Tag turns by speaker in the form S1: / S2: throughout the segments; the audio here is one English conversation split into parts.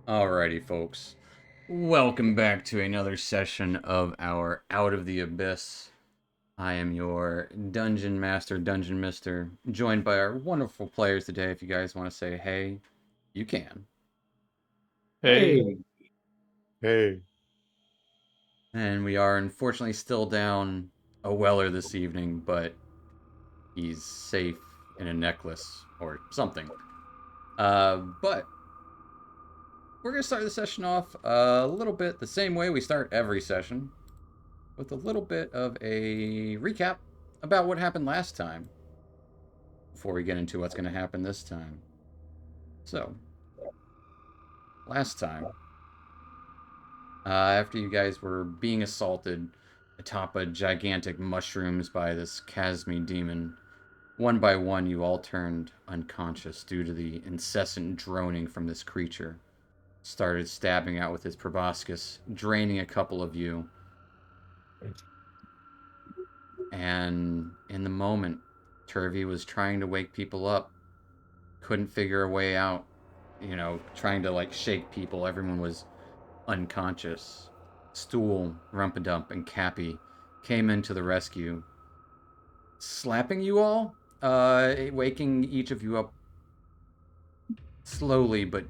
S1: Alrighty, folks. Welcome back to another session of our Out of the Abyss. I am your Dungeon Master, Dungeon Mister, joined by our wonderful players today. If you guys want to say hey, you can.
S2: Hey,
S3: Hey,
S4: Hey,
S1: And we are unfortunately still down a Weller this evening, but he's safe in a necklace or something. But we're going to start the session off a little bit the same way we start every session, with a little bit of a recap about what happened last time before we get into what's going to happen this time. So, last time, after you guys were being assaulted atop a gigantic mushrooms by this Casmi demon, one by one you all turned unconscious due to the incessant droning from this creature. Started stabbing out with his proboscis, draining a couple of you, and in the moment, Turvey was trying to wake people up, couldn't figure a way out, trying to like shake people. Everyone was unconscious. Stool, Rumpadump, and Cappy came into the rescue, slapping you all, waking each of you up slowly, but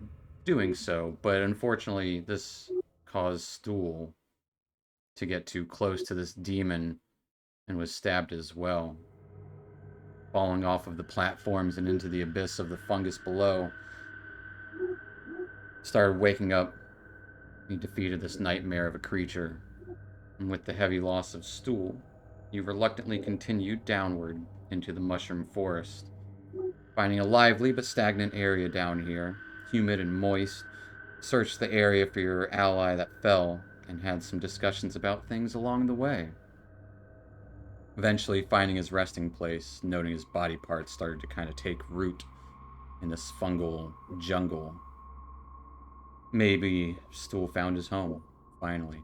S1: doing so. But unfortunately, this caused Stool to get too close to this demon and was stabbed as well, falling off of the platforms and into the abyss of the fungus below. Started waking up. He defeated this nightmare of a creature, and with the heavy loss of Stool, you reluctantly continued downward into the mushroom forest, finding a lively but stagnant area down here, humid and moist. Searched the area for your ally that fell, and had some discussions about things along the way. Eventually, finding his resting place, noting his body parts started to kind of take root in this fungal jungle. Maybe Stool found his home, finally.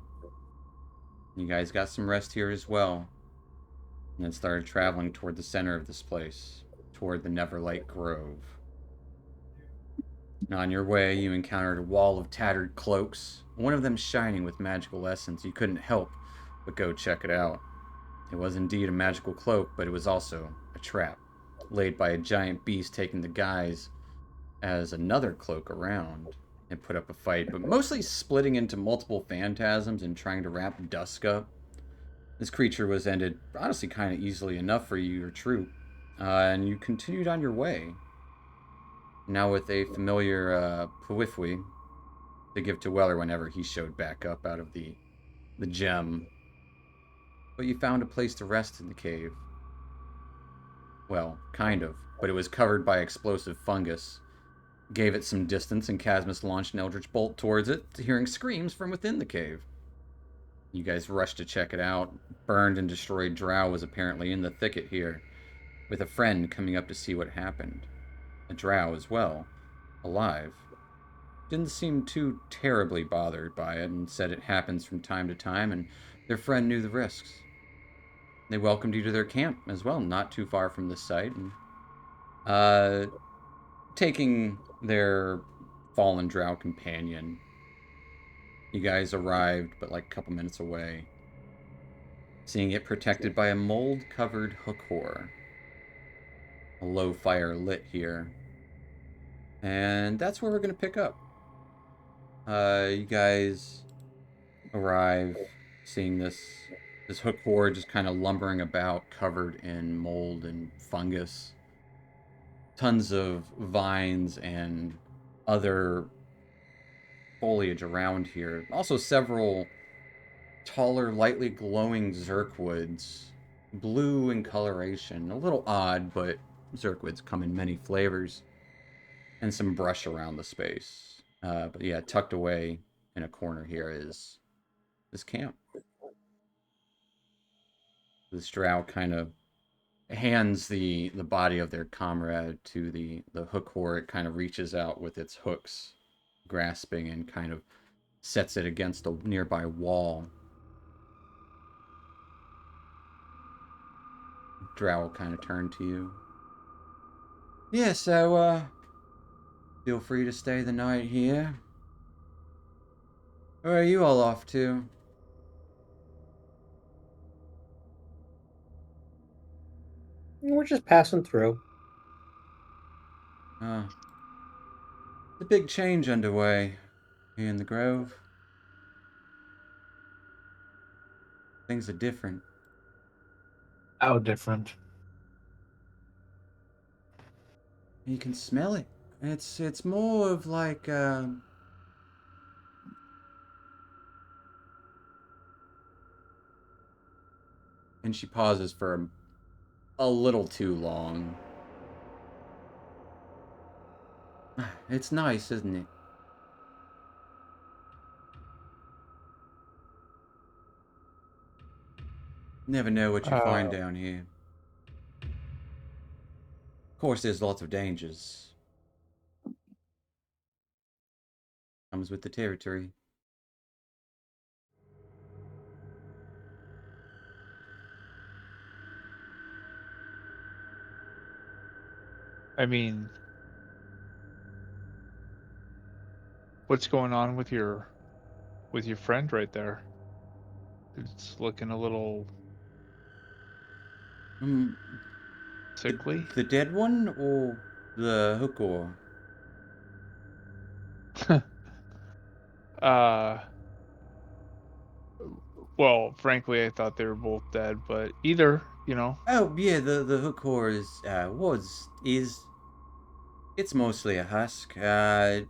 S1: You guys got some rest here as well, and then started traveling toward the center of this place, toward the Neverlight Grove. And on your way, you encountered a wall of tattered cloaks, one of them shining with magical essence. You couldn't help but go check it out. It was indeed a magical cloak, but it was also a trap, laid by a giant beast taking the guise as another cloak around. It put up a fight, but mostly splitting into multiple phantasms and trying to wrap Dusk up. This creature was ended honestly kind of easily enough for you, your troop, and you continued on your way. Now with a familiar Pwifwi to give to Weller whenever he showed back up out of the gem. But you found a place to rest in the cave. Well, kind of, but it was covered by explosive fungus. Gave it some distance, and Casmus launched an eldritch bolt towards it, hearing screams from within the cave. You guys rushed to check it out. Burned and destroyed drow was apparently in the thicket here, with a friend coming up to see what happened. A drow as well, alive. Didn't seem too terribly bothered by it, and said it happens from time to time, and their friend knew the risks. They welcomed you to their camp as well, not too far from this site, and uh, taking their fallen drow companion, you guys arrived, but like a couple minutes away, seeing it protected by a mold-covered hookor. A low fire lit here, and that's where we're gonna pick up. You guys arrive, seeing this hookor just kind of lumbering about, covered in mold and fungus. Tons of vines and other foliage around here. Also, several taller, lightly glowing zirkwoods, blue in coloration. A little odd, but zirkwoods come in many flavors. And some brush around the space. But yeah, tucked away in a corner here is this camp. This drow kind of hands the body of their comrade to the hookor. It kind of reaches out with its hooks, grasping, and kind of sets it against a nearby wall. Drow will kind of turn to you. Yeah, so feel free to stay the night here. Where are you all off to?
S3: We're just passing through.
S1: Uh, the big change underway here in the Grove. Things are different.
S2: How different?
S1: You can smell it. It's more of like and she pauses for a little too long. It's nice, isn't it? Never know what you
S2: Uh,
S1: find down here. Of course, there's lots of dangers. Comes with the territory.
S2: I mean, what's going on with your friend right there? It's looking a little
S1: Um, the,
S2: sickly.
S1: the dead one or the hookor?
S2: uh, well, frankly, I thought they were both dead, but either.
S1: Oh yeah, the hookor is it's mostly a husk. Didn't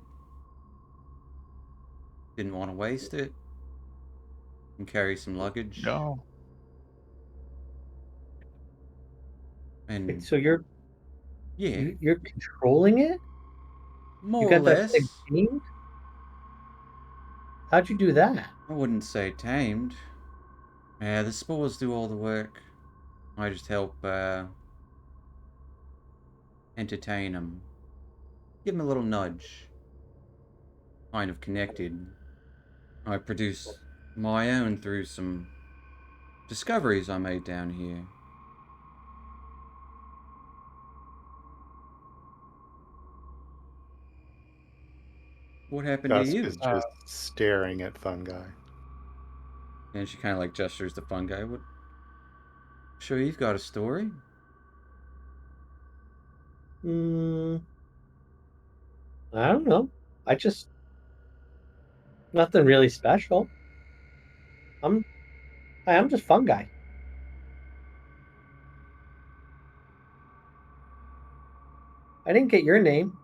S1: want to waste it and carry some luggage.
S2: No.
S3: Wait,
S1: And
S3: so you're
S1: yeah,
S3: you're controlling it? You
S1: more or
S3: got that thing
S1: less.
S3: tamed? How'd you do that?
S1: I wouldn't say tamed. The spores do all the work. I just help entertain them. Give them a little nudge. Kind of connected. I produce my own through some discoveries I made down here. What happened to
S4: Dusk is
S1: you?
S2: Uh,
S4: just staring at fungi.
S1: And she kind of like gestures to fungi. What? Sure, you've got a story.
S3: Hmm, I don't know. I just nothing really special. I'm I'm just fungi. I didn't get your name.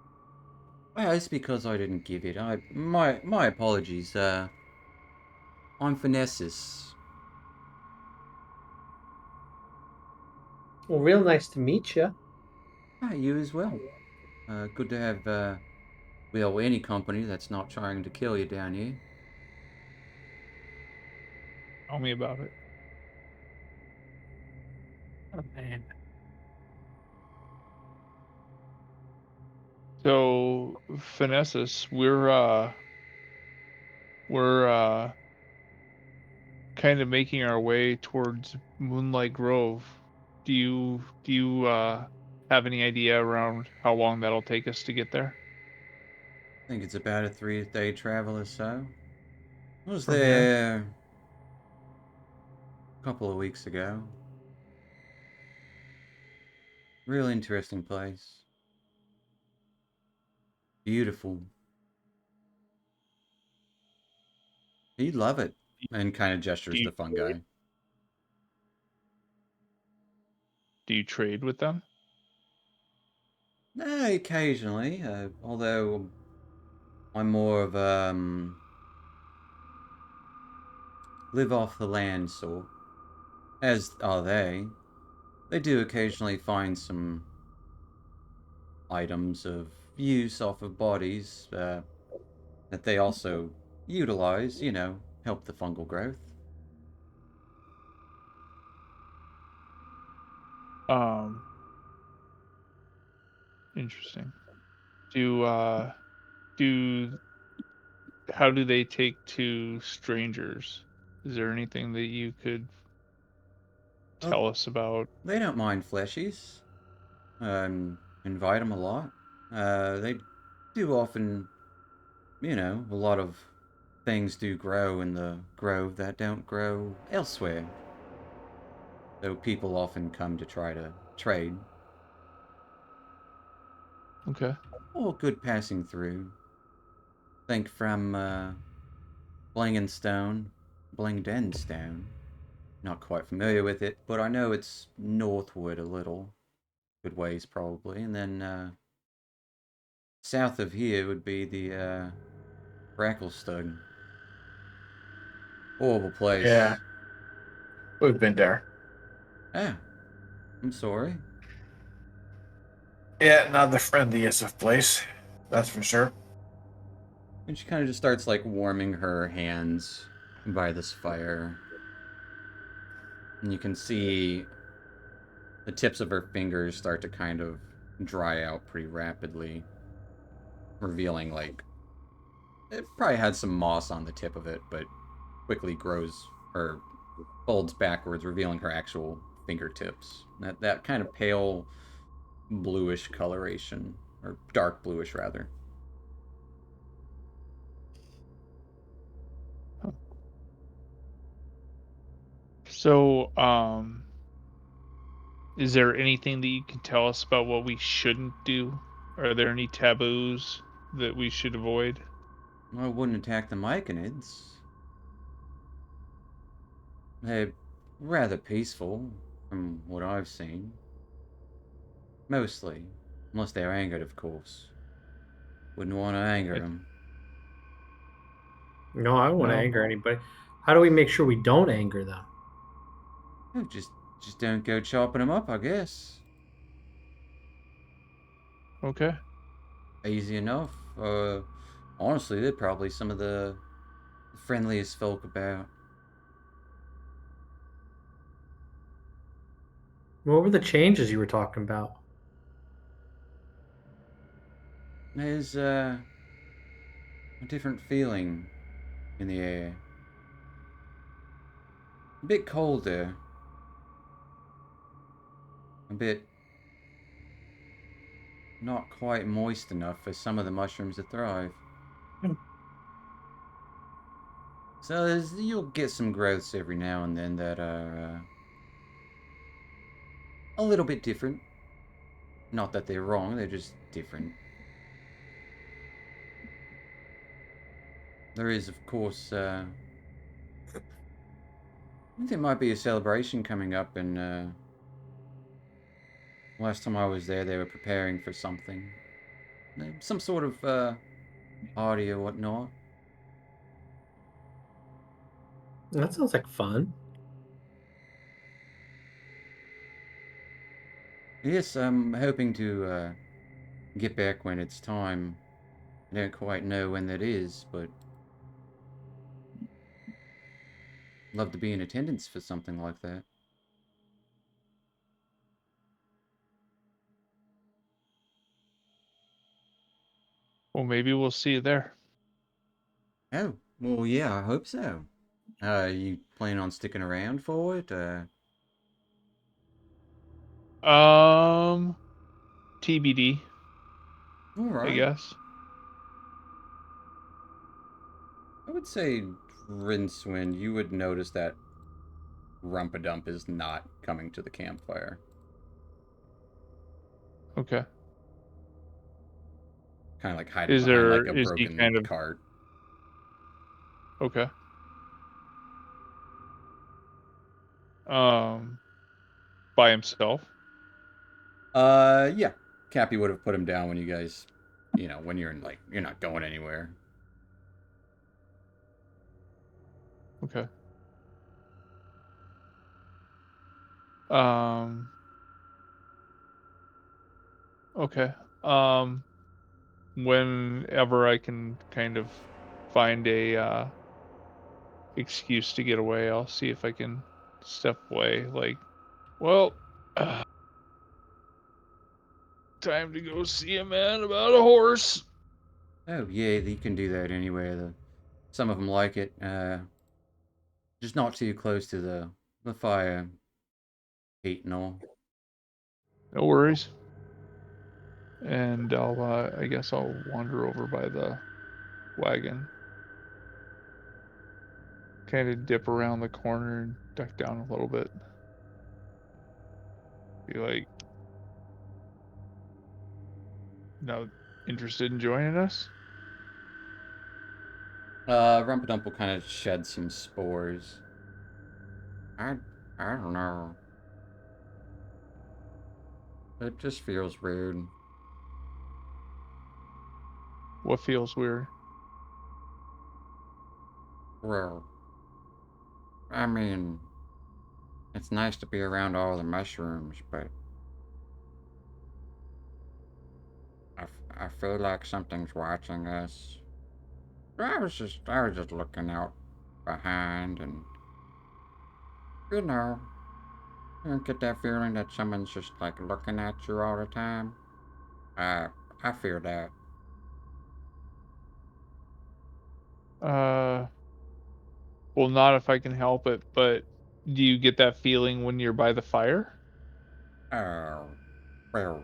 S1: Well, it's because I didn't give it. My apologies. I'm Phinesis.
S3: Well, real nice to meet you.
S1: Ah, you as well. Good to have well any company that's not trying to kill you down here.
S2: Tell me about it.
S3: Oh man.
S2: So, Finessus, we're kind of making our way towards Moonlight Grove. Do you have any idea around how long that'll take us to get there
S1: I think it's about a 3-day travel or so. I was
S2: from here?
S1: there a couple of weeks ago. Real interesting place. Beautiful. He'd love it. And kind of
S2: Do
S1: gestures
S2: you
S1: to fungi.
S2: do you trade with them?
S1: Occasionally, although I'm more of live off the land sort, as are they. They do occasionally find some items of use off of bodies that they also utilize, help the fungal growth.
S2: Um, Interesting. Do uh do How do they take to strangers? Is there anything that you could
S1: Oh,
S2: tell us about?
S1: they don't mind fleshies. Invite them a lot. They do often, a lot of things do grow in the grove that don't grow elsewhere. Though people often come to try to trade.
S2: Okay.
S1: All good passing through. Think from Blingstone, Blingden Stone. Not quite familiar with it, but I know it's northward a little. Good ways, probably. And then south of here would be the Bracklestug. Horrible
S5: Yeah,
S1: place.
S5: we've been there.
S1: Ah, I'm sorry.
S5: Yeah, not the friendliest of place, that's for sure.
S1: And she kind of just starts like warming her hands by this fire. And you can see the tips of her fingers start to kind of dry out pretty rapidly, revealing like it probably had some moss on the tip of it, but quickly grows or folds backwards, revealing her actual fingertips. That kind of pale bluish coloration, or dark bluish rather.
S2: So, is there anything that you can tell us about what we shouldn't do? Are there any taboos that we should avoid?
S1: I wouldn't attack the Myconids. They're rather peaceful, from what I've seen. Mostly. Unless they're angered, of course. Wouldn't want to anger
S2: I,
S1: them.
S3: No, I don't want to
S2: no.
S3: anger anybody. How do we make sure we don't anger them?
S1: Oh, just don't go chopping them up, I guess.
S2: Okay.
S1: Easy enough. Honestly, they're probably some of the friendliest folk about.
S3: What were the changes you were talking about?
S1: There's a different feeling in the air. A bit colder. A bit not quite moist enough for some of the mushrooms to thrive.
S5: Hmm.
S1: So you'll get some growths every now and then that are a little bit different. Not that they're wrong, they're just different. There is, of course, I think there might be a celebration coming up, and last time I was there, they were preparing for something. Some sort of party or whatnot.
S3: That sounds like fun.
S1: Yes, I'm hoping to get back when it's time. I don't quite know when that is, but love to be in attendance for something like that.
S2: Well, maybe we'll see you there.
S1: Oh, well, yeah, I hope so. You plan on sticking around for it?
S2: TBD,
S1: All
S2: I
S1: right.
S2: guess.
S1: I would say, Rincewind, you would notice that Rumpadump is not coming to the campfire.
S2: Okay.
S1: Kind of like hiding behind like a
S2: Is he
S1: broken
S2: kind of
S1: cart.
S2: okay? Um, by himself.
S1: Yeah. Cappy would have put him down when you guys, when you're in, like, you're not going anywhere.
S2: Okay. Um, okay. Um, Whenever I can kind of find a excuse to get away, I'll see if I can step away. Like, well, time to go see a man about a horse.
S1: Oh, yeah, you can do that anywhere. Some of them like it. Just not too close to the fire heat and all.
S2: No worries. And I guess I'll wander over by the wagon. kind of dip around the corner and duck down a little bit. Be like, interested in joining us?
S1: Rumpedump will kind of shed some spores. I don't know. It just feels weird.
S2: What feels weird?
S1: Well, I mean, it's nice to be around all the mushrooms, but I feel like something's watching us. I was just looking out behind, and you know, you don't get that feeling that someone's just like looking at you all the time. I feel that.
S2: Uh, well, not if I can help it, but do you get that feeling when you're by the fire?
S1: Oh, well,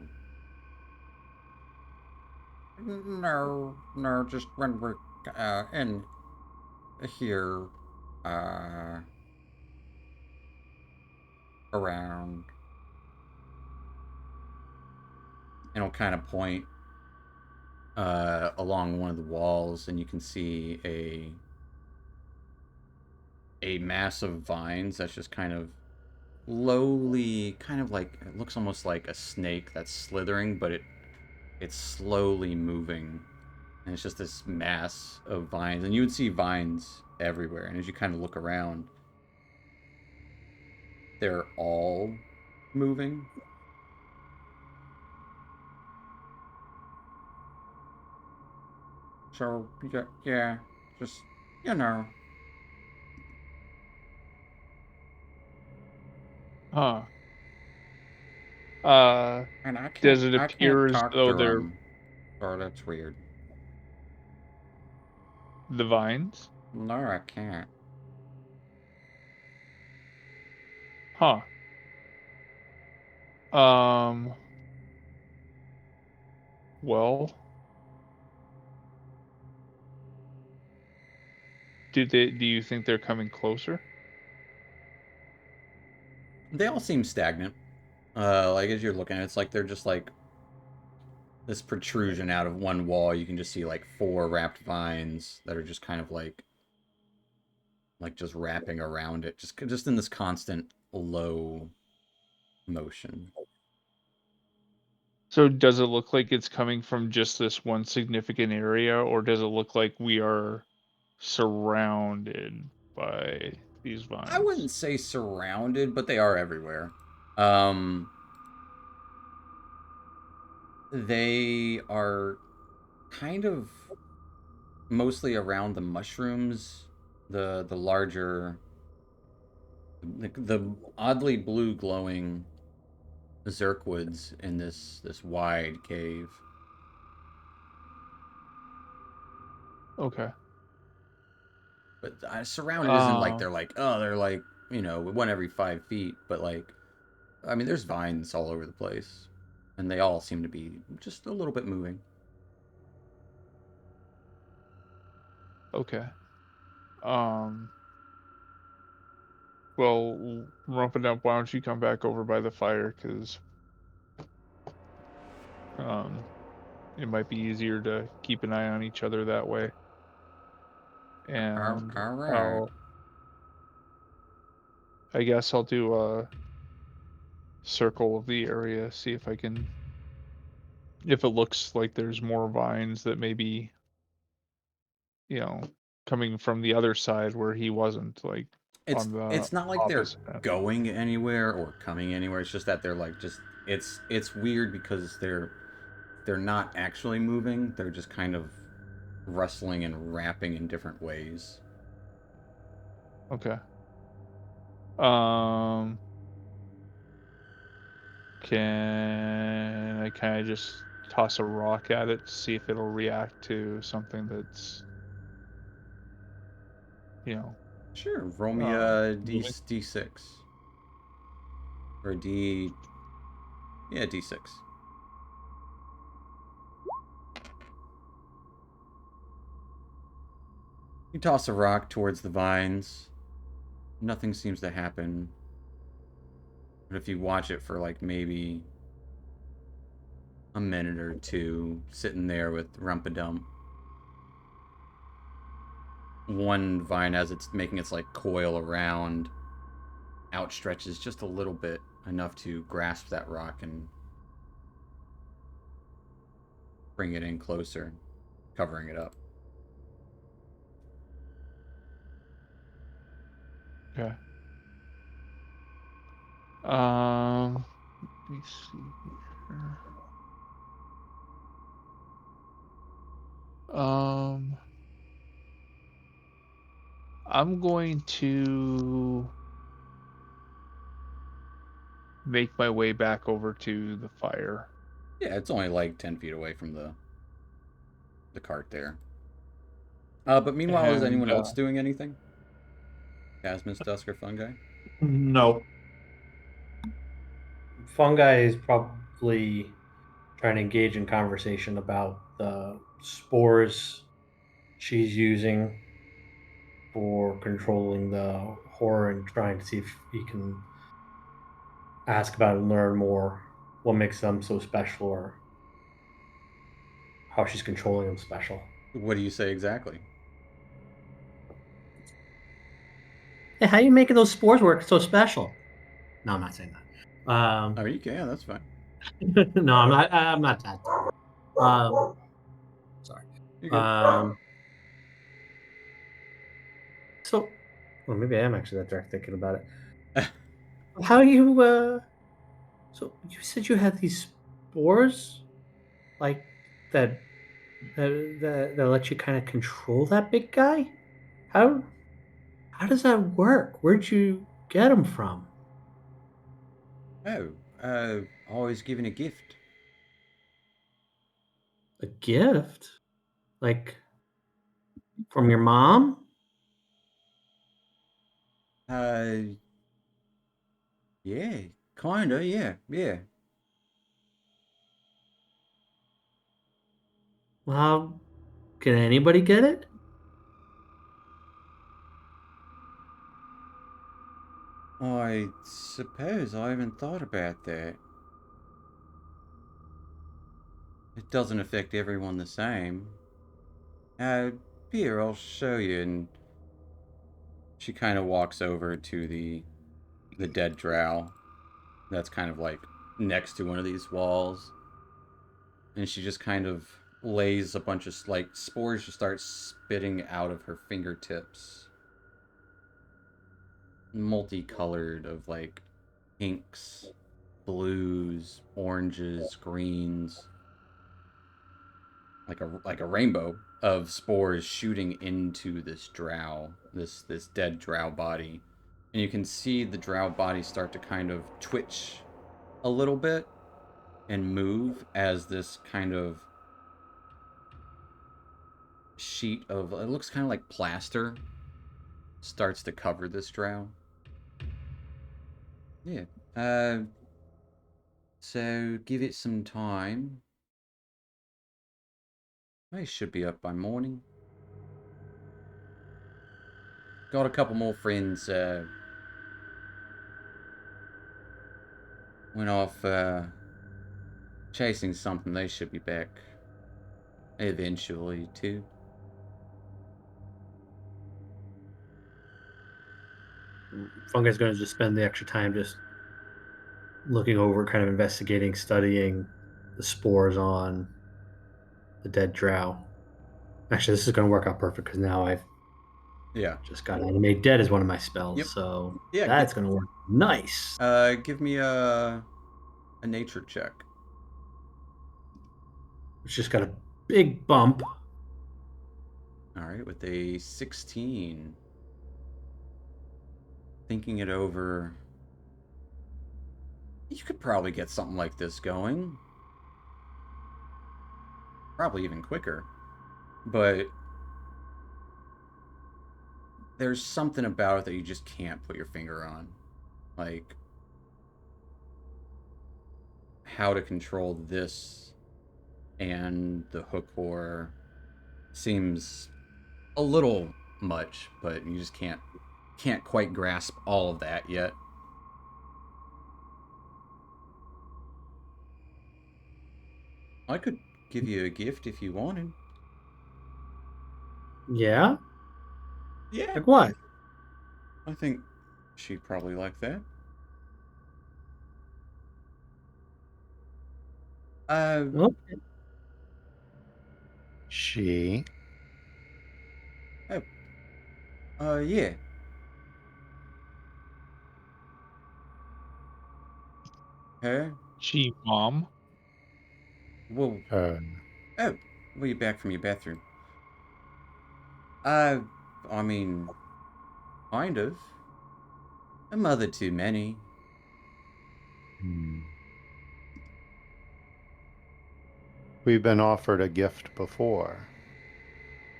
S1: no, just when we're in here, uh, around, and it'll kind of point along one of the walls, and you can see a mass of vines that's just kind of lowly, kind of like, it looks almost like a snake that's slithering, but it's slowly moving, and it's just this mass of vines, and you would see vines everywhere, and as you kind of look around, they're all moving. So yeah, just you know.
S2: Huh. Uh,
S1: And
S2: does it
S1: I can't
S2: appear as
S1: talk
S2: though
S1: to
S2: they're
S1: them. Oh, that's weird.
S2: the vines?
S1: No, I can't.
S2: Huh. Um, well, do you think they're coming closer?
S1: They all seem stagnant. Like as you're looking, it's like they're just like this protrusion out of one wall. You can just see like four wrapped vines that are just kind of like just wrapping around it, just in this constant low motion.
S2: So does it look like it's coming from just this one significant area, or does it look like we are surrounded by these
S1: I
S2: vines?
S1: wouldn't say surrounded, but they are everywhere. Um, they are kind of mostly around the mushrooms, the larger, the oddly blue glowing zirkwoods in this wide cave.
S2: Okay.
S1: But surrounded isn't like
S2: Uh,
S1: they're like one every 5 feet, but like I mean there's vines all over the place, and they all seem to be just a little bit moving.
S2: okay. Um, well, Rumpendump, why don't you come back over by the fire? Because um, it might be easier to keep an eye on each other that way. And
S1: All right.
S2: I guess I'll do a circle of the area, see if I can, if it looks like there's more vines that maybe, you know, coming from the other side where he wasn't, like
S1: It's
S2: on the
S1: it's not like they're
S2: opposite end.
S1: going anywhere or coming anywhere. It's just that they're like just it's weird because they're not actually moving. They're just kind of rustling and rapping in different ways.
S2: Okay. Um, can I kind of just toss a rock at it to see if it'll react to something that's, you know,
S1: Sure, roll me a
S2: moving?
S1: D6 or D yeah D6. You toss a rock towards the vines. nothing seems to happen. But if you watch it for like maybe a minute or two, sitting there with Rumpadump, one vine, as it's making its like coil around, outstretches just a little bit, enough to grasp that rock and bring it in closer, covering it up.
S2: Okay. Let me see here. I'm going to make my way back over to the fire.
S1: Yeah, it's only like 10 feet away from the cart there. But meanwhile, is anyone
S2: And
S1: else doing anything? Casmus, Dusk, or Fungi?
S5: No.
S3: Fungi is probably trying to engage in conversation about the spores she's using for controlling the horror and trying to see if he can ask about it and learn more what makes them so special or how she's controlling them special.
S1: What do you say exactly?
S3: Hey, how are you making those spores work so special? No, I'm not saying that.
S1: Oh, you can. That's fine.
S3: No, I'm not. I'm not that. Sorry.
S1: You're good.
S3: So, well, maybe I am actually that direct thinking about it. How you? So you said you had these spores, like that, that let you kind of control that big guy. How? How does that work? Where'd you get them from?
S1: Oh, always giving a gift.
S3: A gift? Like from your mom?
S1: Uh, yeah, kinda, yeah.
S3: Well, can anybody get it?
S1: I suppose I haven't thought about that. It doesn't affect everyone the same. Uh, Here, I'll show you. And she kind of walks over to the dead drow that's kind of like next to one of these walls. And she just kind of lays a bunch of like spores just start spitting out of her fingertips. Multicolored of like pinks, blues, oranges, greens, like a rainbow of spores shooting into this drow, this dead drow body. And you can see the drow body start to kind of twitch a little bit and move as this kind of sheet of, it looks kind of like plaster, starts to cover this drow. Yeah. Uh so give it some time. I should be up by morning. Got a couple more friends went off chasing something. They should be back eventually too.
S3: Fungi's going to just spend the extra time just looking over, kind of investigating, studying the spores on the dead drow. Actually, this is going to work out perfect because now I've
S1: Yeah.
S3: just got animate dead as one of my spells,
S1: Yep.
S3: so
S1: Yeah,
S3: that's going to work nice.
S1: give me a nature check.
S3: It's just got a big bump.
S1: All right, with a 16. Thinking it over, you could probably get something like this going. Probably even quicker. But there's something about it that you just can't put your finger on. Like how to control this and the hook horror seems a little much, but you just can't can't quite grasp all of that yet. I could give you a gift if you wanted.
S3: Yeah?
S1: Yeah.
S3: Like what?
S1: I think she'd probably like that.
S3: Okay.
S4: She.
S1: Yeah. Her?
S2: She mom.
S1: Well,
S4: Uh,
S1: oh, well, you're back from your bathroom. I mean, kind of. A mother too many.
S4: hmm. We've been offered a gift before.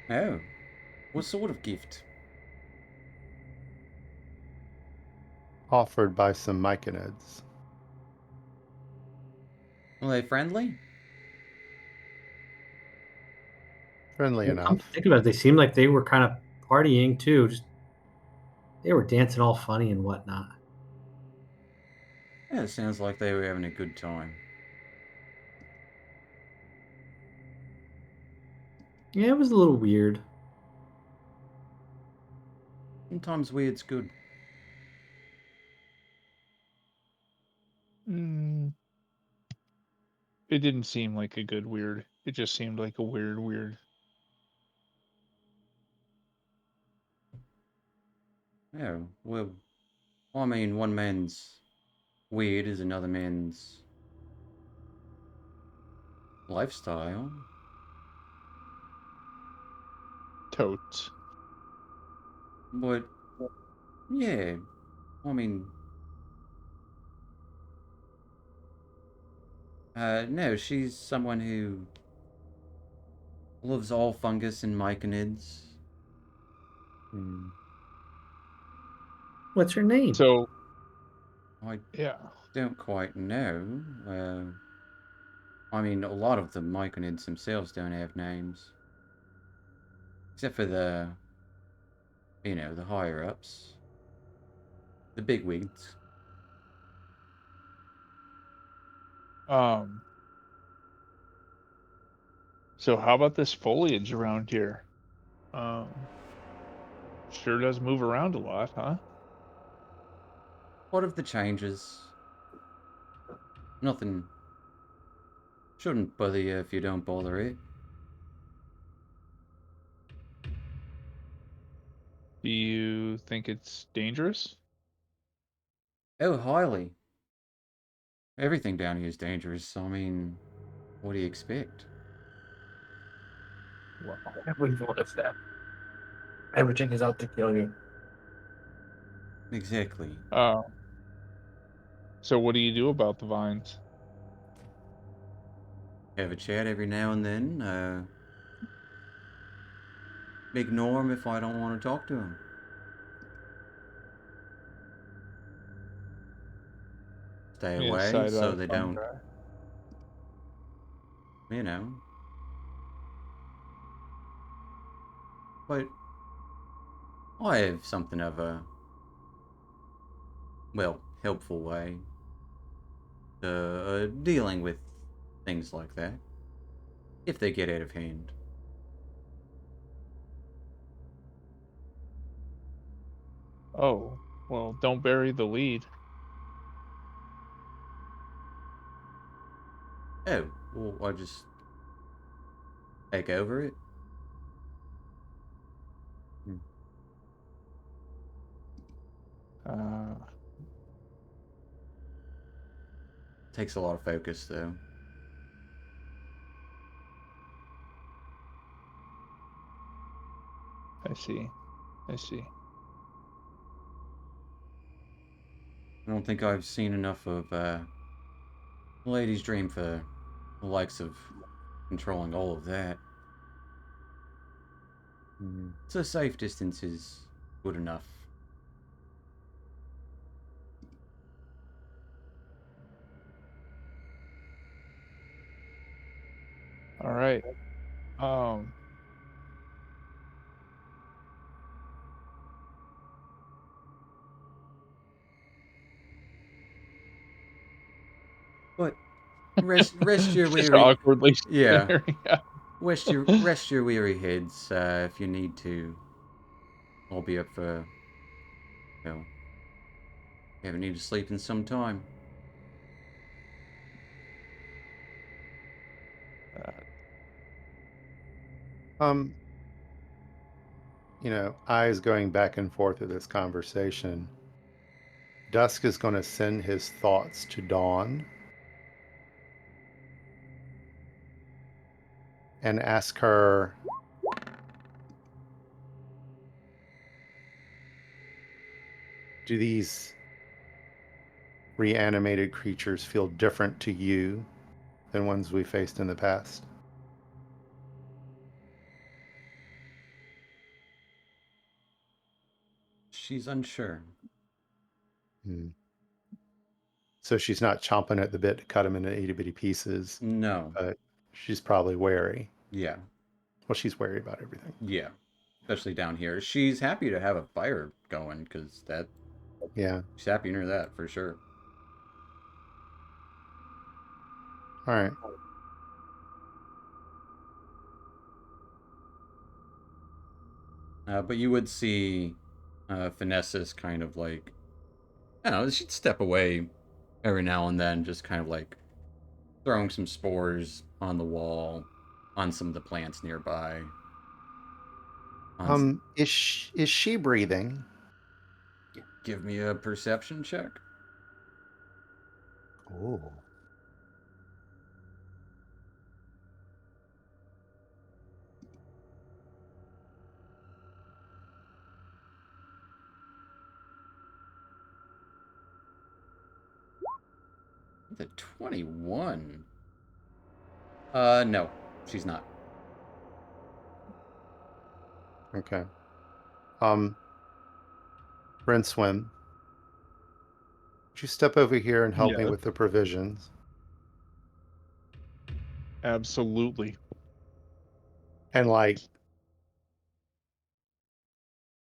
S1: Oh, what sort of gift?
S4: Offered by some Myconids.
S1: Are they friendly?
S4: Friendly
S3: Well, come to
S4: enough.
S3: think about it, they seemed like they were kind of partying too. Just they were dancing all funny and whatnot.
S1: Yeah, it sounds like they were having a good time.
S3: Yeah, it was a little weird.
S1: Sometimes weird's good.
S2: Mm, it didn't seem like a good weird. It just seemed like a weird.
S1: Oh, well, I mean, one man's weird is another man's lifestyle.
S2: Totes.
S1: But, yeah, I mean, no, she's someone who loves all fungus and myconids.
S4: Hmm.
S3: What's her name?
S2: So
S1: I
S2: yeah.
S1: don't quite know. I mean, a lot of the myconids themselves don't have names. Except for the higher ups. The bigwigs.
S2: Um. So how about this foliage around here? Um. Sure does move around a lot, huh?
S1: What of the changes? Nothing shouldn't bother you if you don't bother it.
S2: Do you think it's dangerous?
S1: Oh, highly. Everything down here is dangerous. I mean, what do you expect?
S2: Well,
S5: We've noticed that. Everything is out to kill you.
S1: Exactly.
S2: uh, so what do you do about the vines?
S1: Have a chat every now and then. Ignore them if I don't want to talk to them. Stay
S2: Yeah,
S1: away
S2: side
S1: so
S2: eye
S1: they don't,
S2: fungi.
S1: you know. But I have something of a, well, helpful way to dealing with things like that if they get out of hand.
S2: Oh, well, don't bury the lead.
S1: Oh, well, I just take over it.
S4: Hmm.
S2: Uh,
S1: Takes a lot of focus, though.
S2: I see. I see.
S1: I don't think I've seen enough of Lady's Dream for the likes of controlling all of that.
S4: Hmm.
S1: So safe distance is good enough.
S2: All right. Um,
S1: rest your
S2: Just
S1: weary.
S2: awkwardly
S1: Yeah.
S2: there, yeah.
S1: Rest your weary heads if you need to. I'll be up for. You haven't need to sleep in some time.
S4: Um, eyes going back and forth of this conversation. Dusk is going to send his thoughts to Dawn and ask her, do these reanimated creatures feel different to you than ones we faced in the past?
S1: She's unsure.
S4: Hmm. So she's not chomping at the bit to cut them into itty bitty pieces,
S1: No.
S4: but she's probably wary.
S1: Yeah.
S4: Well, she's wary about everything.
S1: Yeah. Especially down here. She's happy to have a fire going because that.
S4: Yeah.
S1: She's happy near that for sure.
S4: All right.
S1: But you would see Finessis kind of like, I don't know, she'd step away every now and then, just kind of like throwing some spores on the wall, on some of the plants nearby.
S4: Is she breathing?
S1: Give me a perception check.
S4: Oh.
S1: The 21. No, she's not.
S4: Okay. Rinswim, would you step over here and help me
S2: Yeah.
S4: with the provisions?
S2: Absolutely.
S4: And like,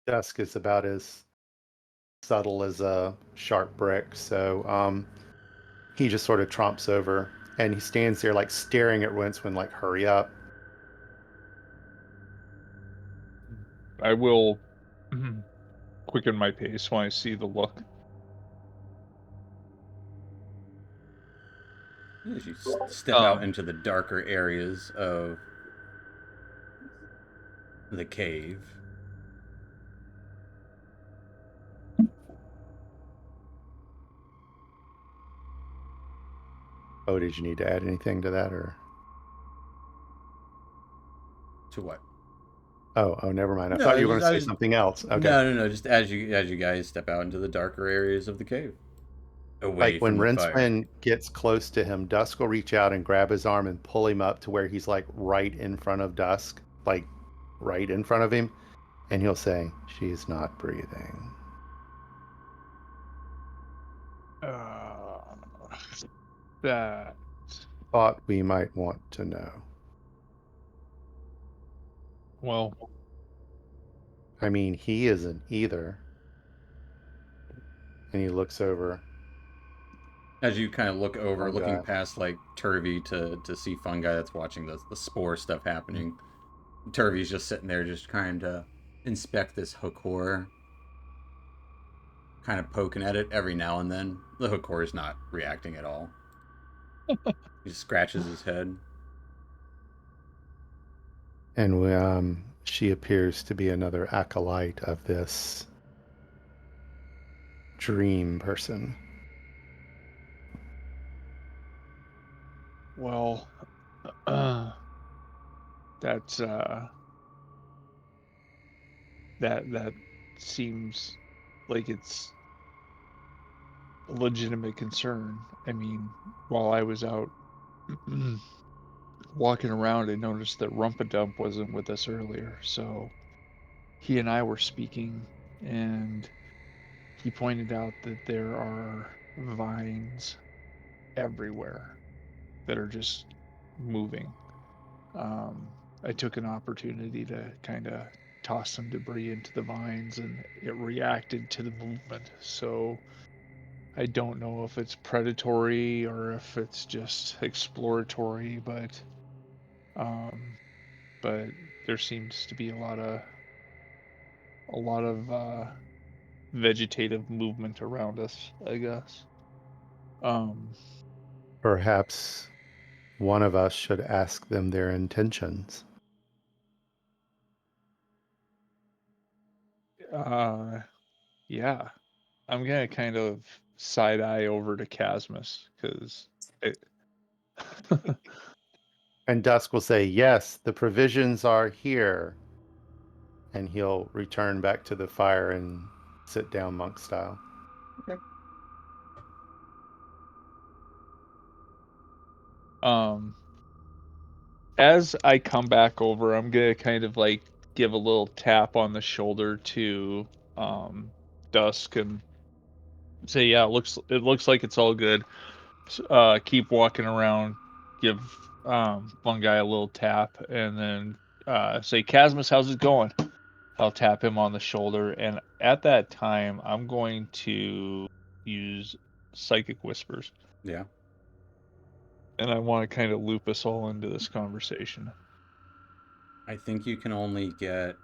S4: Dusk is about as subtle as a sharp brick, so he just sort of tromps over and he stands there like staring at Rinswim like, hurry up.
S2: I will quicken my pace when I see the look.
S1: As you step out
S2: Um,
S1: into the darker areas of the cave.
S4: Oh, did you need to add anything to that, or?
S1: To what?
S4: Oh, never mind. I
S1: No,
S4: thought you were going to say something else. Okay.
S1: no. Just as you guys step out into the darker areas of the cave, away
S4: Like when
S1: from the fire.
S4: Rinswin gets close to him, Dusk will reach out and grab his arm and pull him up to where he's like right in front of Dusk, like right in front of him, and he'll say, "She's not breathing."
S2: that.
S4: Thought we might want to know.
S2: Well,
S4: I mean, he isn't either. And he looks over.
S1: As you kind of look over, looking
S4: Fungi.
S1: past like Turvy to see Fungi that's watching the spore stuff happening. Turvy's just sitting there, just trying to inspect this hook horror, kind of poking at it every now and then. The hook horror is not reacting at all. He just scratches his head.
S4: And she appears to be another acolyte of this dream person.
S2: well, that's that seems like it's a legitimate concern. I mean, while I was out walking around, I noticed that Rumpadump wasn't with us earlier, so he and I were speaking, and he pointed out that there are vines everywhere that are just moving. Um, I took an opportunity to kind of toss some debris into the vines, and it reacted to the movement. So I don't know if it's predatory or if it's just exploratory, but there seems to be a lot of vegetative movement around us, I guess.
S4: Perhaps one of us should ask them their intentions.
S2: Yeah, I'm gonna kind of side eye over to Casmus because it.
S4: And Dusk will say, "Yes, the provisions are here." And he'll return back to the fire and sit down monk style.
S2: As I come back over, I'm gonna kind of like give a little tap on the shoulder to Dusk and say, "Yeah, it looks like it's all good. Keep walking around. Give one guy a little tap, and then say, Casmus, how's it going?" I'll tap him on the shoulder, and at that time, I'm going to use Psychic Whispers,
S1: Yeah.
S2: and I want to kind of loop us all into this conversation.
S1: I think you can only get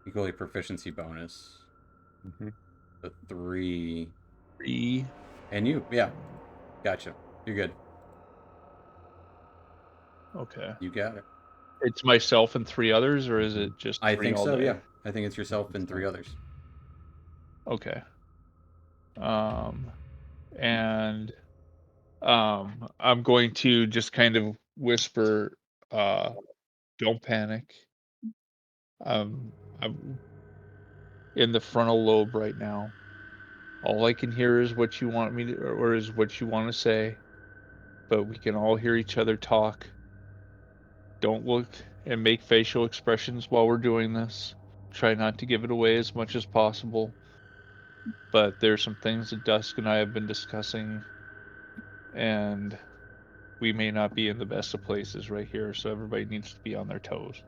S1: equally proficiency bonus.
S4: Mm-hmm.
S1: The 3.
S2: 3.
S1: And you, yeah. Gotcha. You're good.
S2: Okay.
S1: You got it.
S2: It's myself and 3 others, or is it just
S1: I
S2: 3
S1: think
S2: all
S1: so,
S2: day?
S1: yeah. I think it's yourself and 3 others.
S2: Okay. And I'm going to just kind of whisper, don't panic. I'm in the frontal lobe right now. All I can hear is what you want me to, or is what you want to say, but we can all hear each other talk. Don't look and make facial expressions while we're doing this. Try not to give it away as much as possible. But there's some things that Dusk and I have been discussing, and we may not be in the best of places right here, so everybody needs to be on their toes.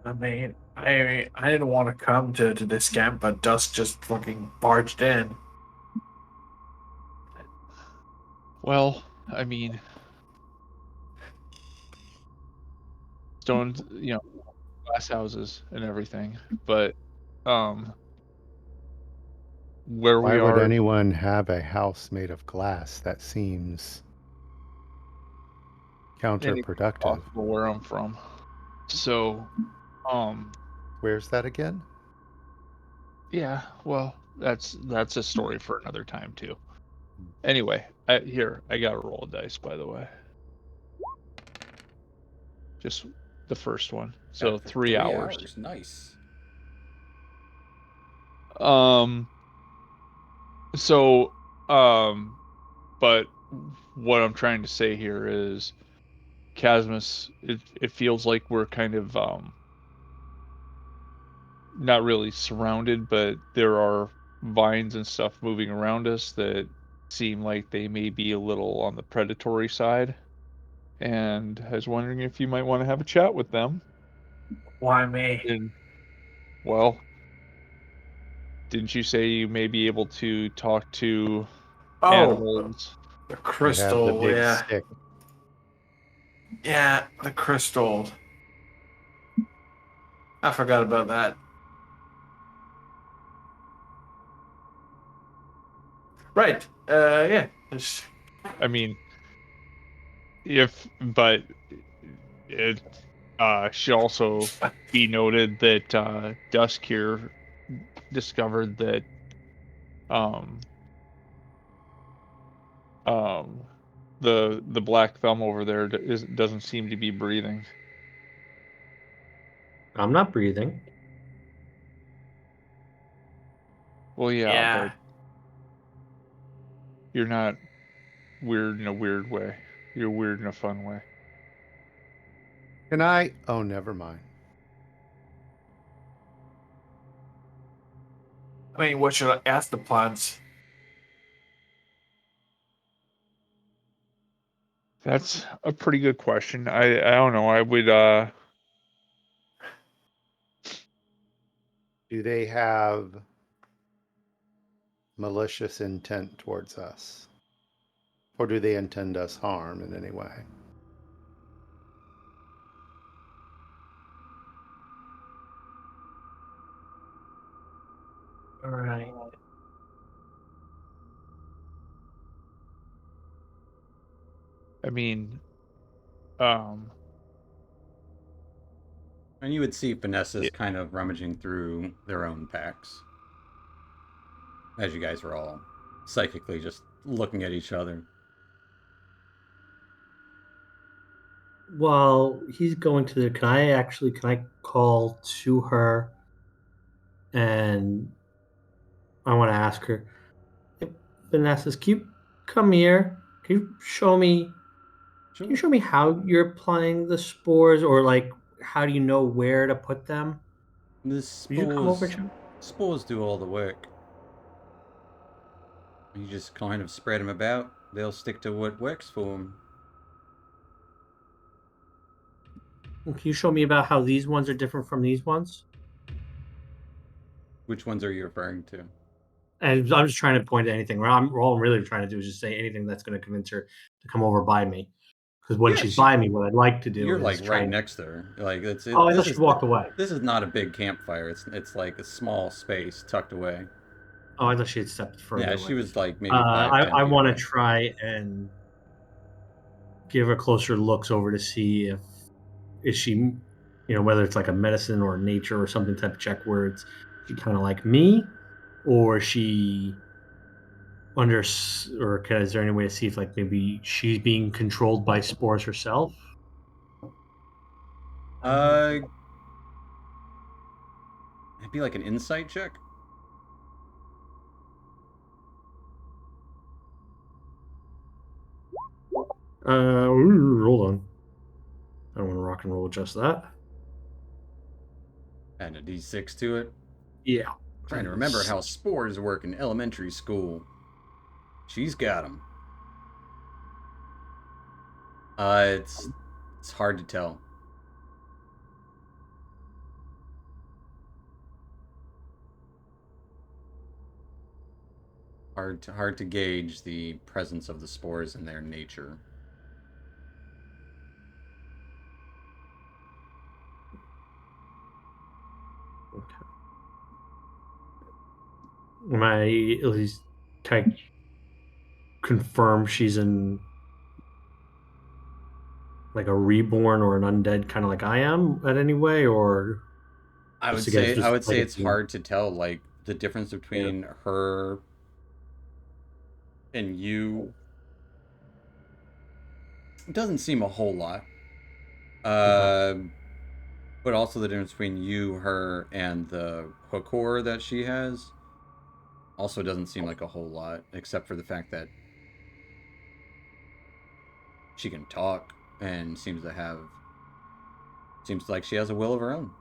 S5: I mean, I didn't want to come to this camp, but Dusk just fucking barged in.
S2: Well, I mean, stone, glass houses and everything, but where
S4: Why
S2: we
S4: would
S2: are,
S4: anyone have a house made of glass? That seems
S2: anything's
S4: counterproductive.
S2: possible where I'm from. So, um,
S4: Where's that again?
S2: yeah, well, that's a story for another time too. Anyway, I got to roll a dice, by the way. Just the first one. So
S1: For
S2: 3
S1: 3
S2: hours.
S1: hours. Nice.
S2: So, but what I'm trying to say here is, Casmus, it feels like we're kind of not really surrounded, but there are vines and stuff moving around us that seem like they may be a little on the predatory side. And I was wondering if you might want to have a chat with them.
S5: Why me?
S2: And, well, didn't you say you may be able to talk to
S5: Oh,
S2: animals?
S5: the
S4: I have the
S5: crystal.
S4: big
S5: Yeah,
S4: stick.
S5: yeah, the crystal. I forgot about that. Right. Yeah.
S2: I mean, but it should also be noted that Dusk here discovered that um um the black thumb over there doesn't seem to be breathing.
S3: I'm not breathing.
S2: Well, yeah,
S5: Yeah.
S2: but you're not weird in a weird way. You're weird in a fun way.
S4: Can I? Oh, never mind.
S5: I mean, what should I ask the plants?
S2: That's a pretty good question. I don't know. I would
S4: Do they have malicious intent towards us? Or do they intend us harm in any way?
S3: All right.
S2: I mean, um,
S1: And you would see Vanessa's
S2: Yeah.
S1: kind of rummaging through their own packs. As you guys were all psychically just looking at each other.
S3: While he's going to the, can I call to her and I want to ask her, "Hey, Vanessa, can you come here? Can you
S1: Sure.
S3: show me how you're applying the spores, or like how do you know where to put them?
S1: The
S3: Would you come over
S1: spores
S3: to?
S1: spores do all the work. You just kind of spread them about. They'll stick to what works for them.
S3: Can you show me about how these ones are different from these ones?
S1: Which ones are you referring to?
S3: And I'm just trying to point to anything. All I'm really trying to do is just say anything that's going to convince her to come over by me. Because when
S1: Yeah,
S3: she's by me, what I'd like to do
S1: you're
S3: is
S1: like
S3: try.
S1: right next to her. Like it's
S3: Oh,
S1: it.
S3: I thought she walked away.
S1: This is not a big campfire. It's like a small space tucked away.
S3: Oh, I thought she had stepped further
S1: Yeah, she
S3: away.
S1: was like maybe 5, 10
S3: I
S1: feet
S3: want to
S1: away.
S3: try and give her closer looks over to see if is she, whether it's like a medicine or nature or something type of check where it's she kind of like me, or is she is there any way to see if like maybe she's being controlled by spores herself?
S1: Uh, it'd be like an insight check.
S3: Hold on. I don't want to rock and roll adjust that.
S1: Add a d6 to it.
S3: Yeah.
S1: Trying to remember how spores work in elementary school. She's got them. It's hard to tell. Hard to gauge the presence of the spores in their nature.
S3: Okay. Am I at least can I confirm she's in like a reborn or an undead kind of like I am at any way, or just again it's
S1: I
S3: just
S1: would
S3: like
S1: say
S3: a
S1: it's
S3: team?
S1: hard to tell like the difference
S3: Yeah.
S1: between her and you. It doesn't seem a whole lot.
S3: Okay.
S1: Uh, but also the difference between you, her, and the Hokor that she has also doesn't seem like a whole lot, except for the fact that she can talk and seems like she has a will of her own.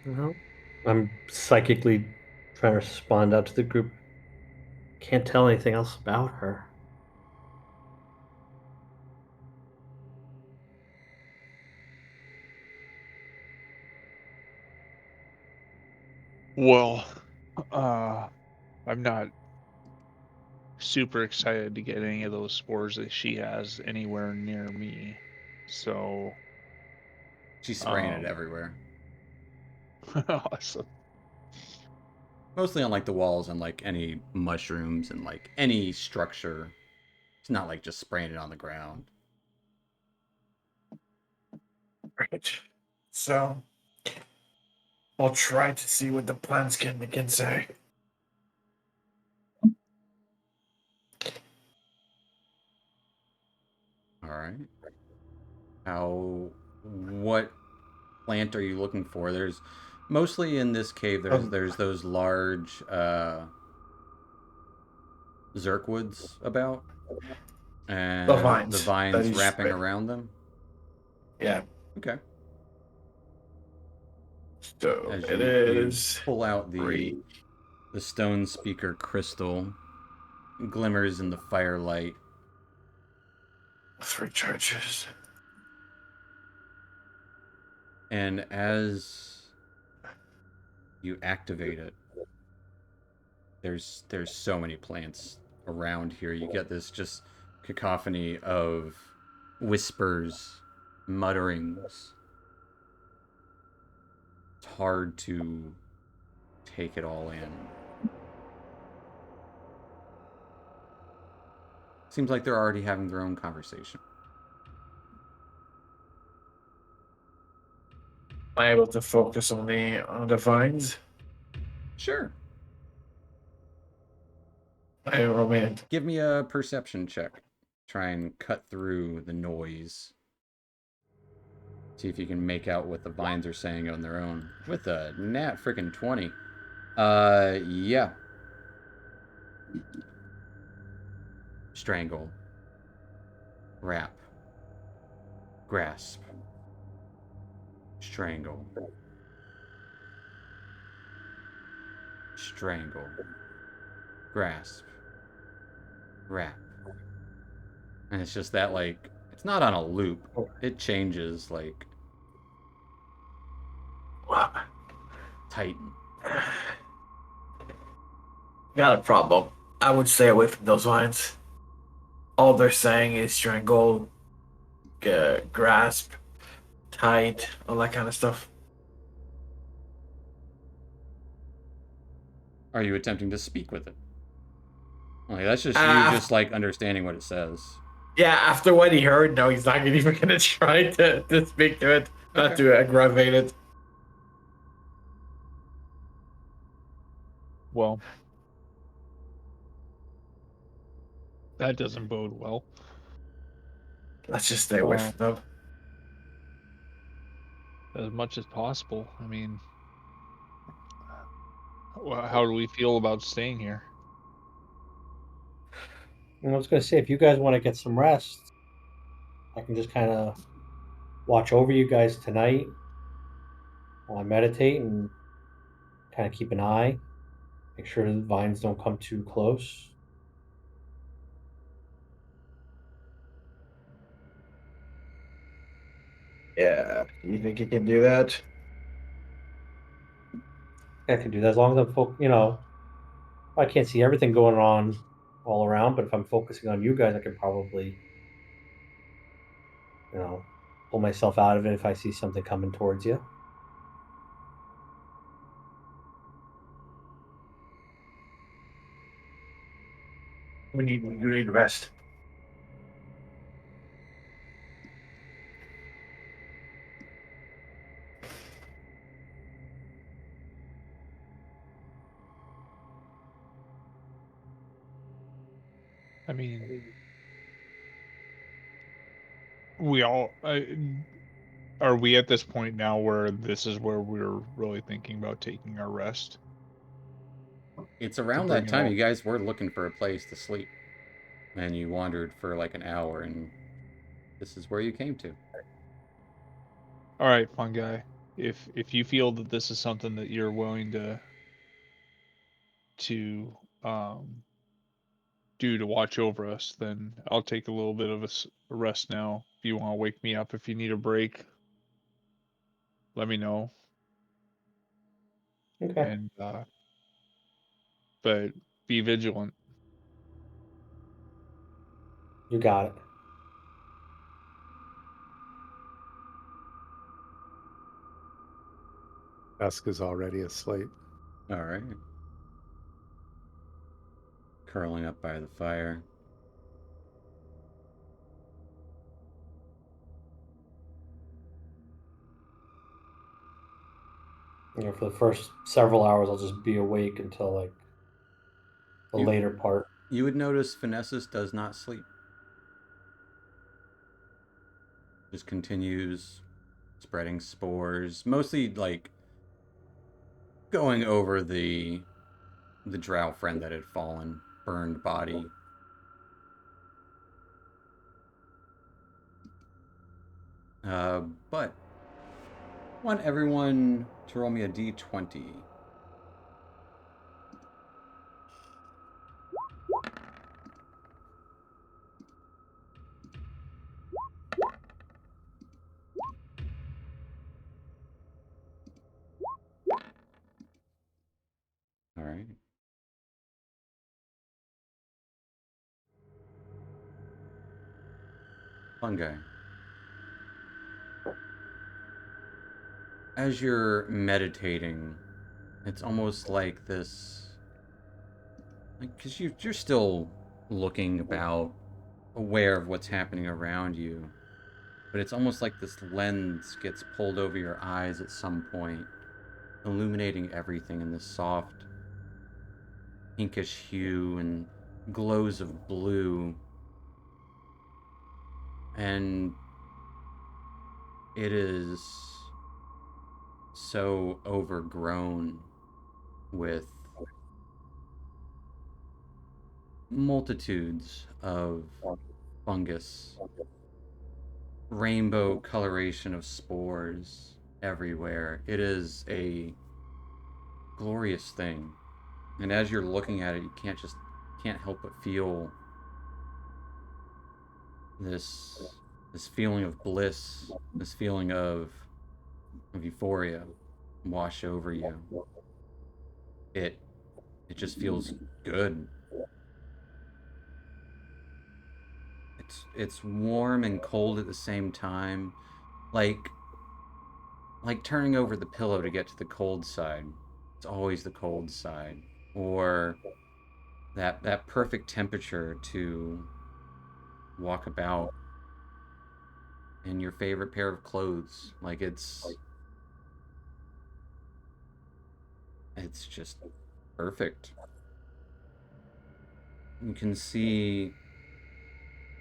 S3: Well, I'm psychically trying to respond out to the group. Can't tell anything else about her.
S2: well, uh, I'm not super excited to get any of those spores that she has anywhere near me. So,
S1: She's spraying it
S2: um,
S1: everywhere,
S2: awesome.
S1: mostly on like the walls and like any mushrooms and like any structure. It's not like just spraying it on the ground.
S5: Right. So I'll try to see what the plans can say.
S1: All right. What plant are you looking for? There's mostly in this cave.
S5: Um,
S1: There's those large zirkwoods about,
S5: the
S1: and the
S5: vines that
S1: vines
S5: he's
S1: wrapping
S5: spit.
S1: around them.
S5: Yeah.
S1: Okay.
S5: So
S1: As
S5: it
S1: you
S5: is
S1: pull out
S5: three.
S1: the stone speaker crystal, glimmers in the firelight.
S5: 3 charges.
S1: And as you activate it, there's so many plants around here. You get this just cacophony of whispers, mutterings. It's hard to take it all in. Seems like they're already having their own conversation.
S5: Am I able to focus on the vines?
S1: Sure.
S5: I roll
S1: Give me a perception check. Try and cut through the noise. See if you can make out what the vines are saying on their own. With a nat freaking 20. Yeah. Strangle. Wrap. Grasp. Strangle. Strangle. Grasp. Wrap. And it's just that, like, it's not on a loop. It changes, like, Titan.
S5: Got a problem. I would stay away from those vines. All they're saying is strangle, grasp, tight, all that kind of stuff.
S1: Are you attempting to speak with it? Like, that's just
S5: Ah.
S1: you just, like, understanding what it says.
S5: Yeah, after what he heard, no, he's not even gonna try to speak to it, not to aggravate it.
S2: Well, that doesn't bode well.
S5: Let's just stay away from them.
S2: As much as possible. I mean, how do we feel about staying here?
S3: I was going to say, if you guys want to get some rest, I can just kind of watch over you guys tonight while I meditate and kind of keep an eye, make sure the vines don't come too close.
S5: Yeah, you think you can do that?
S3: I can do that as long as I'm I can't see everything going on all around, but if I'm focusing on you guys, I can probably, pull myself out of it if I see something coming towards you.
S5: We need rest.
S2: I mean, we all are we at this point now where this is where we're really thinking about taking our rest?
S1: It's around
S2: bring
S1: that
S2: it
S1: time
S2: all-
S1: you guys were looking for a place to sleep. And you wandered for like an hour, and this is where you came to.
S2: All right, fun guy. If you feel that this is something that you're willing to do to watch over us, then I'll take a little bit of a rest now. If you want to wake me up if you need a break, let me know.
S3: Okay.
S2: And but be vigilant.
S3: You got it.
S4: Dusk is already asleep.
S1: All right. Curling up by the fire.
S3: For the first several hours, I'll just be awake until like the later part.
S1: You would notice Finessus does not sleep. Just continues spreading spores, mostly like going over the drow friend that had fallen, burned body. But I want everyone to roll me a d20. Fungi. As you're meditating, it's almost like this, like, because you're still looking about, aware of what's happening around you, but it's almost like this lens gets pulled over your eyes at some point, illuminating everything in this soft pinkish hue and glows of blue, and it is so overgrown with multitudes of fungus, rainbow coloration of spores everywhere. It is a glorious thing. And as you're looking at it, you can't help but feel this feeling of bliss, this feeling of euphoria wash over you. It just feels good. It's warm and cold at the same time, like turning over the pillow to get to the cold side. It's always the cold side, or that perfect temperature to walk about in your favorite pair of clothes. Like it's just perfect. You can see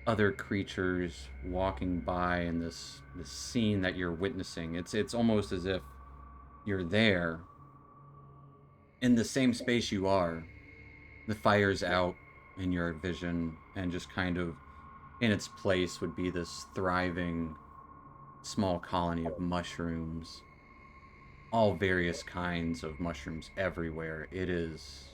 S1: other creatures walking by in this scene that you're witnessing. It's almost as if you're there in the same space you are. The fire's out in your vision, and just kind of in its place would be this thriving small colony of mushrooms, all various kinds of mushrooms everywhere. It is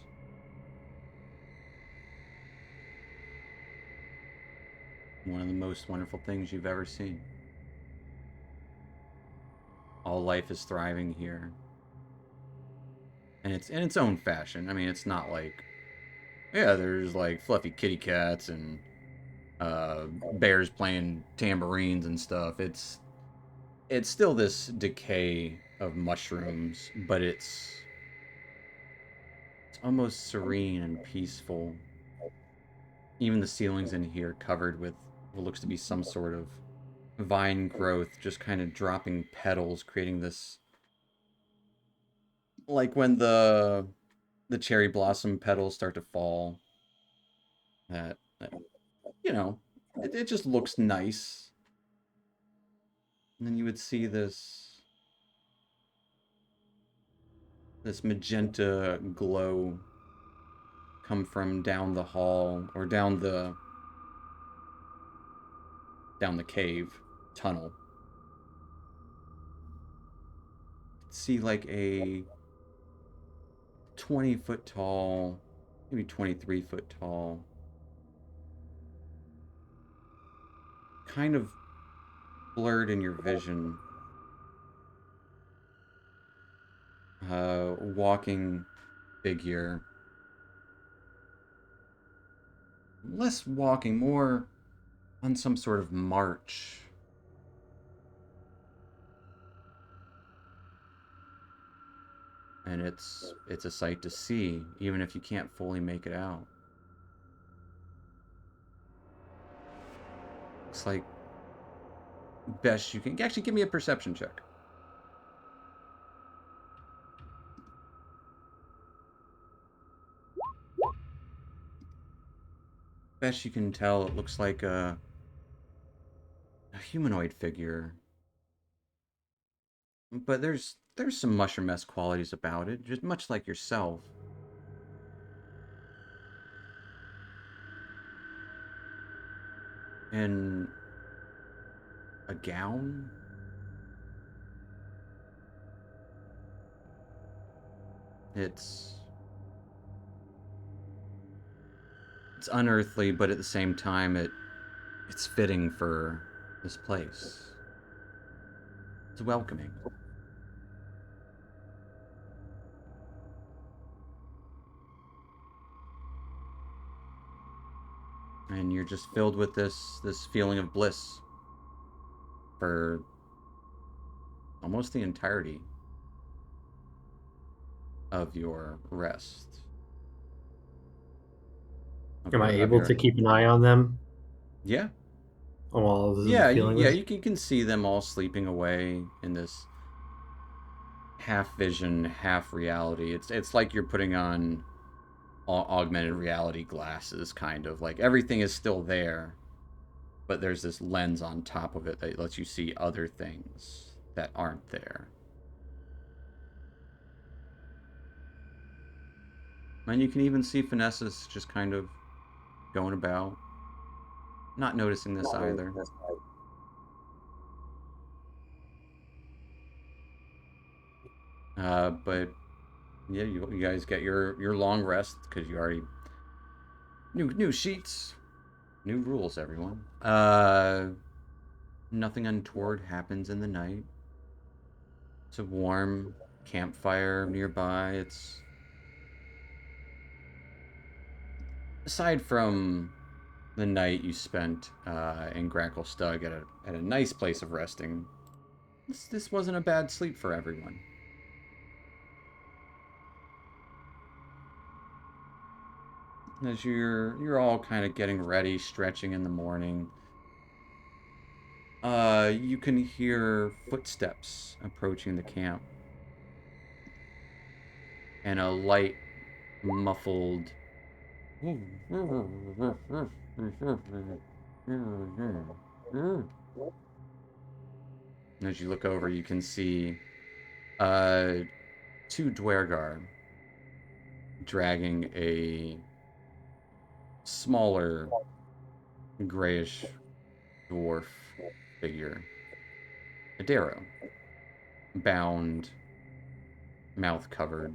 S1: one of the most wonderful things you've ever seen. All life is thriving here. And it's in its own fashion. I mean, it's not like, yeah, there's like fluffy kitty cats and bears playing tambourines and stuff. It's still this decay of mushrooms, but it's almost serene and peaceful. Even the ceilings in here covered with what looks to be some sort of vine growth, just kind of dropping petals, creating this, like when the cherry blossom petals start to fall. That you know, it just looks nice. And then you would see this magenta glow come from down the hall, or down the cave tunnel. See like a 20-foot tall, maybe 23-foot tall, kind of blurred in your vision, walking figure. Less walking, more on some sort of march. And it's a sight to see, even if you can't fully make it out. Looks like best you can. Actually, give me a perception check. Best you can tell, it looks like a humanoid figure, but there's some mushroom-esque qualities about it, just much like yourself. In a gown. It's unearthly, but at the same time, it's fitting for this place. It's welcoming. And you're just filled with this feeling of bliss. for almost the entirety of your rest.
S3: Am I
S1: Of
S3: able
S1: your-
S3: to keep an eye on them
S1: Yeah.
S3: while this
S1: Yeah,
S3: is feeling
S1: yeah,
S3: this?
S1: you can see them all sleeping away in this half vision, half reality. It's like you're putting on augmented reality glasses, kind of. Like everything is still there, but there's this lens on top of it that lets you see other things that aren't there. And you can even see Finessus just kind of going about, not noticing this either. But yeah, you guys get your long rest because you already new sheets, new rules, everyone. Nothing untoward happens in the night. It's a warm campfire nearby. It's aside from the night you spent in Gracklestug at a nice place of resting. This wasn't a bad sleep for everyone. As you're all kind of getting ready, stretching in the morning, you can hear footsteps approaching the camp, and a light, muffled. As you look over, you can see two Dwergar dragging a smaller grayish dwarf figure, a Darrow, bound, mouth covered,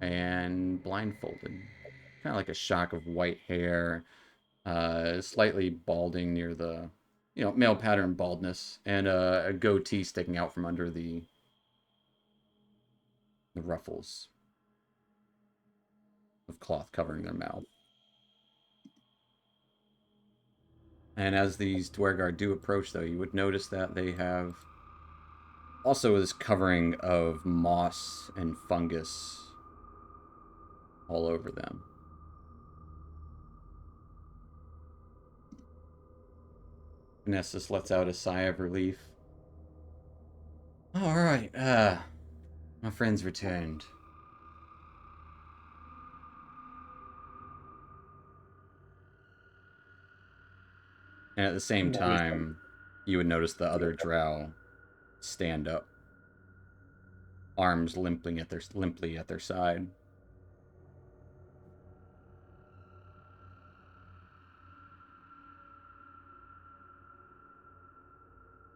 S1: and blindfolded. Kind of like a shock of white hair, slightly balding near the, male pattern baldness, and a goatee sticking out from under the ruffles of cloth covering their mouth. And as these Dwergar do approach, though, you would notice that they have also this covering of moss and fungus all over them. Nessus lets out a sigh of relief. All right, my friend's returned. And at the same time, you would notice the other drow stand up, arms limply at their side.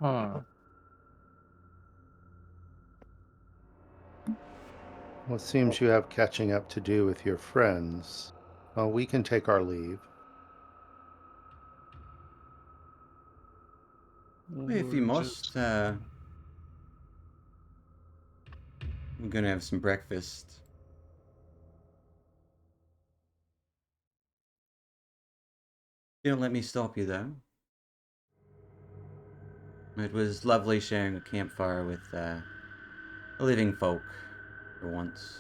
S2: Huh.
S4: Well, it seems you have catching up to do with your friends. Well, we can take our leave.
S1: If you
S2: Or
S1: must,
S2: just
S1: we're gonna have some breakfast. You don't let me stop you, though. It was lovely sharing a campfire with a living folk for once,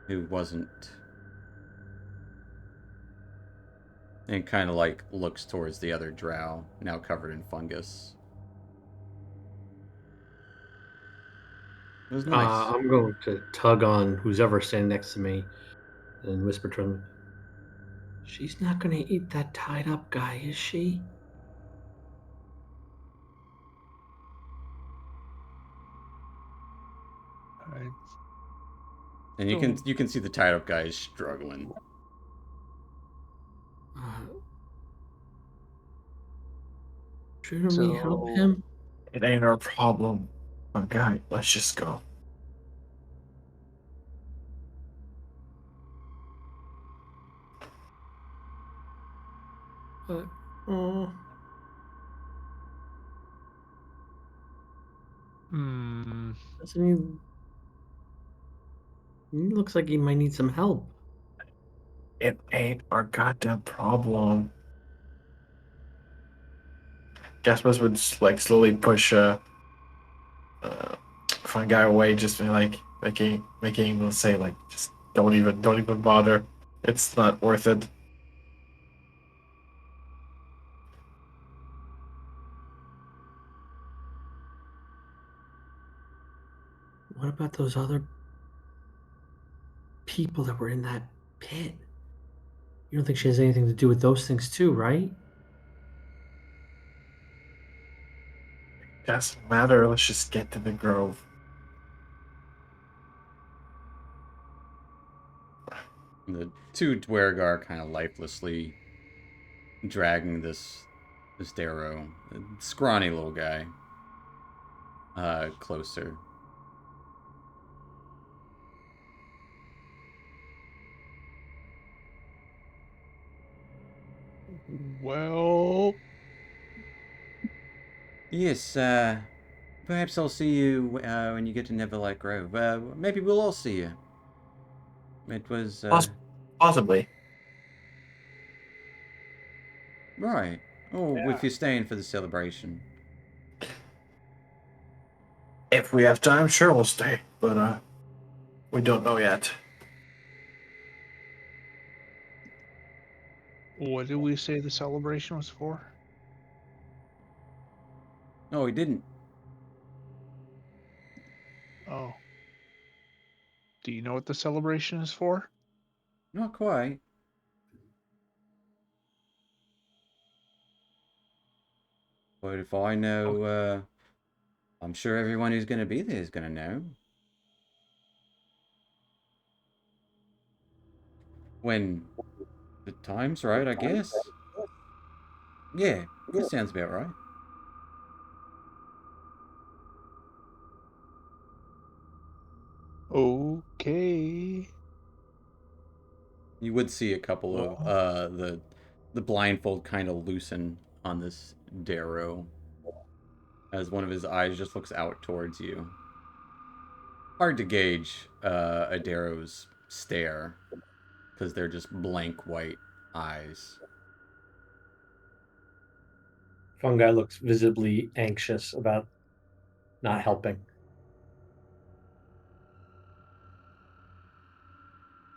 S1: who wasn't. And kind of like looks towards the other drow, now covered in fungus. It was nice.
S3: I'm going to tug on who's ever standing next to me and whisper to him, "She's not going to eat that tied up guy, is she?"
S2: I
S1: And
S2: don't.
S1: you can see the tied up guy is struggling.
S3: Uh, shouldn't we help
S2: So
S3: him?
S5: It ain't our problem. Okay, let's just go.
S3: But, oh,
S2: hmm.
S3: doesn't he looks like he might need some help.
S5: It ain't our goddamn problem. Gaspas would like slowly push Fungi away, just like making him say like, just don't even bother. It's not worth it.
S3: What about those other people that were in that pit? You don't think she has anything to do with those things too, right?
S5: Doesn't matter. Let's just get to the grove.
S1: The two Dwergar kind of lifelessly dragging this Darrow, scrawny little guy, closer.
S2: Well,
S1: Yes, perhaps I'll see you when you get to Neverlight Grove. Maybe we'll all see you. It was,
S5: Possibly.
S1: right. Oh,
S5: Yeah.
S1: if you're staying for the celebration.
S5: If we have time, sure we'll stay. But we don't know yet.
S2: what did we say the celebration was for?
S1: No, he didn't.
S2: Oh. Do you know what the celebration is for?
S1: Not quite. But if I know, I'm sure everyone who's going to be there is going to know. When the time's right, I guess. Yeah, that sounds about right.
S2: Okay.
S1: You would see a couple of the blindfold kind of loosen on this Darrow as one of his eyes just looks out towards you. Hard to gauge a Darrow's stare because they're just blank white eyes.
S3: Fungi looks visibly anxious about not helping.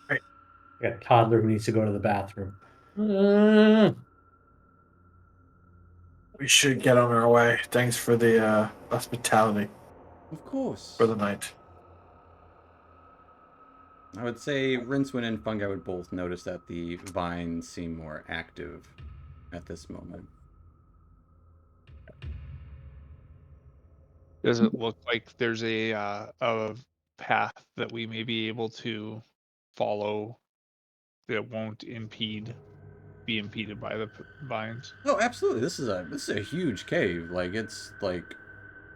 S5: Right.
S3: I got a toddler who needs to go to the bathroom.
S5: We should get on our way. Thanks for the hospitality
S1: Of course.
S5: for the night.
S1: I would say Rincewind and Fungi would both notice that the vines seem more active at this moment.
S2: Does it look like there's a path that we may be able to follow that won't be impeded by the vines?
S1: Oh, absolutely. This is a huge cave. Like it's like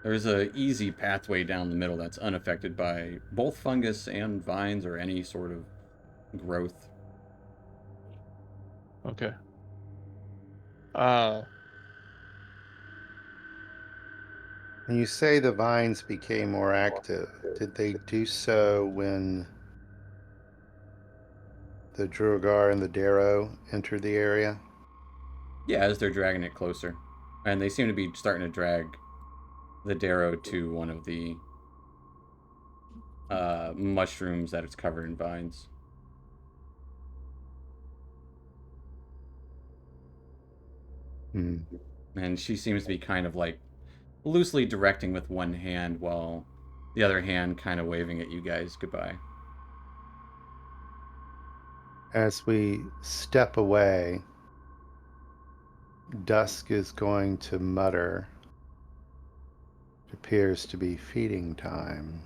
S1: there's a easy pathway down the middle that's unaffected by both fungus and vines or any sort of growth.
S2: Okay. Uh,
S4: When you say the vines became more active, did they do so when the Druagar and the Darrow entered the area?
S1: Yeah, as they're dragging it closer. And they seem to be starting to drag the Darrow to one of the mushrooms that it's covered in vines.
S4: Hmm.
S1: And she seems to be kind of like loosely directing with one hand while the other hand kind of waving at you guys goodbye.
S4: As we step away, Dusk is going to mutter. It appears to be feeding time.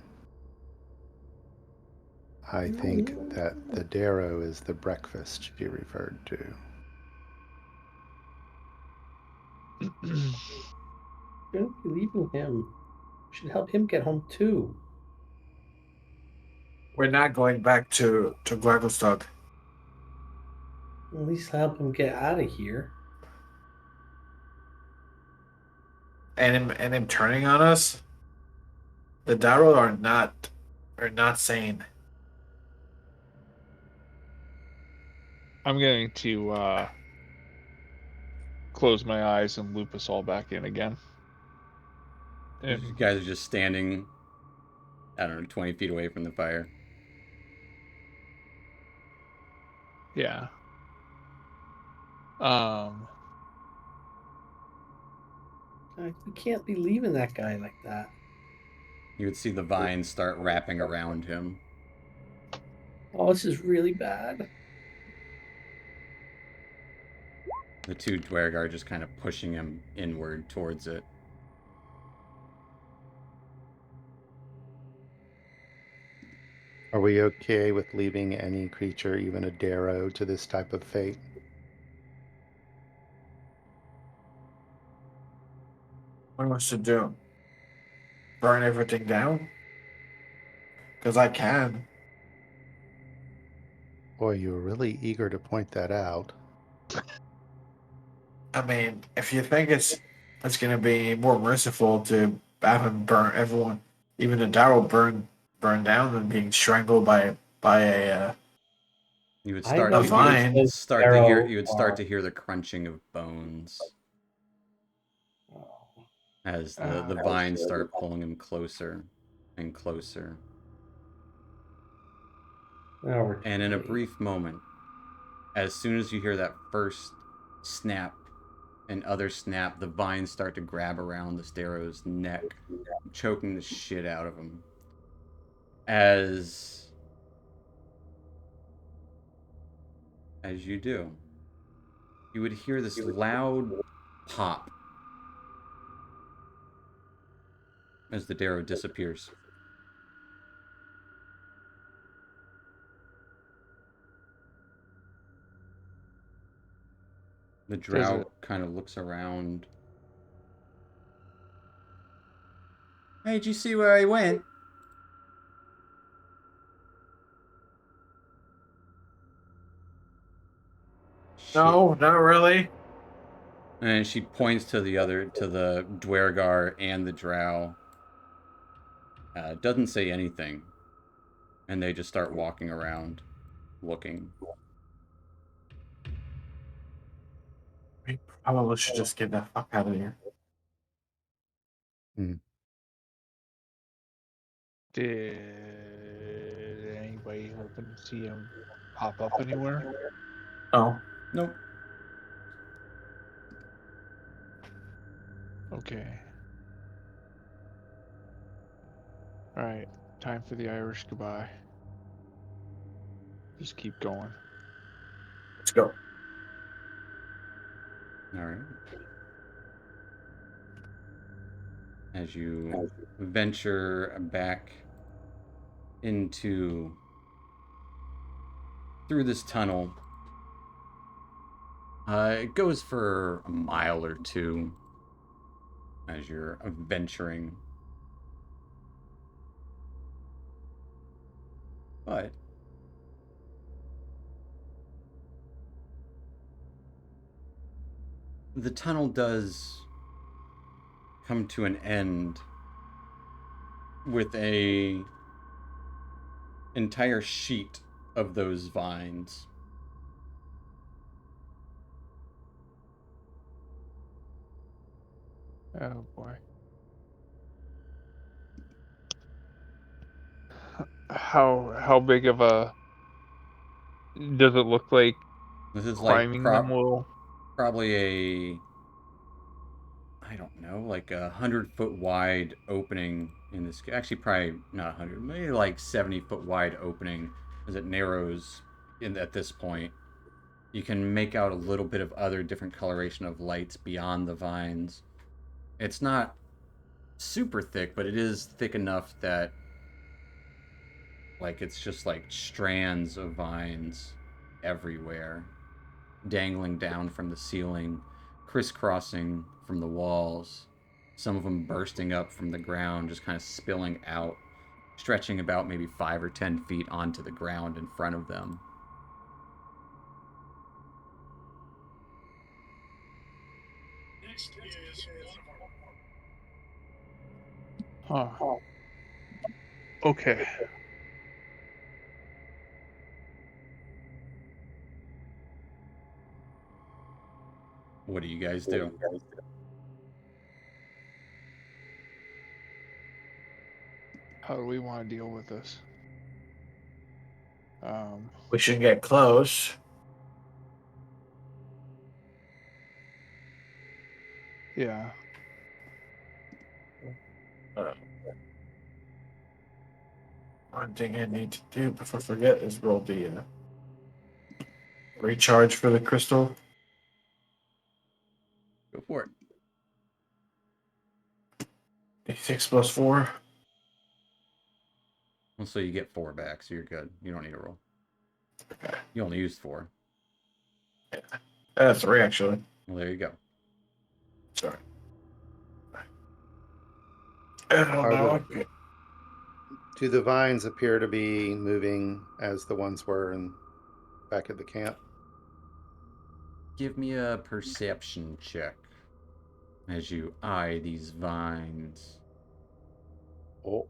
S4: I think that the Darrow is the breakfast she referred to.
S3: Shouldn't be leaving him. We should help him get home too.
S5: We're not going back to Glagostad.
S3: At least help him get out of here.
S5: And him turning on us. The Darrow are not sane.
S2: I'm going to close my eyes and loop us all back in again.
S1: You
S2: And
S1: guys are just standing, I don't know, 20 feet away from the fire.
S2: yeah.
S3: We can't be leaving that guy like that.
S1: You would see the vines start wrapping around him.
S3: Oh, this is really bad.
S1: The two Dwergar just kind of pushing him inward towards it.
S4: Are we okay with leaving any creature, even a Darrow, to this type of fate?
S5: What wants to do? Burn everything down? Because I can.
S4: Boy, you were really eager to point that out.
S5: I mean, if you think it's gonna be more merciful to have him burn everyone, even the Darrow burn down than being strangled by a
S1: You would
S3: I
S1: start.
S3: know
S5: A
S1: You
S5: vine.
S1: would
S3: those
S1: start to hear.
S3: arrow
S1: You would start to hear the crunching of bones as the vines start pulling him closer and closer. And in a brief moment, as soon as you hear that first snap and other snap, the vines start to grab around the Darrow's neck, choking the shit out of him. As you do, you would hear this loud pop as the Darrow disappears. The Drow kind of looks around. Hey, did you see where I went?
S5: No, not really.
S1: And she points to the Dwergar and the Drow. Doesn't say anything. And they just start walking around, looking.
S5: We probably should just get the fuck out of here.
S2: did anybody happen to see him pop up anywhere?
S5: Oh,
S1: Nope.
S2: Okay. All right. Time for the Irish goodbye. Just keep going.
S5: let's go.
S1: All right. As you venture back through this tunnel, it goes for a mile or two as you're venturing. But the tunnel does come to an end with a entire sheet of those vines.
S2: Oh boy. How big of a does it look like
S1: This is like
S2: climbing them will?
S1: probably a, I don't know, like 100-foot wide opening in this. Actually, probably not 100, maybe like 70-foot wide opening as it narrows at this point. You can make out a little bit of other different coloration of lights beyond the vines. It's not super thick, but it is thick enough that like it's just like strands of vines everywhere, dangling down from the ceiling, crisscrossing from the walls, some of them bursting up from the ground, just kind of spilling out, stretching about maybe 5 or 10 feet onto the ground in front of them.
S2: Huh. Okay.
S1: What do you guys do?
S2: How do we want to deal with this?
S5: We shouldn't get close.
S2: Yeah.
S5: One thing I need to do before I forget is roll the recharge for the crystal.
S1: Go for it.
S5: D6 plus 4.
S1: Well, so you get 4 back, so you're good. You don't need to roll.
S5: Okay.
S1: You only used 4.
S5: That's 3 actually.
S1: Well, there you go.
S5: Sorry.
S4: Do the vines appear to be moving as the ones were back at the camp?
S1: Give me a perception check as you eye these vines.
S4: Oh.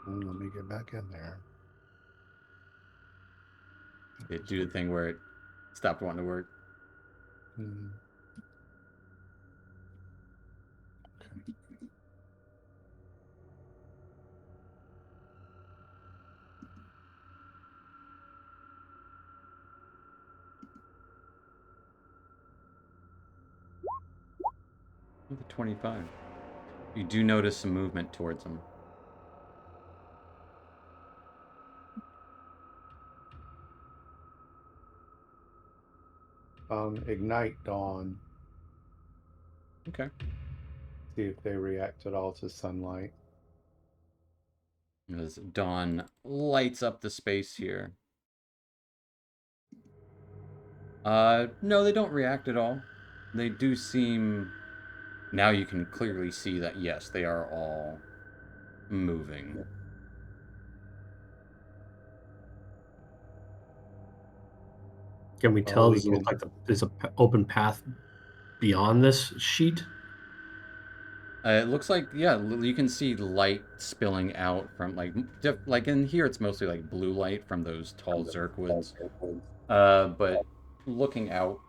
S4: Let me get back in there.
S1: It do the thing where it stopped wanting to work.
S4: Hmm.
S1: With a 25. You do notice some movement towards them.
S4: Ignite Dawn.
S1: Okay.
S4: See if they react at all to sunlight.
S1: As dawn lights up the space here. No, they don't react at all. They do seem... Now you can clearly see that, yes, they are all moving.
S3: Can we
S4: Oh,
S3: tell?
S4: we
S3: Does it look
S4: can-
S3: like there's an open path beyond this sheet?
S1: It looks like, yeah, you can see light spilling out from, like in here it's mostly like blue light from those tall Zerkwoods. But looking out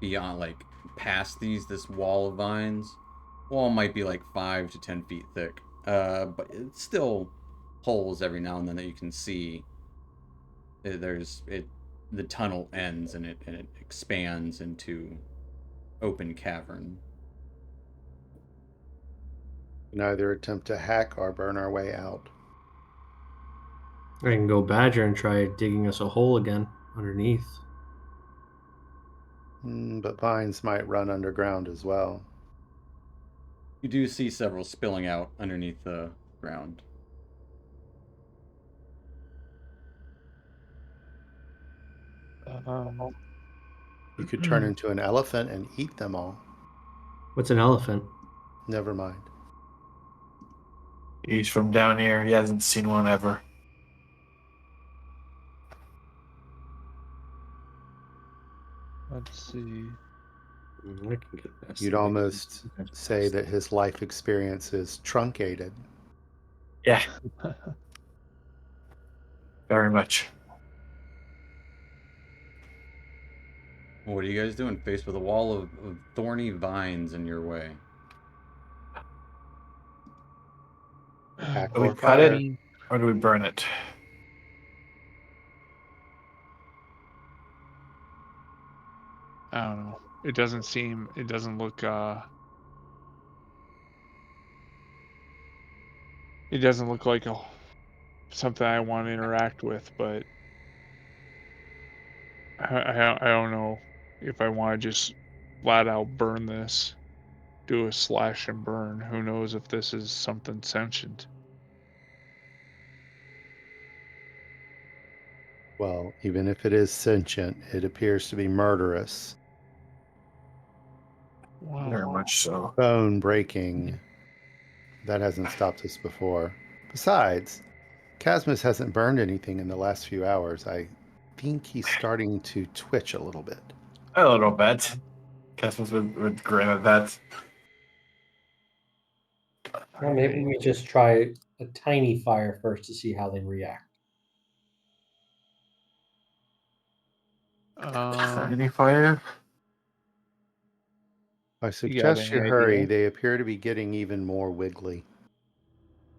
S1: beyond, like, past this wall of vines, wall might be like 5 to 10 feet thick. But it's still holes every now and then that you can see. The tunnel ends and it expands into open cavern.
S4: We can either attempt to hack or burn our way out.
S3: I can go Badger and try digging us a hole again underneath.
S4: But vines might run underground as well.
S1: You do see several spilling out underneath the ground.
S4: You could turn into an elephant and eat them all.
S3: What's an elephant?
S4: Never mind.
S5: He's from down here. He hasn't seen one ever.
S2: Let's see.
S3: I can get this.
S4: You'd almost say that his life experience is truncated.
S5: Yeah. Very much.
S1: What are you guys doing? Faced with a wall of thorny vines in your way.
S4: Hack
S5: Do we
S4: or
S5: cut
S4: fire.
S5: it or do we burn it?
S2: I don't know. It doesn't look it doesn't look like something I want to interact with, but I don't know if I want to just flat out burn this, do a slash and burn. Who knows if this is something sentient?
S4: Well, even if it is sentient, it appears to be murderous.
S5: Very
S2: Wow.
S5: much so.
S4: Bone breaking. That hasn't stopped us before. Besides, Casmus hasn't burned anything in the last few hours. I think he's starting to twitch a little bit.
S5: A little bit. Casmus would grin at that.
S3: Well, maybe we just try a tiny fire first to see how they react.
S5: Any fire?
S4: I
S2: You got
S4: suggest you
S2: any
S4: hurry.
S2: idea?
S4: They appear to be getting even more wiggly.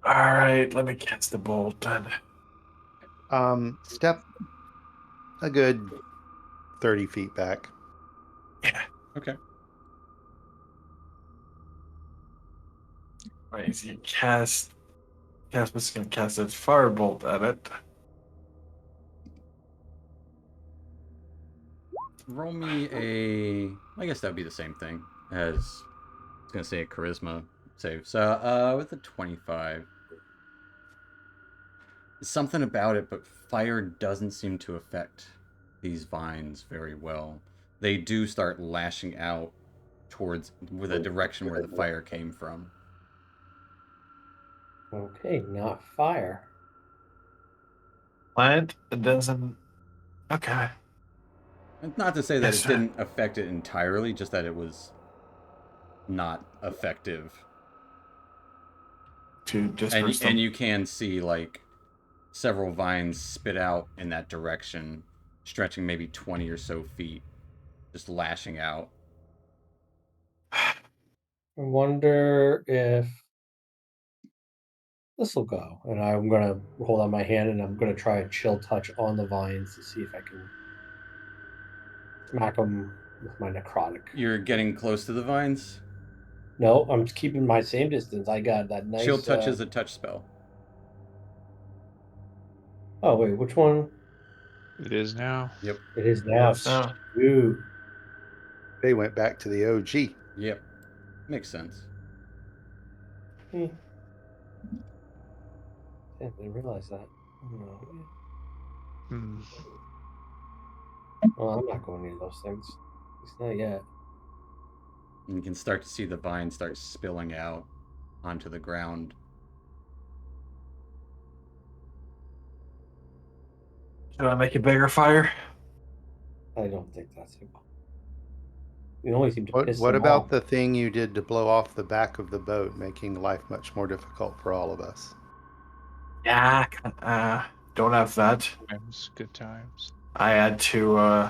S5: All right, let me cast the bolt then.
S4: Step a good 30 feet back.
S5: Yeah.
S1: Okay.
S5: Right, so you Casper's gonna cast a firebolt at it.
S1: Roll me I guess that would be the same thing as I was gonna say a charisma save. So with a 25. Something about it, but fire doesn't seem to affect these vines very well. They do start lashing out towards with a direction where the fire came from.
S3: Okay, not fire.
S5: Plant it doesn't. Okay.
S1: And not to say that
S5: Yes,
S1: it
S5: sir.
S1: didn't affect it entirely, just that it was not effective.
S5: To disperse
S1: And
S5: them.
S1: you can see like several vines spit out in that direction, stretching maybe 20 or so feet, just lashing out.
S3: I wonder if this will go. And I'm gonna hold out my hand and I'm gonna try a chill touch on the vines to see if I can smack them with my necrotic.
S1: You're getting close to the vines.
S3: No, I'm keeping my same distance. I got that nice.
S1: Chill touch is a touch spell.
S3: Oh wait, which one?
S2: It is now.
S1: Yep.
S3: It is now.
S5: So,
S3: Shoot.
S4: They went back to the OG.
S1: Yep. Makes sense.
S3: Hmm. Damn, I didn't realize that. No.
S2: Hmm.
S3: Well, I'm not going near those things. At least not yet.
S1: And you can start to see the vines start spilling out onto the ground.
S5: should I make a bigger fire?
S3: I don't think that's it. We only seem to piss
S4: What
S3: them
S4: about
S3: off.
S4: the thing you did to blow off the back of the boat, making life much more difficult for all of us?
S5: Yeah, don't have that.
S2: Times, good times.
S5: I had to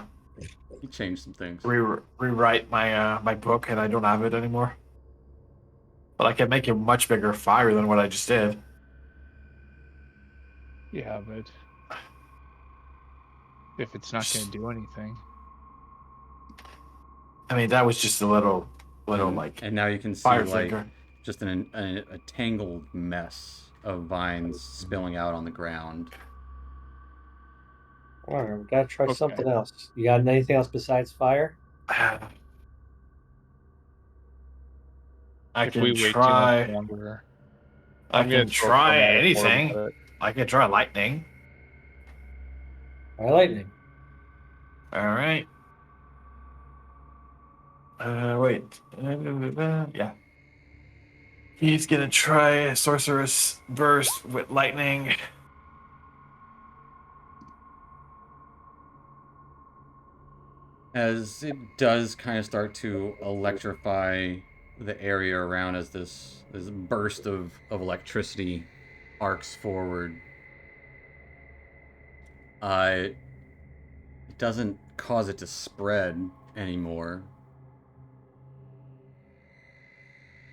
S1: He changed some things.
S5: rewrite my book, and I don't have it anymore. But I can make a much bigger fire than what I just did.
S2: Yeah, but if it's not going to do anything,
S5: I mean, that was just a little like
S1: And now you can see
S5: fire
S1: like
S5: flicker.
S1: just a tangled mess of vines spilling out on the ground.
S3: All right, we gotta try
S2: Okay.
S3: something else. You got anything else besides fire?
S5: I
S2: if we
S5: can
S2: wait too
S5: try.
S2: much longer,
S5: I
S2: I'm going
S5: can
S2: to throw
S5: try
S2: chromatic orb
S5: anything.
S2: at it.
S5: I can try lightning.
S3: Fire lightning.
S5: All right. Wait. Yeah. He's gonna try a sorceress burst with lightning.
S1: As it does kind of start to electrify the area around as this burst of electricity arcs forward. It doesn't cause it to spread anymore,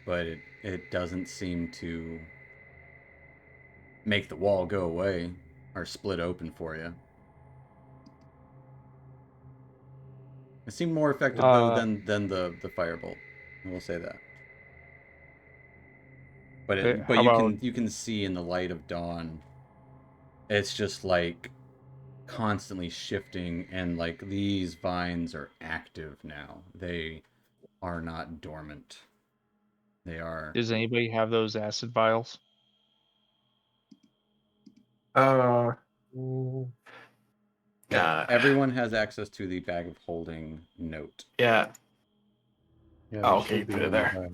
S1: but it doesn't seem to make the wall go away or split open for you. It seemed more effective though than the firebolt. I will say that. But
S2: How about
S1: you can see in the light of dawn. It's just like constantly shifting, and like these vines are active now. They are not dormant. They are.
S2: does anybody have those acid vials?
S5: Uh,
S3: Mm,
S5: yeah.
S1: Everyone has access to the bag of holding note.
S5: Yeah.
S4: Yeah,
S5: Oh,
S4: there
S5: okay,
S4: should be
S5: put it
S4: in
S5: there.
S4: the bag.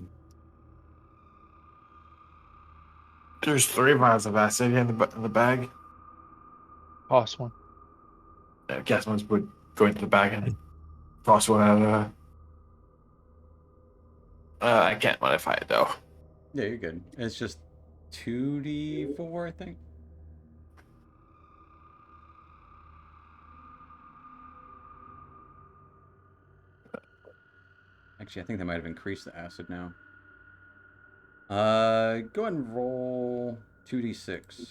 S5: There's 3 vials of acid in the bag.
S2: Toss one.
S5: I guess one would go into the bag and toss one out. I can't modify it though.
S1: Yeah, you're good. It's just 2d4, I think. Actually, I think they might have increased the acid now. Go ahead and roll 2d6.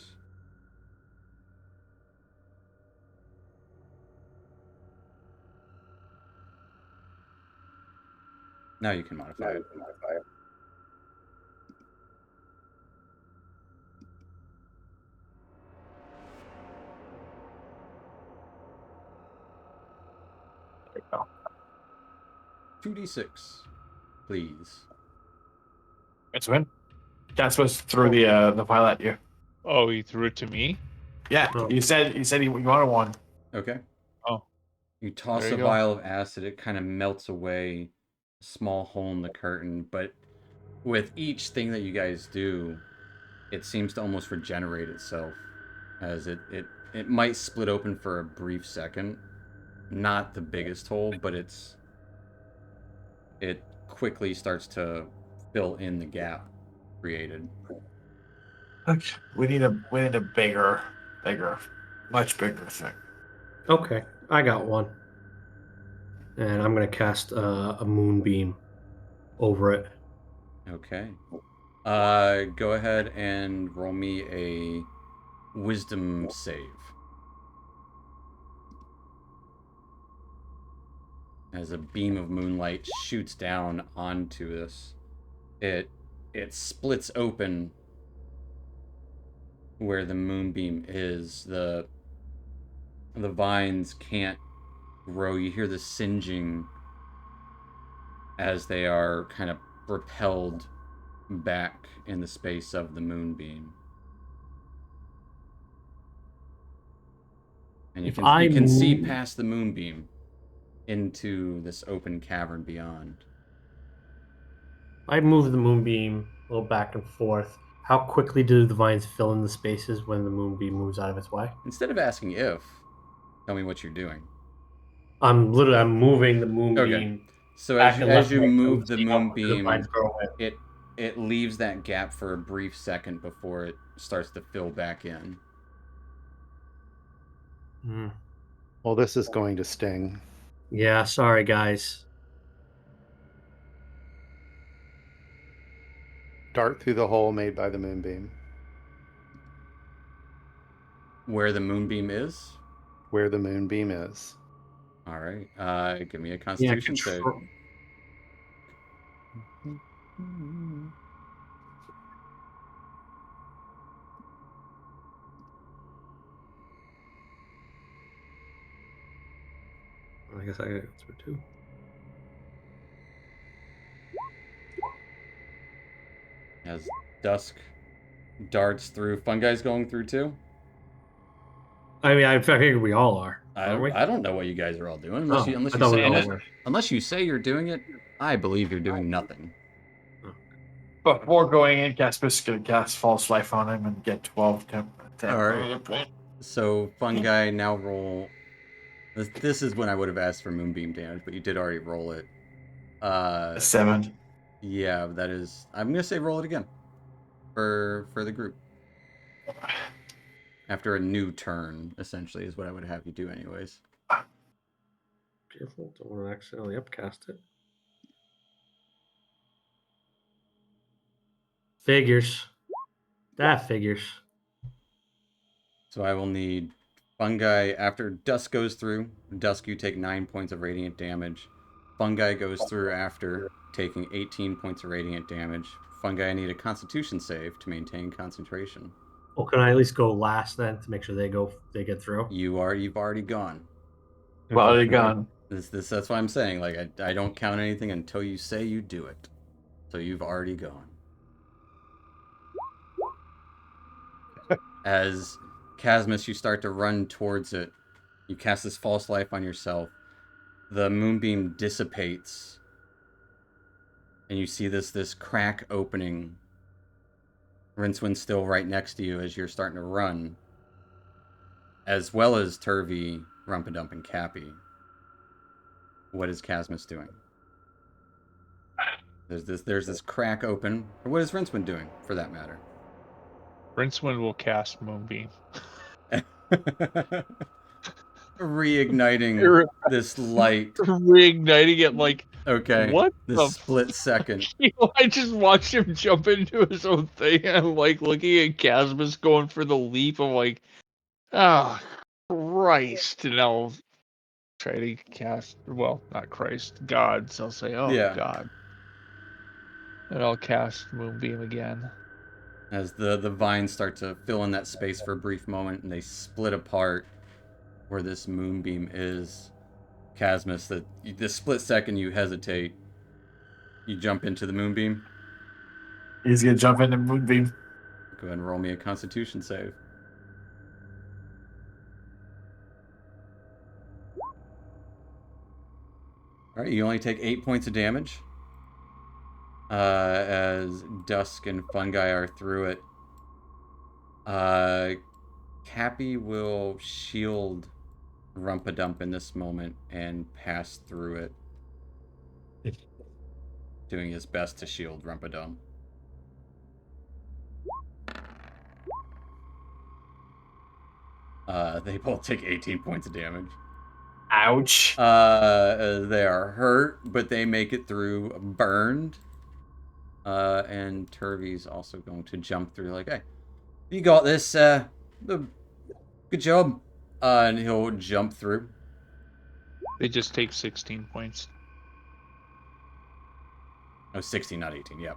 S1: Now you can modify it.
S5: There you go.
S1: 2d6, please.
S5: It's win. That's what's through the pile at you.
S2: Oh, he threw it to me?
S5: Yeah,
S3: Oh.
S5: you said you wanted one.
S1: Okay.
S2: Oh.
S1: You toss
S2: There you
S1: a
S2: go.
S1: vial of acid, it kind of melts away, a small hole in the curtain, but with each thing that you guys do, it seems to almost regenerate itself, as it might split open for a brief second. Not the biggest hole, but it quickly starts to fill in the gap created.
S5: Okay. We need a bigger, much bigger thing.
S3: Okay, I got one. And I'm going to cast a moonbeam over it.
S1: Okay. Go ahead and roll me a wisdom save. As a beam of moonlight shoots down onto this, it splits open where the moonbeam is. The vines can't grow. You hear the singeing as they are kind of repelled back in the space of the moonbeam. And you can see past the moonbeam into this open cavern beyond.
S3: I move the moonbeam a little back and forth. How quickly do the vines fill in the spaces when the moonbeam moves out of its way?
S1: Instead of asking if, tell me what you're doing.
S3: I'm moving the moonbeam.
S1: So
S3: back
S1: as
S3: and
S1: you
S3: left
S1: move
S3: to
S1: the
S3: see how quickly the
S1: moonbeam,
S3: vines grow in.
S1: it leaves that gap for a brief second before it starts to fill back in.
S4: Well, this is going to sting.
S3: Yeah, sorry guys.
S4: Dart through the hole made by the moonbeam.
S1: Where the moonbeam is?
S4: Where the moonbeam is.
S1: All right. Give me a Constitution save.
S3: I guess I got it through too.
S1: As dusk darts through, Fungi's going through too.
S3: I mean, I figure we all are. Aren't we?
S1: I don't know what you guys are all doing unless
S3: Oh,
S1: you
S3: I thought we all
S1: say
S3: were.
S1: unless you say you're doing it. I believe you're doing nothing.
S5: But before going in, Casper's gonna cast false life on him and get 12 temp.
S1: All right. So Fungi, now roll. This is when I would have asked for moonbeam damage, but you did already roll it.
S5: 7.
S1: Yeah, that is. I'm gonna say roll it again for the group. After a new turn, essentially, is what I would have you do anyways.
S3: Careful, don't want to accidentally upcast it. Figures. That figures.
S1: So I will need Fungi after Dusk goes through. Dusk, you take 9 points of radiant damage. Fungi goes through after, taking 18 points of radiant damage. Fungi, I need a Constitution save to maintain concentration.
S3: Well, can I at least go last then to make sure they get through?
S1: You've already gone.
S5: Well, they're gone.
S1: That's what I'm saying. Like I don't count anything until you say you do it. So you've already gone. As Casmus, you start to run towards it. You cast this false life on yourself. The moonbeam dissipates. And you see this crack opening. Rincewind's still right next to you as you're starting to run. As well as Turvey, Rumpadump, and Cappy. What is Casmus doing? There's this crack open. Or what is Rincewind doing, for that matter?
S2: Rincewind will cast Moonbeam.
S1: Reigniting this light.
S2: Reigniting it like
S1: Okay.
S2: What
S1: This
S2: the
S1: split second.
S2: I just watched him jump into his own thing, and I'm like looking at Casmus going for the leap. I'm like, oh, Christ. And I'll try to cast, well, not Christ, God. So I'll say, oh,
S1: Yeah.
S2: God. And I'll cast Moonbeam again.
S1: As the vines start to fill in that space for a brief moment, and they split apart where this moonbeam is. Casmus, the split second you hesitate, you jump into the moonbeam.
S5: He's gonna jump into Moonbeam.
S1: Go ahead and roll me a Constitution save. All right, you only take 8 points of damage. As dusk and fungi are through it. Cappy will shield Rumpadump in this moment and pass through it, doing his best to shield Rumpadump. They both take 18 points of damage.
S5: Ouch.
S1: They are hurt, but they make it through burned. And Turvey's also going to jump through like, hey, you got this, good job. And he'll jump through.
S2: They just take 16 points.
S1: Oh, 16, not 18, yep.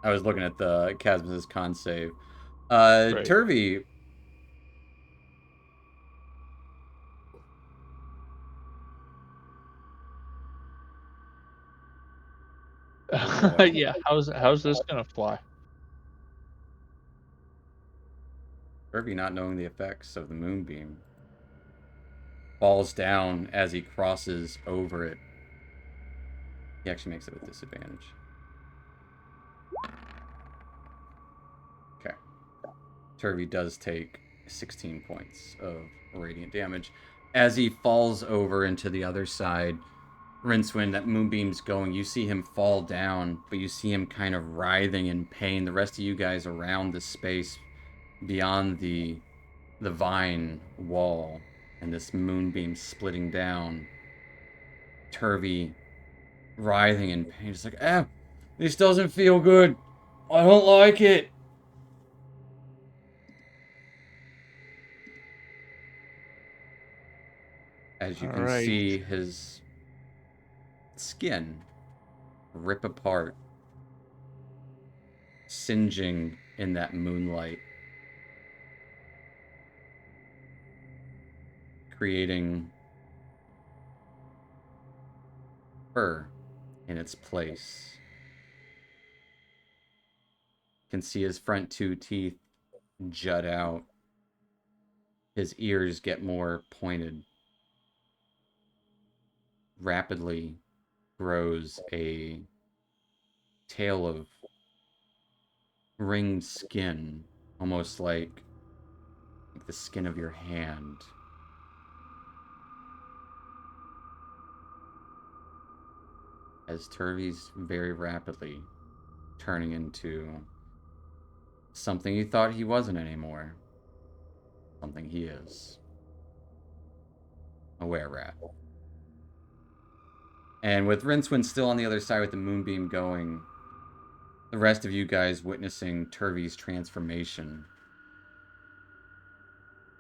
S1: I was looking at the Casmus' con save.
S2: Right.
S1: Turvey.
S2: Yeah, how's this gonna fly?
S1: Turvey, not knowing the effects of the moonbeam, falls down as he crosses over it. He actually makes it with disadvantage. Okay. Turvey does take 16 points of radiant damage. As he falls over into the other side, Rincewind, that moonbeam's going, you see him fall down, but you see him kind of writhing in pain. The rest of you guys around the space beyond the vine wall and this moonbeam splitting down. Turvey writhing in pain. Just like, this doesn't feel good. I don't like it. As you can
S2: Alright.
S1: see his skin rip apart, singeing in that moonlight, creating fur in its place. You can see his front 2 teeth jut out. His ears get more pointed. Rapidly grows a tail of ringed skin, almost like the skin of your hand. As Turvey's very rapidly turning into something he thought he wasn't anymore. Something he is. A were-rat. And with Rincewind still on the other side with the moonbeam going, the rest of you guys witnessing Turvey's transformation,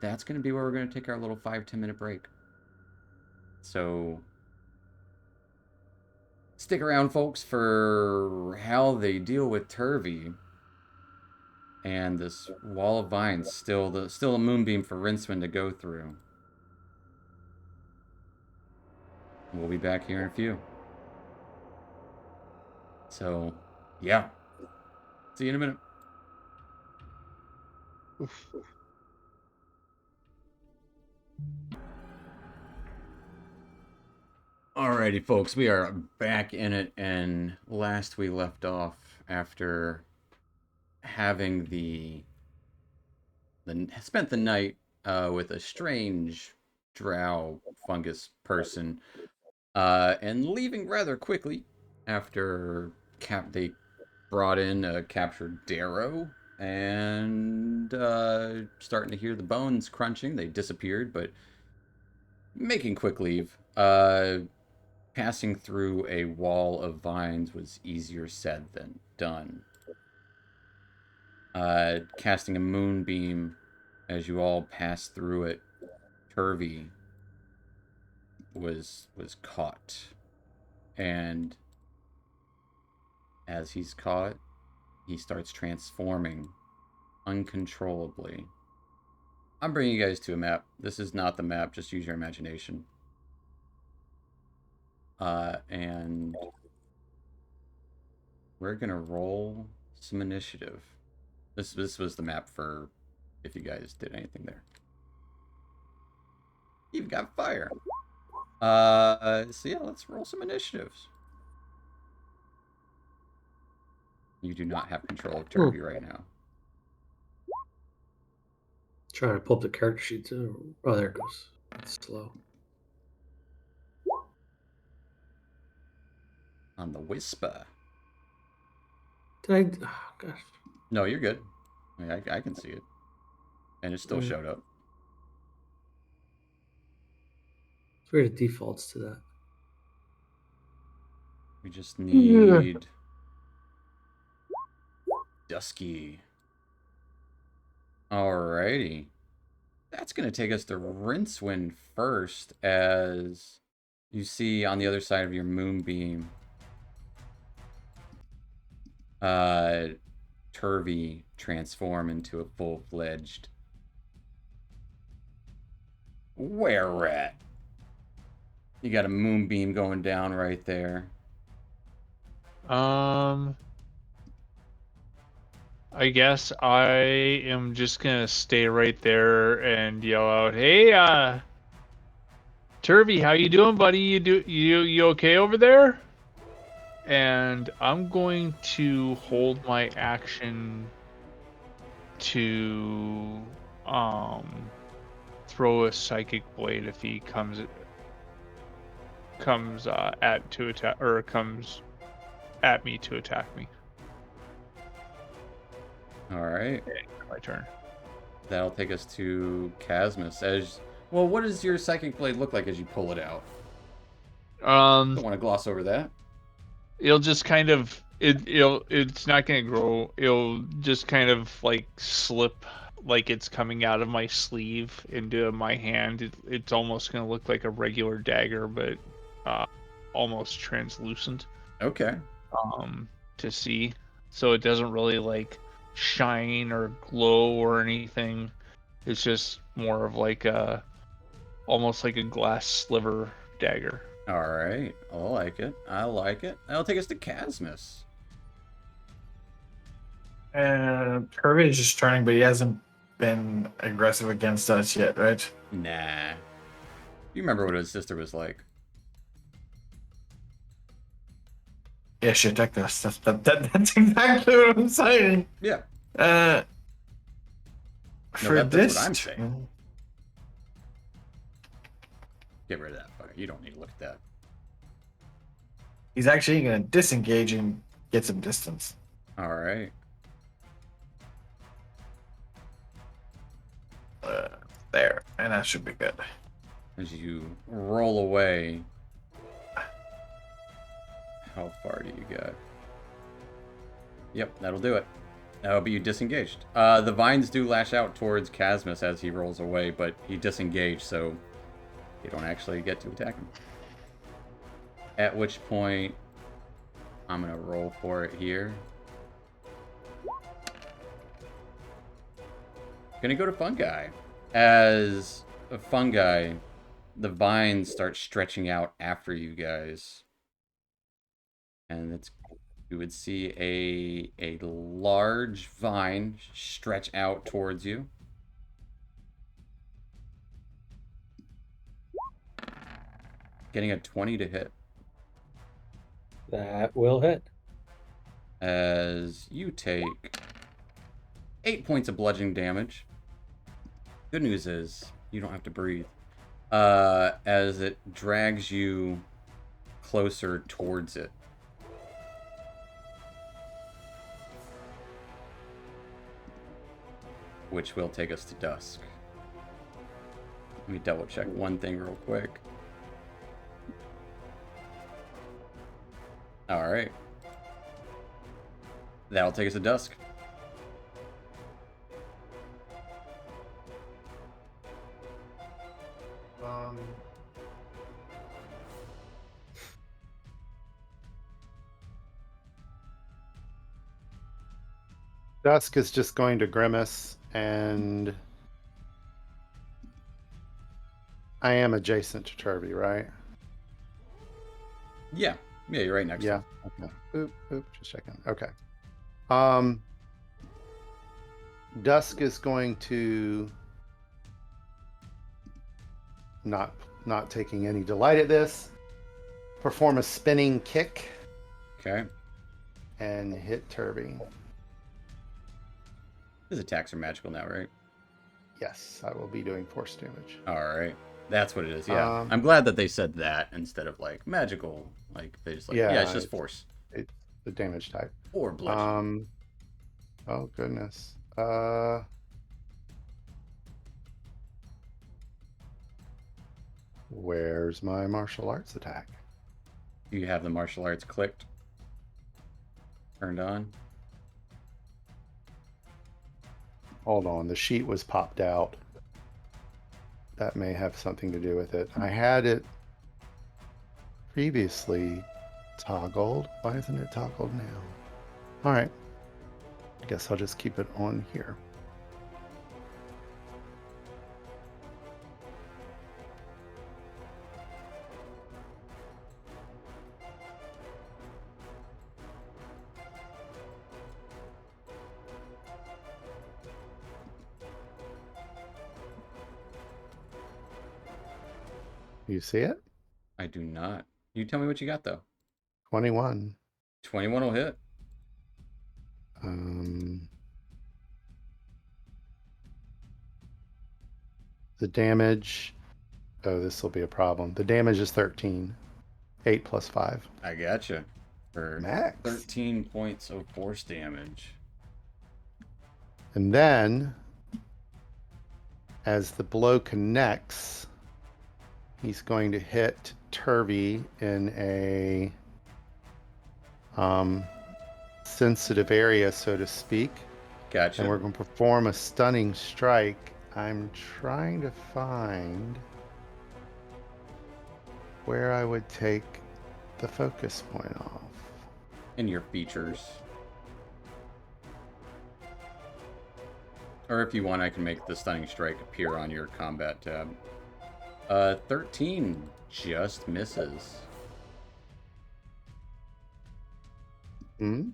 S1: that's going to be where we're going to take our little 5-10 minute break. So stick around, folks, for how they deal with Turvey and this wall of vines. Still a moonbeam for Rincewind to go through. We'll be back here in a few. So, yeah. See you in a minute.
S2: Oof.
S1: Alrighty, folks, we are back in it, and last we left off, after having spent the night with a strange drow fungus person, and leaving rather quickly after they brought in a captured Darrow, and starting to hear the bones crunching. They disappeared, but making quick leave. passing through a wall of vines was easier said than done. Casting a moonbeam as you all pass through it, Turvey was caught, and as he's caught, he starts transforming uncontrollably. I'm bringing you guys to a map. This is not the map. Just use your imagination. And we're gonna roll some initiative. This was the map for if you guys did anything there. You've got fire. So yeah, let's roll some initiatives. You do not have control of Turvey right now.
S3: Trying to pull up the character sheet too. Oh, there it goes. It's slow.
S1: On the Whisper.
S3: Did I? Oh, gosh.
S1: No, you're good. I mean, I can see it. And it still
S3: Mm.
S1: showed up.
S3: It's weird it defaults to that.
S1: We just need Dusky. Alrighty. That's going to take us to Rincewind first, as you see on the other side of your moonbeam, Turvey transform into a full-fledged were-rat. You got a moonbeam going down right there.
S2: I guess I am just gonna stay right there and yell out, "Hey, Turvey, how you doing, buddy? You okay over there?" And I'm going to hold my action to throw a psychic blade if he comes at me to attack me.
S1: Alright.
S2: My turn.
S1: That'll take us to Casmus. Well, what does your psychic blade look like as you pull it out? Don't want to gloss over that.
S2: It'll just kind of it's not gonna grow. It'll just kind of like slip, like it's coming out of my sleeve into my hand. It's almost gonna look like a regular dagger, but almost translucent.
S1: Okay.
S2: To see, so it doesn't really like shine or glow or anything. It's just more of like almost like a glass sliver dagger.
S1: All right. I like it. I like it. That'll take us to Casmus.
S5: Kirby is just turning, but he hasn't been aggressive against us yet, right?
S1: Nah. You remember what his sister was like.
S5: Yeah, she attacked us. That's exactly what I'm saying.
S1: Yeah.
S5: For
S1: that's
S5: this,
S1: what I'm saying. Get rid of that fire. You don't need to look at that.
S5: he's actually going to disengage and get some distance.
S1: All right.
S5: There, and that should be good.
S1: As you roll away, how far do you get? Yep, that'll do it. That'll be you disengaged. The vines do lash out towards Casmus as he rolls away, but he disengaged, so you don't actually get to attack him. At which point, I'm gonna roll for it here. Gonna go to Fungi. As a Fungi, the vines start stretching out after you guys. And you would see a large vine stretch out towards you. Getting a 20 to hit.
S3: That will hit.
S1: As you take 8 points of bludgeoning damage. Good news is you don't have to breathe. As it drags you closer towards it. Which will take us to dusk. Let me double check one thing real quick. All right. That'll take us to dusk.
S4: Dusk is just going to grimace, and I am adjacent to Turvy, right?
S1: Yeah. Yeah, you're right next to
S4: Yeah.
S1: him.
S4: Okay. Oop, just checking. Okay. Dusk is going to not taking any delight at this. Perform a spinning kick
S1: Okay.
S4: and hit Turvy.
S1: His attacks are magical now, right?
S4: Yes, I will be doing force damage.
S1: All right. That's what it is. Yeah.
S4: Um,
S1: I'm glad that they said that instead of like magical. Like they just like, yeah, it's just force
S4: It's the damage type.
S1: or bludgeoning.
S4: Oh goodness. Where's my martial arts attack?
S1: Do you have the martial arts clicked? Turned on?
S4: Hold on, the sheet was popped out. That may have something to do with it. I had it previously toggled. Why isn't it toggled now? All right. I guess I'll just keep it on here. You see it?
S1: I do not. You tell me what you got though.
S4: 21.
S1: 21 will hit.
S4: The damage. Oh, this will be a problem. The damage is 13. 8 plus 5.
S1: I gotcha. For
S4: Max.
S1: 13 points of force damage.
S4: And then, as the blow connects, he's going to hit Turvy in a sensitive area, so to speak.
S1: Gotcha.
S4: And we're going to perform a stunning strike. I'm trying to find where I would take the focus point off.
S1: In your features. Or if you want, I can make the stunning strike appear on your combat tab. 13 just misses.
S4: Hmm?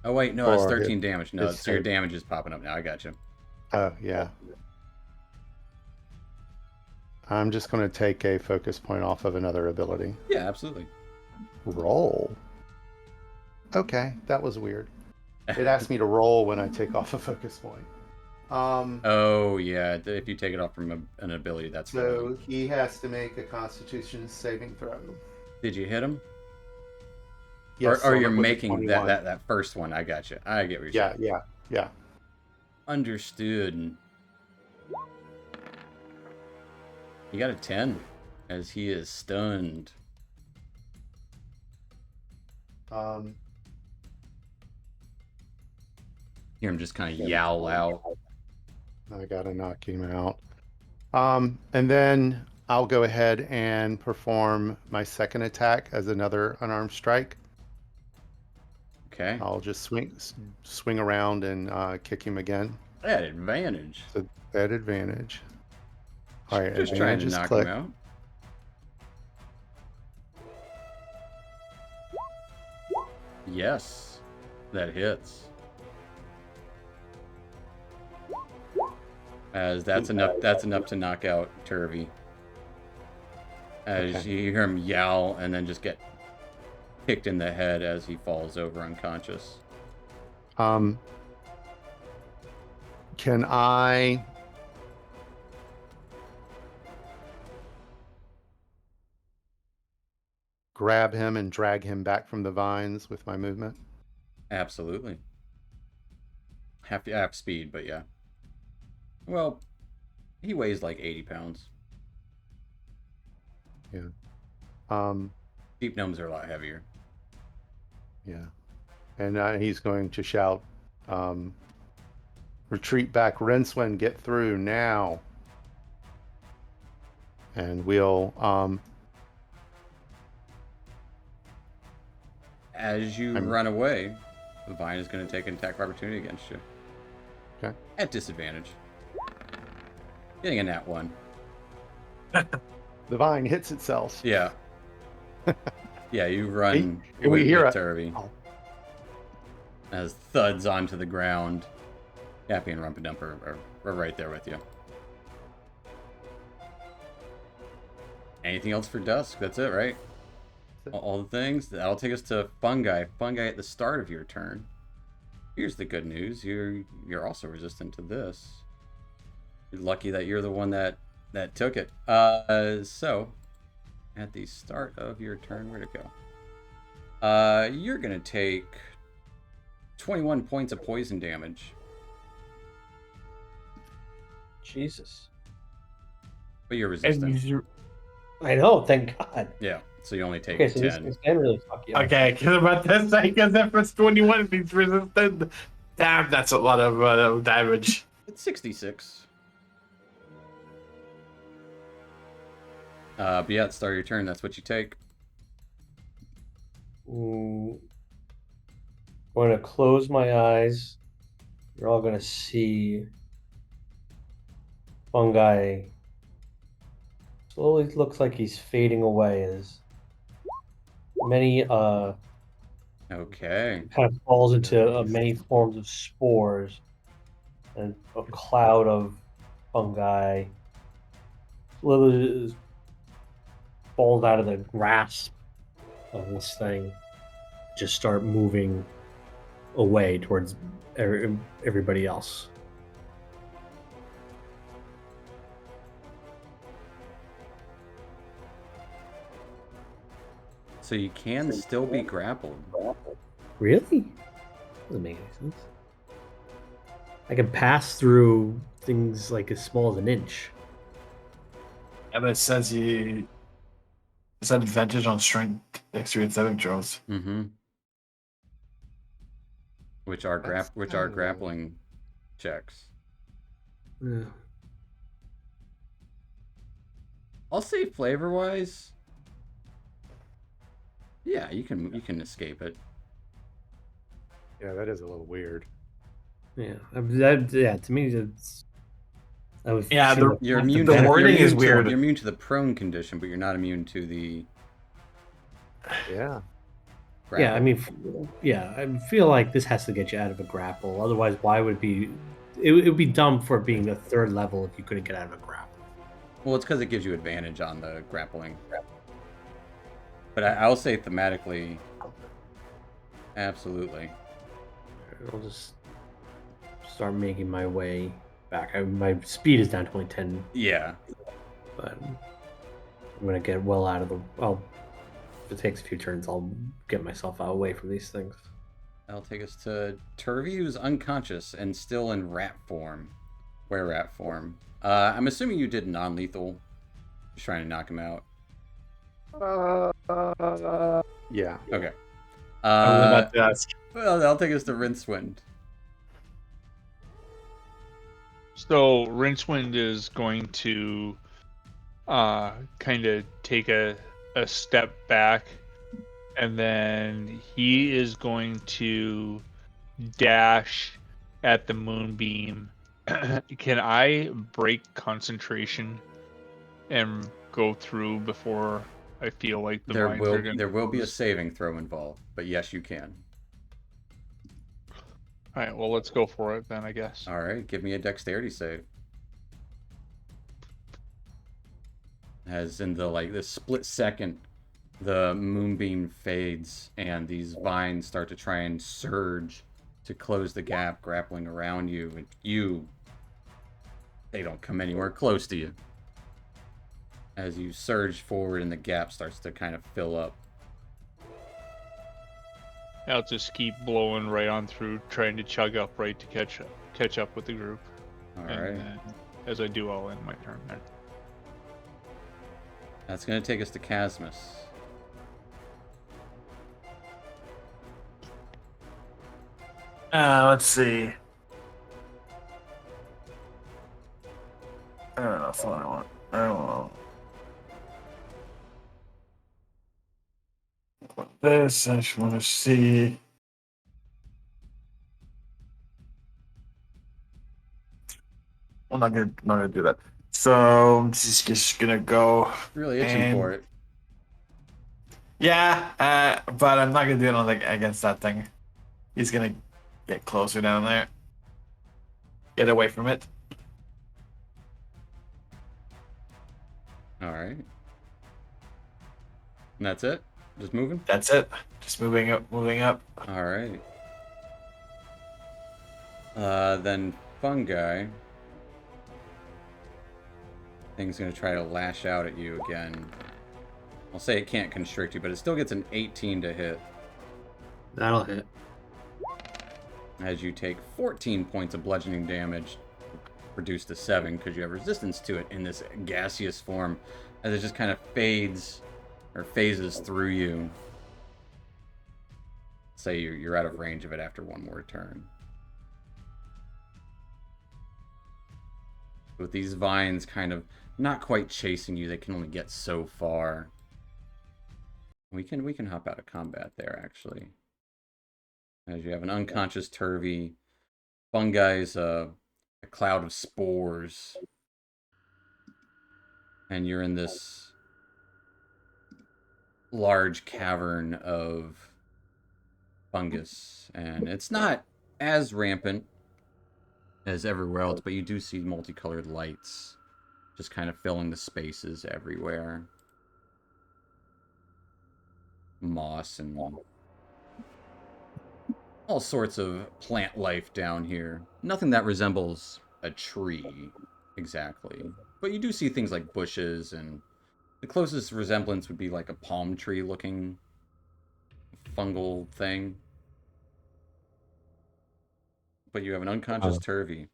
S1: Oh wait, no, that's
S4: Or
S1: 13 damage. No,
S4: it's
S1: so your
S4: hit.
S1: damage is popping up now. I gotcha.
S4: Oh, yeah. I'm just going to take a focus point off of another ability.
S1: Yeah, absolutely.
S4: Roll. Okay, that was weird. It asked me to roll when I take off a focus point.
S1: Oh yeah, if you take it off from an ability, that's
S4: So
S1: fine.
S4: he has to make a Constitution saving throw.
S1: Did you hit him?
S4: Yes,
S1: or
S4: on
S1: you're
S4: it with a
S1: making
S4: 21.
S1: that first one. I gotcha. I get what you're saying.
S4: Yeah.
S1: Understood. You got a 10 as he is stunned. Hear him just kind of yowl out.
S4: I gotta knock him out. And then I'll go ahead and perform my second attack as another unarmed strike.
S1: Okay.
S4: I'll just swing around and kick him again.
S1: At advantage.
S4: So at advantage. All right,
S1: Just trying
S4: advantage
S1: to
S4: is
S1: knock
S4: clicked.
S1: him out. Yes, that hits. As that's enough to knock out Turvy. As
S4: Okay.
S1: you hear him yowl and then just get kicked in the head as he falls over unconscious.
S4: Can I grab him and drag him back from the vines with my movement?
S1: Absolutely. Half speed, but yeah. Well, he weighs like 80 pounds.
S4: Yeah.
S1: Deep gnomes are a lot heavier.
S4: Yeah. And he's going to shout, retreat back, Rincewind, get through now. And we'll,
S1: As you
S4: I'm-
S1: run away, the vine is going to take an attack of opportunity against you.
S4: Okay.
S1: At disadvantage. Getting a nat 1.
S4: the vine hits itself.
S1: Yeah. Yeah, you run
S4: Can we
S1: with
S4: hear
S1: the
S4: it?
S1: Turvy
S4: Oh.
S1: as thuds onto the ground. Yappy and Rumpedump are right there with you. Anything else for Dusk? That's it, right? All the things. That'll take us to Fungi. Fungi at the start of your turn. Here's the good news. You're also resistant to this. You're lucky that you're the one that took it. So at the start of your turn, where'd it go? You're gonna take 21 points of poison damage.
S3: Jesus.
S1: But you're resistant.
S3: I know, thank God.
S1: Yeah, so you only take
S3: Okay, so
S1: 10.
S3: this can really fuck you up.
S5: Okay, because about to say, because if it's 21 and he's resistant, damn, that's a lot of damage.
S1: It's 66. But yeah, at the start of your turn, that's what you take.
S3: I'm going to close my eyes. You're all going to see Fungi slowly looks like he's fading away as many
S1: Okay.
S3: kind of falls into many forms of spores and a cloud of fungi literally falls out of the grasp of this thing, just start moving away towards everybody else.
S1: So you can still be grappled.
S3: Really? Doesn't make any sense. I can pass through things like as small as an inch.
S5: Yeah, but it says it's an advantage on strength, dexterity, and saving throws.
S1: Mm-hmm. Which are grappling checks.
S3: Yeah.
S1: I'll say flavor-wise. Yeah, you can escape it.
S4: Yeah, that is a little weird.
S3: Yeah, to me, it's. I would
S5: Yeah,
S3: feel
S5: the-
S3: like
S1: You're
S3: half
S1: immune.
S5: the
S1: to,
S5: wording
S1: you're
S5: is
S1: immune to-
S5: weird.
S1: You're immune to the prone condition, but you're not immune to the.
S4: Yeah.
S3: Yeah, I
S1: grapple.
S3: mean, I feel like this has to get you out of a grapple. Otherwise, why would it be? It would be dumb for it being a third level if you couldn't get out of a grapple.
S1: Well, it's because it gives you advantage on the grappling. But I'll say thematically, absolutely.
S3: I'll just start making my way back. My speed is down to only 10,
S1: Yeah.
S3: but I'm gonna get well out of the. If it takes a few turns, I'll get myself away from these things.
S1: That'll take us to Turvy, who's unconscious and still in rat form. Were-rat form. I'm assuming you did non-lethal. Just trying to knock him out.
S4: Yeah.
S1: Okay.
S5: I was about to ask.
S1: Well, that'll take us to Rincewind.
S2: So Rincewind is going to kind of take a step back, and then he is going to dash at the moonbeam. Can I break concentration and go through before I feel like the
S1: There
S2: vines are going
S1: will be a saving throw involved, but yes, you can.
S2: All right, well, let's go for it then, I guess.
S1: All right, give me a dexterity save. As in this split second, the moonbeam fades and these vines start to try and surge to close the gap, grappling around you. And they don't come anywhere close to you. As you surge forward and the gap starts to kind of fill up.
S2: I'll just keep blowing right on through, trying to chug up right to catch up with the group.
S1: All
S2: And
S1: right.
S2: then, as I do, I'll end my turn there.
S1: That's going to take us to Casmus.
S5: Let's see. I don't know if I want. I don't know. This I just want to see. I'm not gonna do that. So I'm just gonna go.
S1: Really itching for it.
S5: Yeah, but I'm not gonna do anything against that thing. He's gonna get closer down there. Get away from it.
S1: All right. And that's it? Just moving?
S5: That's it. Just moving up, moving up.
S1: All right. Then fungi. Thing's gonna try to lash out at you again. I'll say it can't constrict you, but it still gets an 18 to hit.
S3: That'll hit.
S1: As you take 14 points of bludgeoning damage, reduced to 7 because you have resistance to it in this gaseous form, as it just kind of fades or phases through you. Say you're out of range of it after one more turn. With these vines kind of not quite chasing you, they can only get so far. We can hop out of combat there, actually. As you have an unconscious Turvy, fungi's a cloud of spores, and you're in this large cavern of fungus, and it's not as rampant as everywhere else, but you do see multicolored lights just kind of filling the spaces everywhere. Moss and all sorts of plant life down here. Nothing that resembles a tree, exactly. But you do see things like bushes, and the closest resemblance would be like a palm tree looking fungal thing. But you have an unconscious Turvy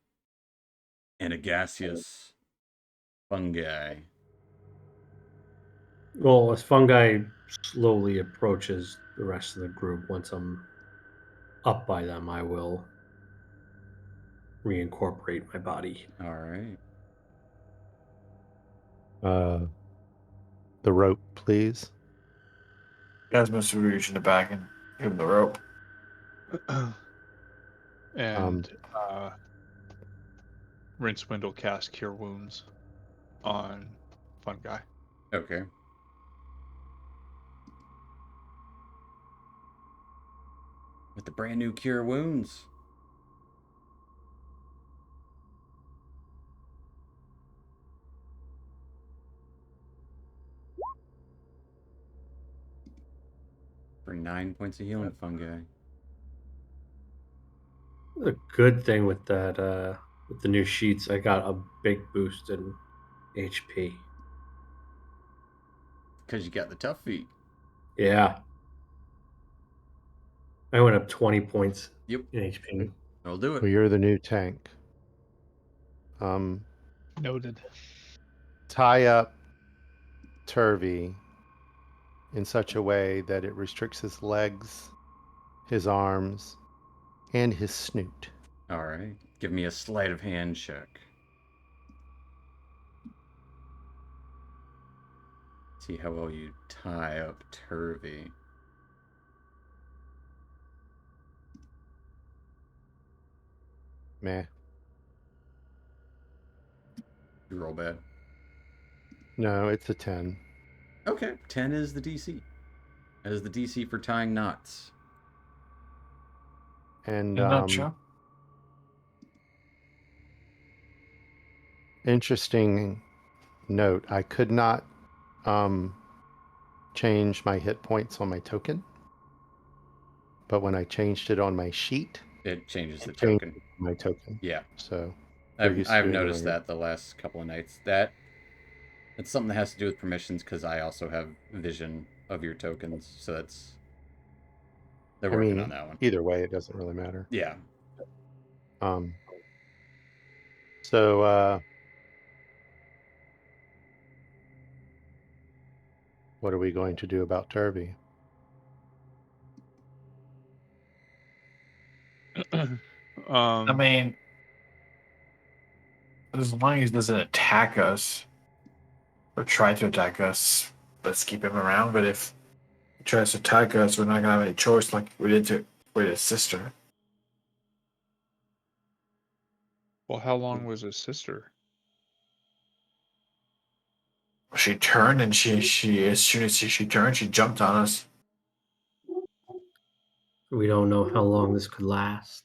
S1: and a gaseous fungi.
S3: Well, as fungi slowly approaches the rest of the group, once I'm up by them, I will reincorporate my body.
S1: All right.
S4: The rope, please.
S5: Cosmos will reach in the back and give him the rope.
S2: And Rincewind will cast Cure Wounds on Fungi.
S1: Okay. With the brand new Cure Wounds. For 9 points of healing, fungi.
S3: The good thing with that, with the new sheets, I got a big boost in HP.
S1: Because you got the tough feet.
S3: Yeah. I went up 20 points
S1: Yep.
S3: in HP.
S1: That'll do
S4: Well,
S1: it.
S4: you're the new tank.
S2: Noted.
S4: Tie up Turvy in such a way that it restricts his legs, his arms, and his snoot.
S1: All right. Give me a sleight of hand check. See how well you tie up Turvy.
S4: Meh.
S1: You roll bad.
S4: No, it's a 10.
S1: Okay. 10 is the DC. That is the DC for tying knots.
S4: And
S5: In a nutshell.
S4: interesting note, I could not change my hit points on my token, but when I changed it on my sheet,
S1: It changes the
S4: it changed
S1: token.
S4: my token.
S1: Yeah.
S4: So they're used to
S1: I've
S4: doing it
S1: noticed
S4: on your-
S1: that the last couple of nights. It's something that has to do with permissions because I also have vision of your tokens. So they're
S4: I
S1: working
S4: mean,
S1: on that one.
S4: either way, it doesn't really matter.
S1: Yeah.
S4: So what are we going to do about Turvy?
S5: I mean, as long as he doesn't attack us or try to attack us, let's keep him around. But if he tries to attack us, we're not gonna have any choice like we did with his sister.
S2: Well, how long was his sister?
S5: She turned and she as soon as she turned, she jumped on us.
S3: We don't know how long this could last.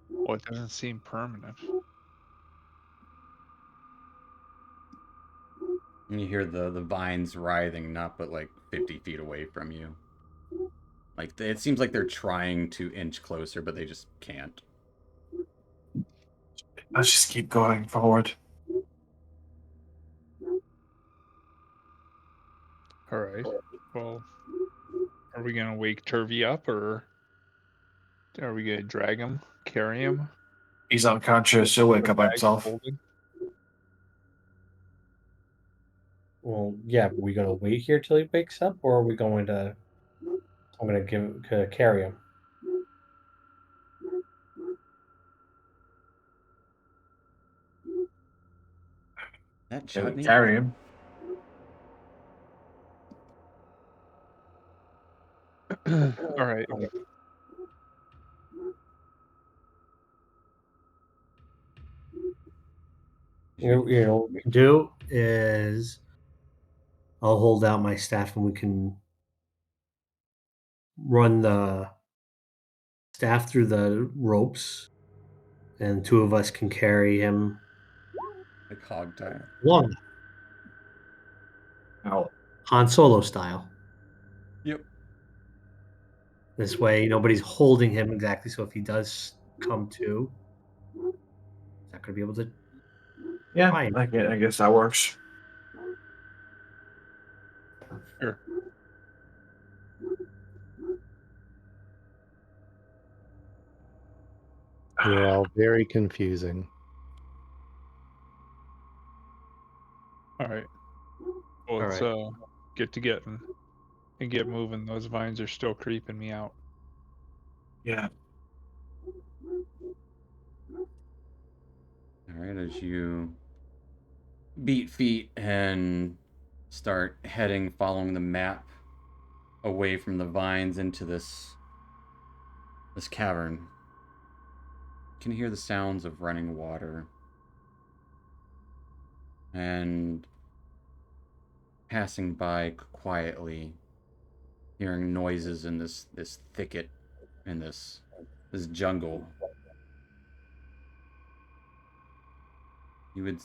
S2: Well, it doesn't seem permanent.
S1: And you hear the vines writhing, not but like 50 feet away from you. Like it seems like they're trying to inch closer, but they just can't.
S5: Let's just keep going forward.
S2: All right. Well, are we gonna wake Turvey up, or are we gonna drag him, carry him?
S5: He's unconscious. He'll wake up by
S2: Bag
S5: himself.
S2: folded?
S3: Well, yeah, are we gonna wait here till he wakes up, or are we going to? I'm gonna carry him.
S1: That
S5: Yeah, we
S1: chutney?
S5: carry him.
S2: All right.
S3: You know what we can do is I'll hold out my staff and we can run the staff through the ropes, and two of us can carry him
S1: Like hog tie.
S3: along
S5: Now,
S3: Han Solo style.
S1: Yep.
S3: This way, nobody's holding him exactly. So if he does come to, he's not going to be able to.
S5: yeah,
S3: Fine.
S5: I guess that works.
S2: Sure.
S4: You're all very confusing.
S2: All right. Well,
S3: All
S2: let's
S3: right.
S2: get and get moving. Those vines are still creeping me out.
S5: Yeah.
S1: All right, as you beat feet and start heading, following the map away from the vines into this cavern, you can hear the sounds of running water and passing by quietly, hearing noises in this thicket, in this jungle. You would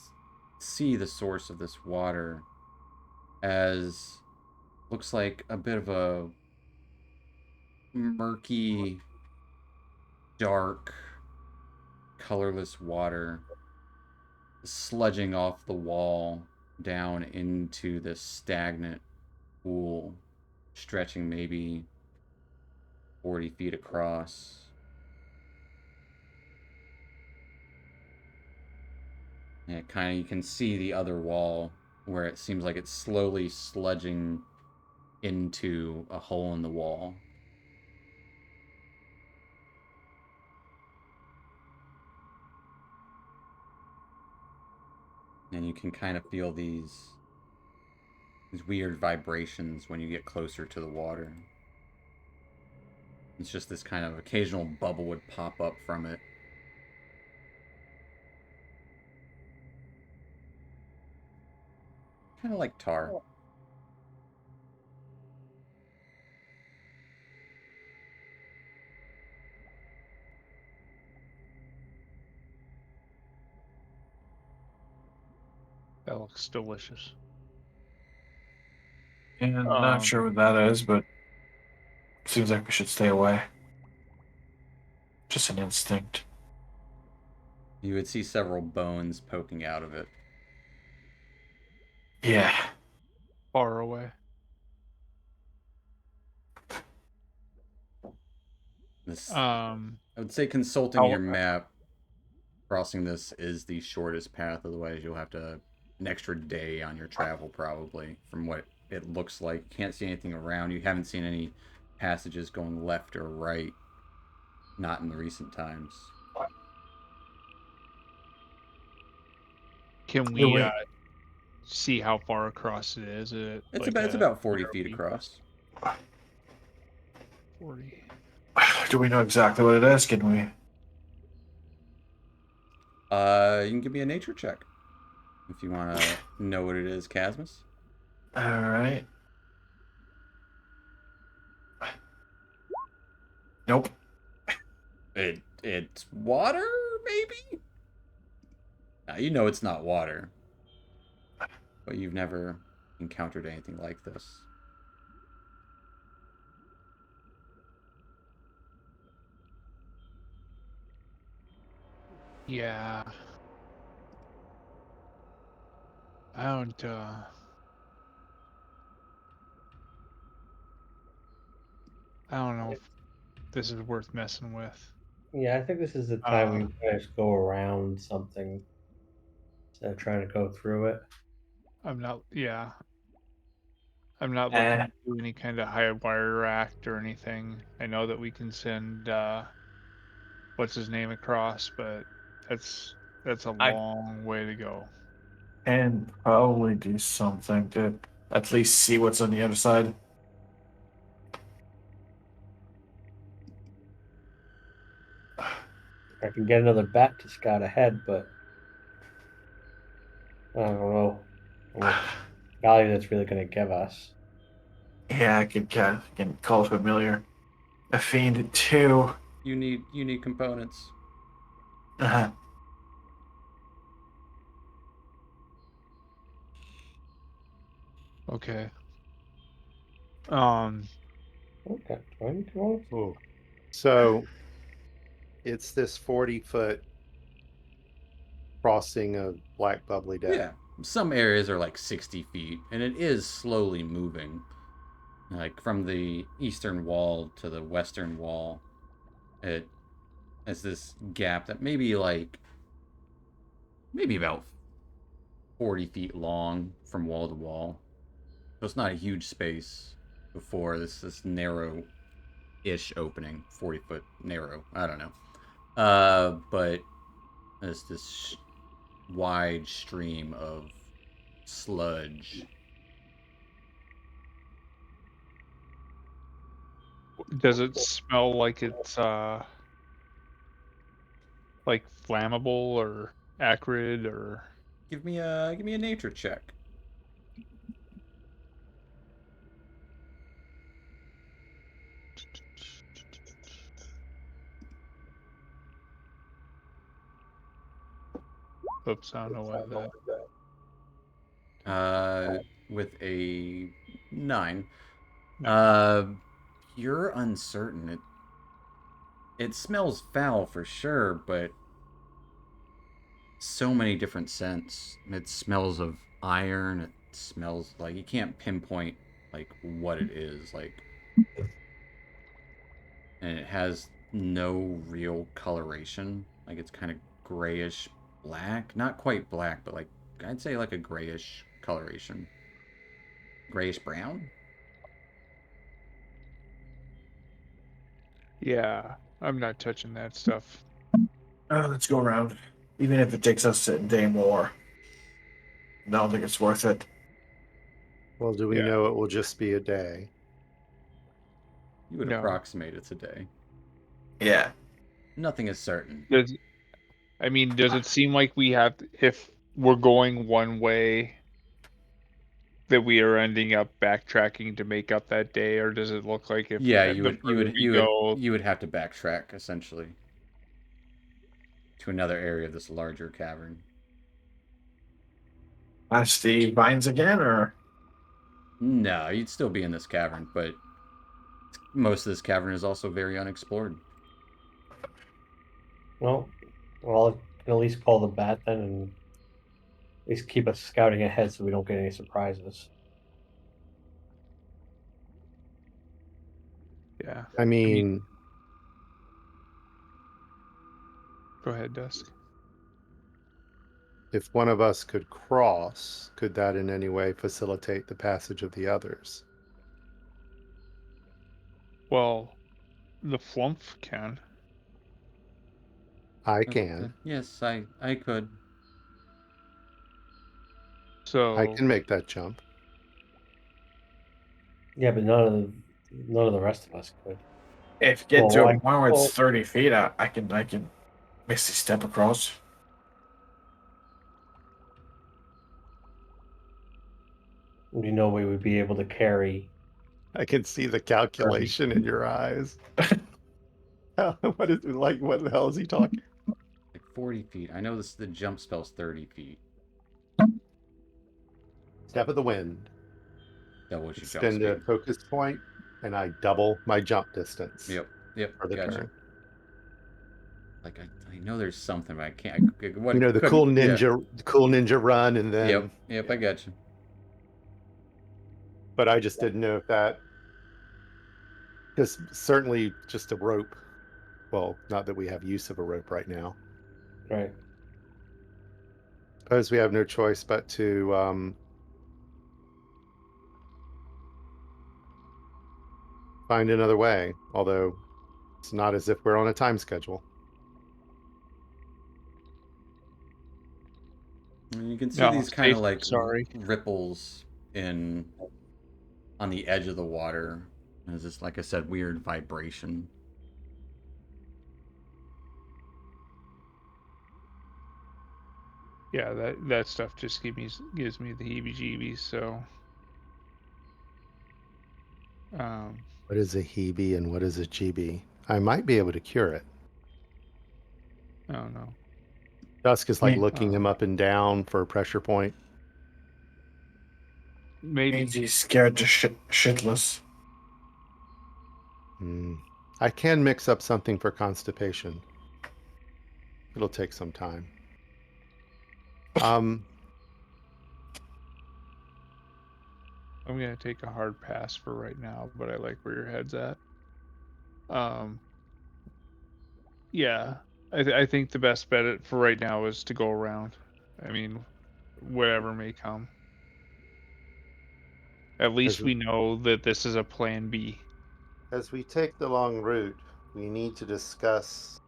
S1: see the source of this water as looks like a bit of a murky, dark, colorless water sludging off the wall down into this stagnant pool, stretching maybe 40 feet across. And it kind of, you can see the other wall where it seems like it's slowly sludging into a hole in the wall. And you can kind of feel these weird vibrations when you get closer to the water. It's just this kind of occasional bubble would pop up from it. Kind of like tar.
S2: That looks delicious.
S5: And I'm not sure what that is, but seems like we should stay away. Just an instinct.
S1: You would see several bones poking out of it.
S5: Yeah.
S2: Far away.
S1: This,
S2: I
S1: I would say consulting your map, crossing this is the shortest path. Otherwise, you'll have to an extra day on your travel probably. From what it looks like, you can't see anything around. You haven't seen any passages going left or right. Not in the recent times.
S2: Can
S5: No,
S2: we
S5: wait.
S2: see how far across it is? Is it
S1: It's about 40 feet across.
S2: 40.
S5: Do we know exactly what it is? Can we?
S1: You can give me a nature check if you want to know what it is, Casmus.
S5: All right. Nope.
S1: It's water, maybe? Now, you know it's not water, but you've never encountered anything like this.
S2: Yeah. I don't. I don't know if this is worth messing with.
S3: Yeah, I think this is the time we just go around something instead of trying to go through it.
S2: I'm not. Yeah. I'm not
S5: Eh.
S2: looking to do any kind of high wire act or anything. I know that we can send what's his name across, but that's a
S5: I
S2: long way to go.
S5: can probably do something to at least see what's on the other side.
S3: I can get another bat to scout ahead, but I don't know how much value that's really going to give us.
S5: Yeah, I can call it familiar. A fiend too.
S1: You need components.
S5: Uh-huh.
S2: Okay.
S3: Okay, 20.
S4: Oh. So it's this 40-foot crossing of black bubbly death.
S1: Yeah, some areas are like 60 feet, and it is slowly moving. Like from the eastern wall to the western wall, it has this gap that maybe about 40 feet long from wall to wall. So it's not a huge space before this narrow-ish opening, 40-foot narrow. I don't know. But there's this wide stream of sludge.
S2: Does it smell like it's like flammable or acrid or?
S1: Give me a nature check.
S2: Oops, I don't know why that.
S1: With a 9.
S2: No.
S1: You're uncertain. It smells foul for sure, but so many different scents. It smells of iron. It smells like you can't pinpoint like what it is like, and it has no real coloration. Like it's kind of grayish black, not quite black, but like I'd say like a grayish coloration, grayish brown.
S2: Yeah, I'm not touching that stuff.
S5: Let's go around. Even if it takes us a day more. I don't think it's worth it.
S4: Well, do we
S2: Yeah.
S4: know it will just be a day?
S1: You would
S2: No.
S1: approximate it's a day.
S5: Yeah.
S1: Nothing is certain.
S2: Does it seem like we have, if we're going one way, that we are ending up backtracking to make up that day, or does it look like if
S1: Yeah,
S2: the further we go,
S1: you would have to backtrack essentially to another area of this larger cavern.
S5: Past the vines again, or
S1: No, you'd still be in this cavern, but most of this cavern is also very unexplored.
S3: Well, I can at least call the bat then and at least keep us scouting ahead so we don't get any surprises.
S2: yeah.
S4: I mean,
S2: Go ahead, Dusk.
S4: if one of us could cross, could that in any way facilitate the passage of the others?
S2: Well, the flump can.
S4: I can.
S1: Yes, I could.
S2: So
S4: I can make that jump.
S3: Yeah, but none of the rest of us could.
S5: If you get
S3: Well,
S5: to a
S3: like,
S5: point where
S3: well,
S5: it's 30 feet, I can misty step across.
S3: we know we would be able to carry.
S4: I can see the calculation in your eyes. What is like? What the hell is he talking?
S1: Like 40 feet. I know the jump spell's 30 feet.
S4: Step of the wind.
S1: Double your jump
S4: Spend a
S1: speed.
S4: focus point, and I double my jump distance
S1: Yep,
S4: for the
S1: gotcha.
S4: turn.
S1: Like I know there's something, but I can't. What
S4: You know the
S1: couldn't-
S4: cool ninja run, and then
S1: Yep, I got you.
S4: But I just didn't know if that, because certainly just a rope. Well, not that we have use of a rope right now.
S3: Right.
S4: Suppose we have no choice but to find another way. Although it's not as if we're on a time schedule.
S1: And you can see
S2: no,
S1: these kind of
S2: safe,
S1: like
S2: sorry.
S1: ripples on the edge of the water. And it's just like I said, weird vibration.
S2: Yeah, that stuff just gives me the heebie-jeebies. So,
S4: What is a Hebe and what is a GB? I might be able to cure it.
S2: I don't know.
S4: Dusk is like
S5: Me-
S4: looking him up and down for a pressure point.
S2: Maybe.
S5: Means he's scared to shitless.
S4: I can mix up something for constipation. It'll take some time.
S2: I'm gonna take a hard pass for right now, but I like where your head's at. Yeah, I think the best bet for right now is to go around. I mean, whatever may come. At least
S4: As,
S2: we know that this is a plan B.
S4: as we take the long route, we need to discuss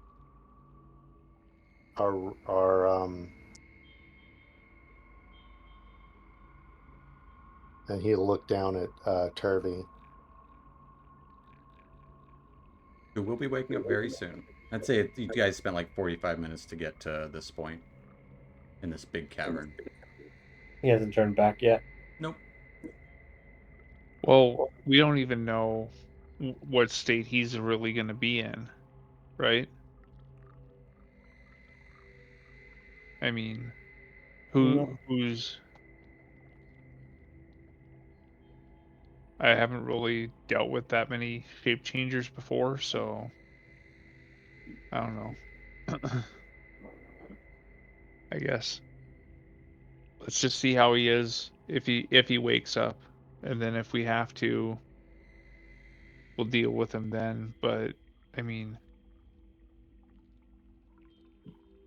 S4: our and he'll look down at Turvey.
S1: Who will be waking up very soon. I'd say you guys spent like 45 minutes to get to this point in this big cavern.
S3: He hasn't turned back yet.
S1: Nope.
S2: Well, we don't even know what state he's really going to be in, right? I mean,
S3: No.
S2: who's I haven't really dealt with that many shape changers before, so I don't know. I guess let's just see how he is if he wakes up, and then if we have to, we'll deal with him then. But I mean,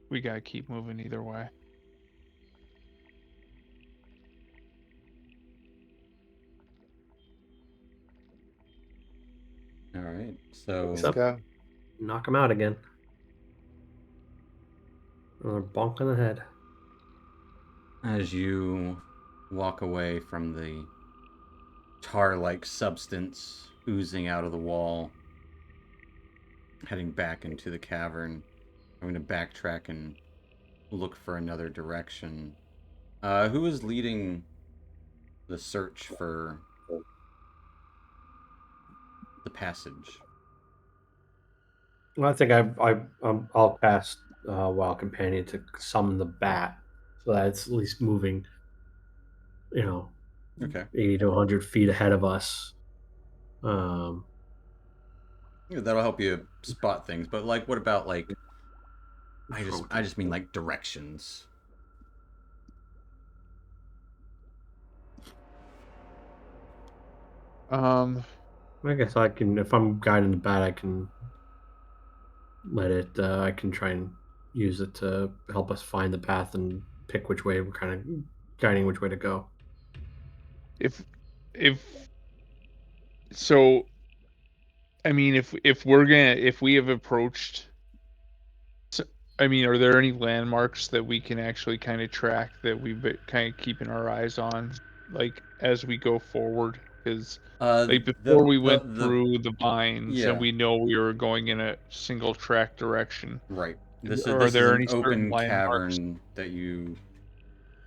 S2: we gotta keep moving either way.
S1: All right. So
S3: What's
S4: Let's
S3: up?
S4: go.
S3: Knock him out again. Another bonk on the head.
S1: as you walk away from the tar-like substance oozing out of the wall, heading back into the cavern, I'm going to backtrack and look for another direction. Who is leading the search for the passage?
S3: Well, I think I'll cast Wild Companion to summon the bat, so that it's at least moving,
S1: Okay.
S3: 80 to 100 feet ahead of us. Um,
S1: Yeah, that'll help you spot things. But like, what about like? I just mean like directions.
S3: I guess I can, if I'm guiding the bat, I can let it. I can try and use it to help us find the path and pick which way we're kind of guiding which way to go.
S2: if if so, I mean, if we have approached, I mean, are there any landmarks that we can actually kind of track that we've been kind of keeping our eyes on, like as we go forward? Because like before we went through the vines and
S1: yeah,
S2: we know we were going in a single track direction,
S1: right.
S2: are
S1: This is
S2: there
S1: an
S2: any certain
S1: open
S2: landmarks?
S1: cavern that you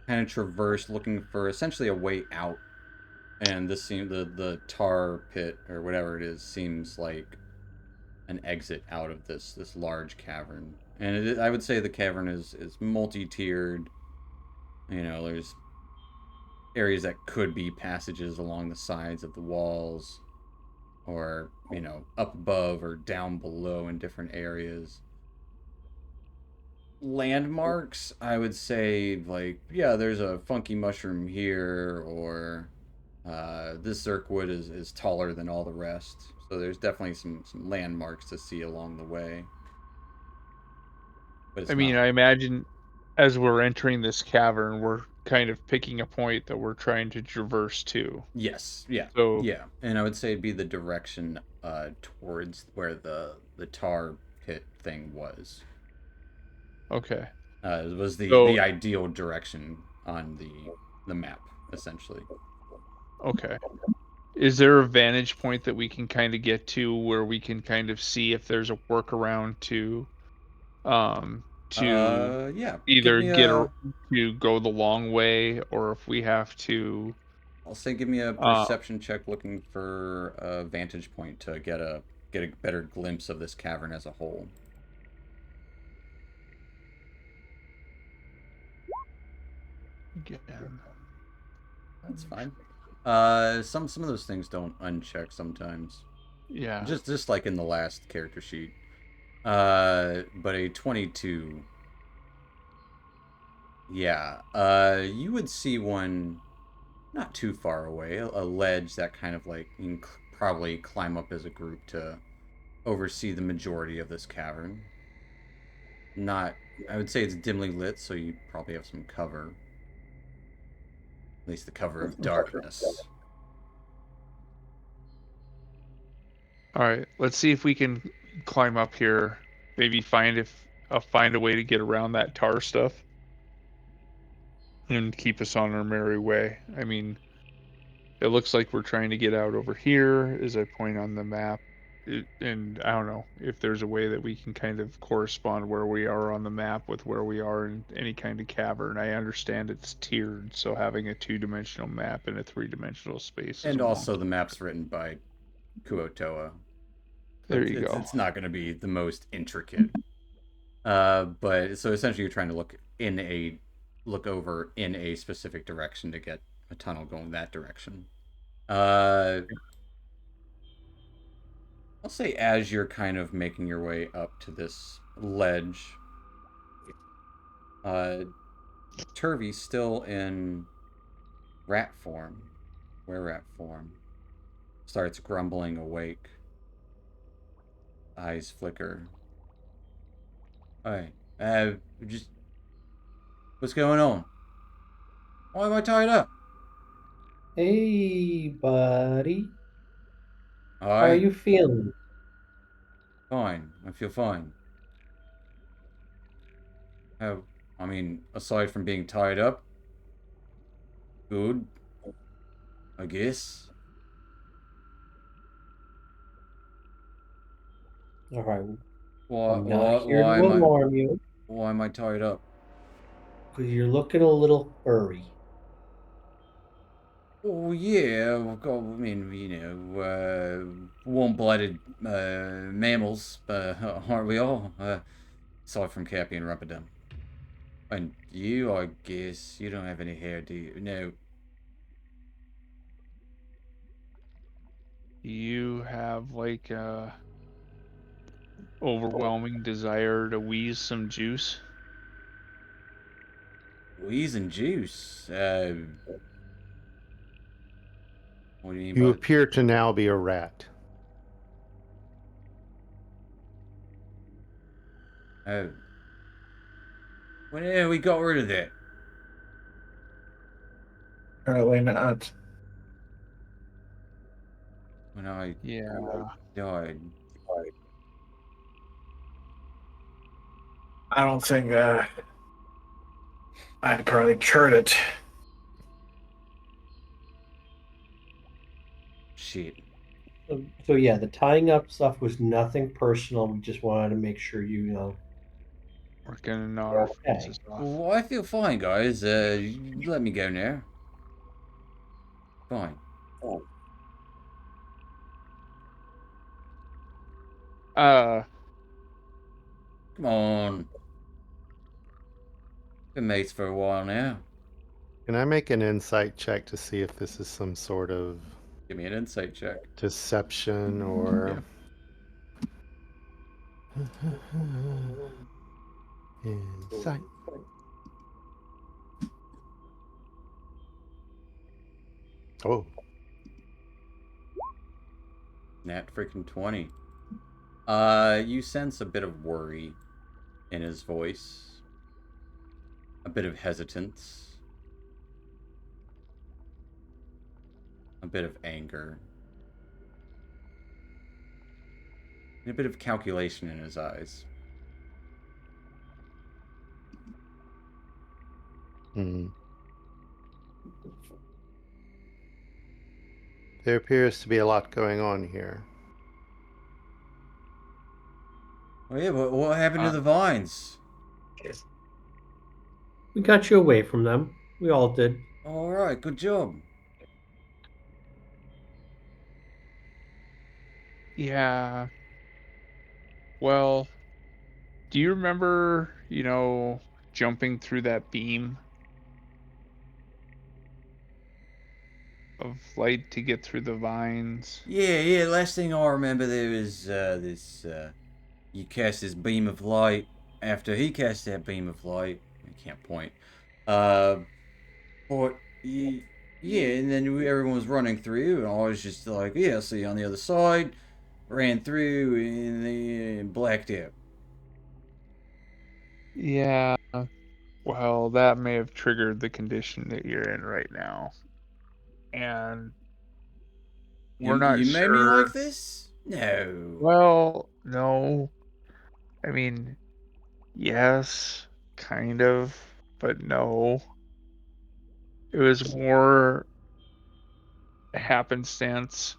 S1: kind of traverse looking for essentially a way out. And this seem the tar pit or whatever it is seems like an exit out of this large cavern. And I would say the cavern is multi-tiered. You know, there's areas that could be passages along the sides of the walls, or you know, up above or down below in different areas. Landmarks, I would say, like, yeah, there's a funky mushroom here, or this Zerkwood is taller than all the rest. So there's definitely some landmarks to see along the way. But
S2: I
S1: it's
S2: mean,
S1: not.
S2: I imagine as we're entering this cavern, we're kind of picking a point that we're trying to traverse to.
S1: Yes, yeah,
S2: So,
S1: yeah. And I would say it'd be the direction towards where the tar pit thing was.
S2: okay.
S1: It was the
S2: So,
S1: ideal direction on the map, essentially.
S2: okay. Is there a vantage point that we can kind of get to where we can kind of see if there's a workaround to
S1: Yeah. Give
S2: either
S1: me a.
S2: to go the long way, or if we have to
S1: I'll say give me a
S2: uh
S1: perception check looking for a vantage point to get a better glimpse of this cavern as a whole.
S2: again.
S1: That's fine. Some of those things don't uncheck sometimes.
S2: Yeah.
S1: Just like in the last character sheet. But a 22. Yeah. You would see one not too far away, a ledge that kind of like you can probably climb up as a group to oversee the majority of this cavern. Not, I would say it's dimly lit, so you probably have some cover. At least the cover of darkness.
S2: All right. Let's see if we can climb up here. Maybe find a way to get around that tar stuff and keep us on our merry way. I mean, it looks like we're trying to get out over here as I point on the map. And I don't know if there's a way that we can kind of correspond where we are on the map with where we are in any kind of cavern. I understand it's tiered, so having a two-dimensional map in a three-dimensional space is
S1: And also
S2: wonky.
S1: the map's written by Kuotoa. So
S2: There you go.
S1: it's not going to be the most intricate. But so essentially you're trying to look over in a specific direction to get a tunnel going that direction. Uh, I'll say as you're kind of making your way up to this ledge, uh, Turvey's still in rat form, were-rat form, starts grumbling awake. Eyes flicker. Hey, just what's going on? Why am I tied up?
S3: Hey, buddy.
S1: All
S3: How are
S1: right,
S3: you feeling?
S1: fine. I feel fine. How? I mean, aside from being tied up, good, I guess.
S3: All right.
S1: Why?
S3: I'm not
S1: Why?
S3: here to alarm you
S1: Why am I tied up?
S3: because you're looking a little furry.
S1: Oh yeah, I've got. I mean, you know, warm-blooded mammals, aren't we all? Aside from Cappy and Rumperdum. And you, I guess, you don't have any hair, do you? No.
S2: You have like overwhelming desire to wheeze some juice.
S1: Wheeze and juice. What do you mean
S4: You
S1: by?
S4: appear to now be a rat.
S1: Oh. Well, yeah, we got rid of that.
S5: Apparently not.
S1: When I
S2: Yeah.
S1: died.
S5: I don't think I'd probably cured it.
S1: Shit.
S3: So yeah, the tying up stuff was nothing personal. We just wanted to make sure you know.
S2: We're gonna gnaw our
S3: Okay.
S2: faces off.
S1: Well, I feel fine, guys. Let me go now. Fine.
S2: Uh,
S1: Come on. Been mates for a while now.
S4: Can I make an insight check to see if this is some sort of
S1: Give me an insight check.
S4: deception or insight? Oh,
S1: Nat freaking 20. You sense a bit of worry in his voice. A bit of hesitance. A bit of anger. And a bit of calculation in his eyes.
S4: hmm. There appears to be a lot going on here.
S1: Oh yeah, but what happened to
S2: Uh,
S1: the vines?
S3: We got you away from them. We all did.
S1: Alright, good job.
S2: yeah. Well, do you remember, jumping through that beam of light to get through the vines?
S1: Yeah, last thing I remember there was you cast this beam of light. After he cast that beam of light, I can't point. Uh but yeah, and then everyone was running through, and I was just like, yeah, I'll see you on the other side. Ran through and then blacked out.
S2: Yeah. Well, that may have triggered the condition that you're in right now. And we're not
S1: You made me like
S2: sure.
S1: this? No.
S2: Well, no. I mean, yes, kind of, but no. It was more happenstance.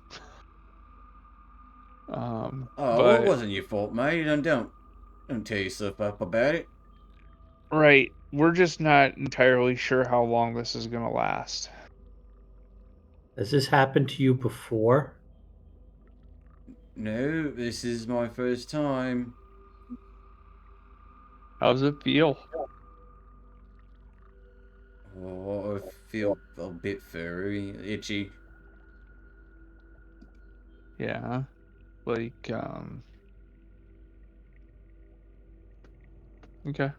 S1: Oh, well, it
S2: But
S1: wasn't your fault, mate. And don't tear yourself up about it.
S2: right, we're just not entirely sure how long this is gonna last.
S3: Has this happened to you before?
S1: No, this is my first time.
S2: How's it feel?
S1: Oh, I feel a bit furry, itchy.
S2: Yeah, like okay.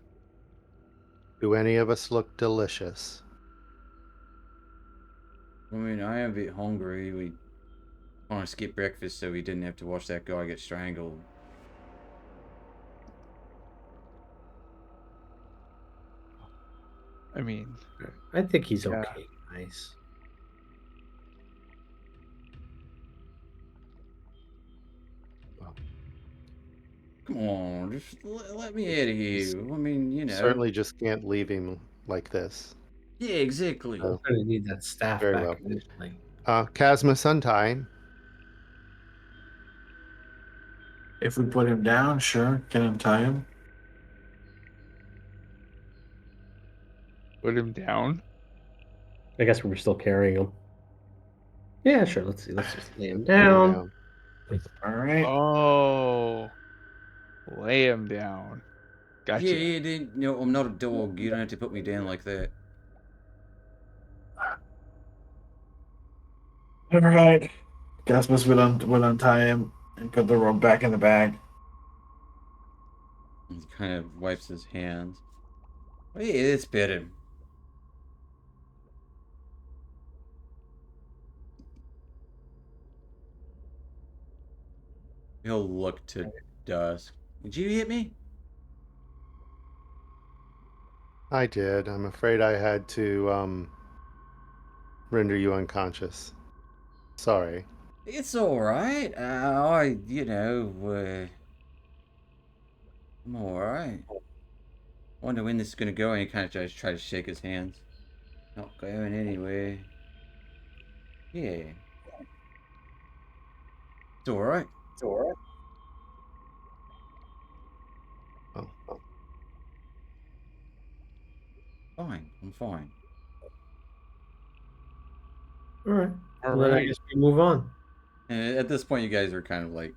S4: Do any of us look delicious?
S1: I mean, I am a bit hungry. We want to skip breakfast so we didn't have to watch that guy get strangled.
S2: I mean,
S3: I think he's
S2: yeah.
S3: okay, guys.
S1: Come on, just let me out of here. I mean, you know.
S4: Certainly just can't leave him like this.
S1: Yeah, exactly.
S4: Oh.
S3: I'm gonna need that staff
S4: Very
S3: back
S4: well.
S3: eventually.
S4: Casmus, untie him.
S5: If we put him down, sure, can untie him.
S2: Put him down.
S3: I guess we're still carrying him. Yeah, sure. Let's see. Let's just lay him
S4: Put him
S3: down.
S4: down.
S5: All right.
S2: Oh, lay him down. Gotcha.
S1: Yeah, then, no, I'm not a dog. You don't have to put me down like that.
S5: All right. Gasmus will untie him and put the rope back in the bag.
S1: He kind of wipes his hands. Oh, yeah, it's better. He'll look to Dusk. Did you hit me?
S4: I did. I'm afraid I had to render you unconscious. Sorry.
S1: It's alright. I'm alright. Wonder when this is gonna go, and he kind of try to shake his hands. Not going anywhere. Yeah. It's alright.
S4: Oh,
S1: Fine. I'm fine.
S3: All right.
S2: All
S3: Well, then I
S2: right.
S3: guess we move on.
S1: And at this point, you guys are kind of like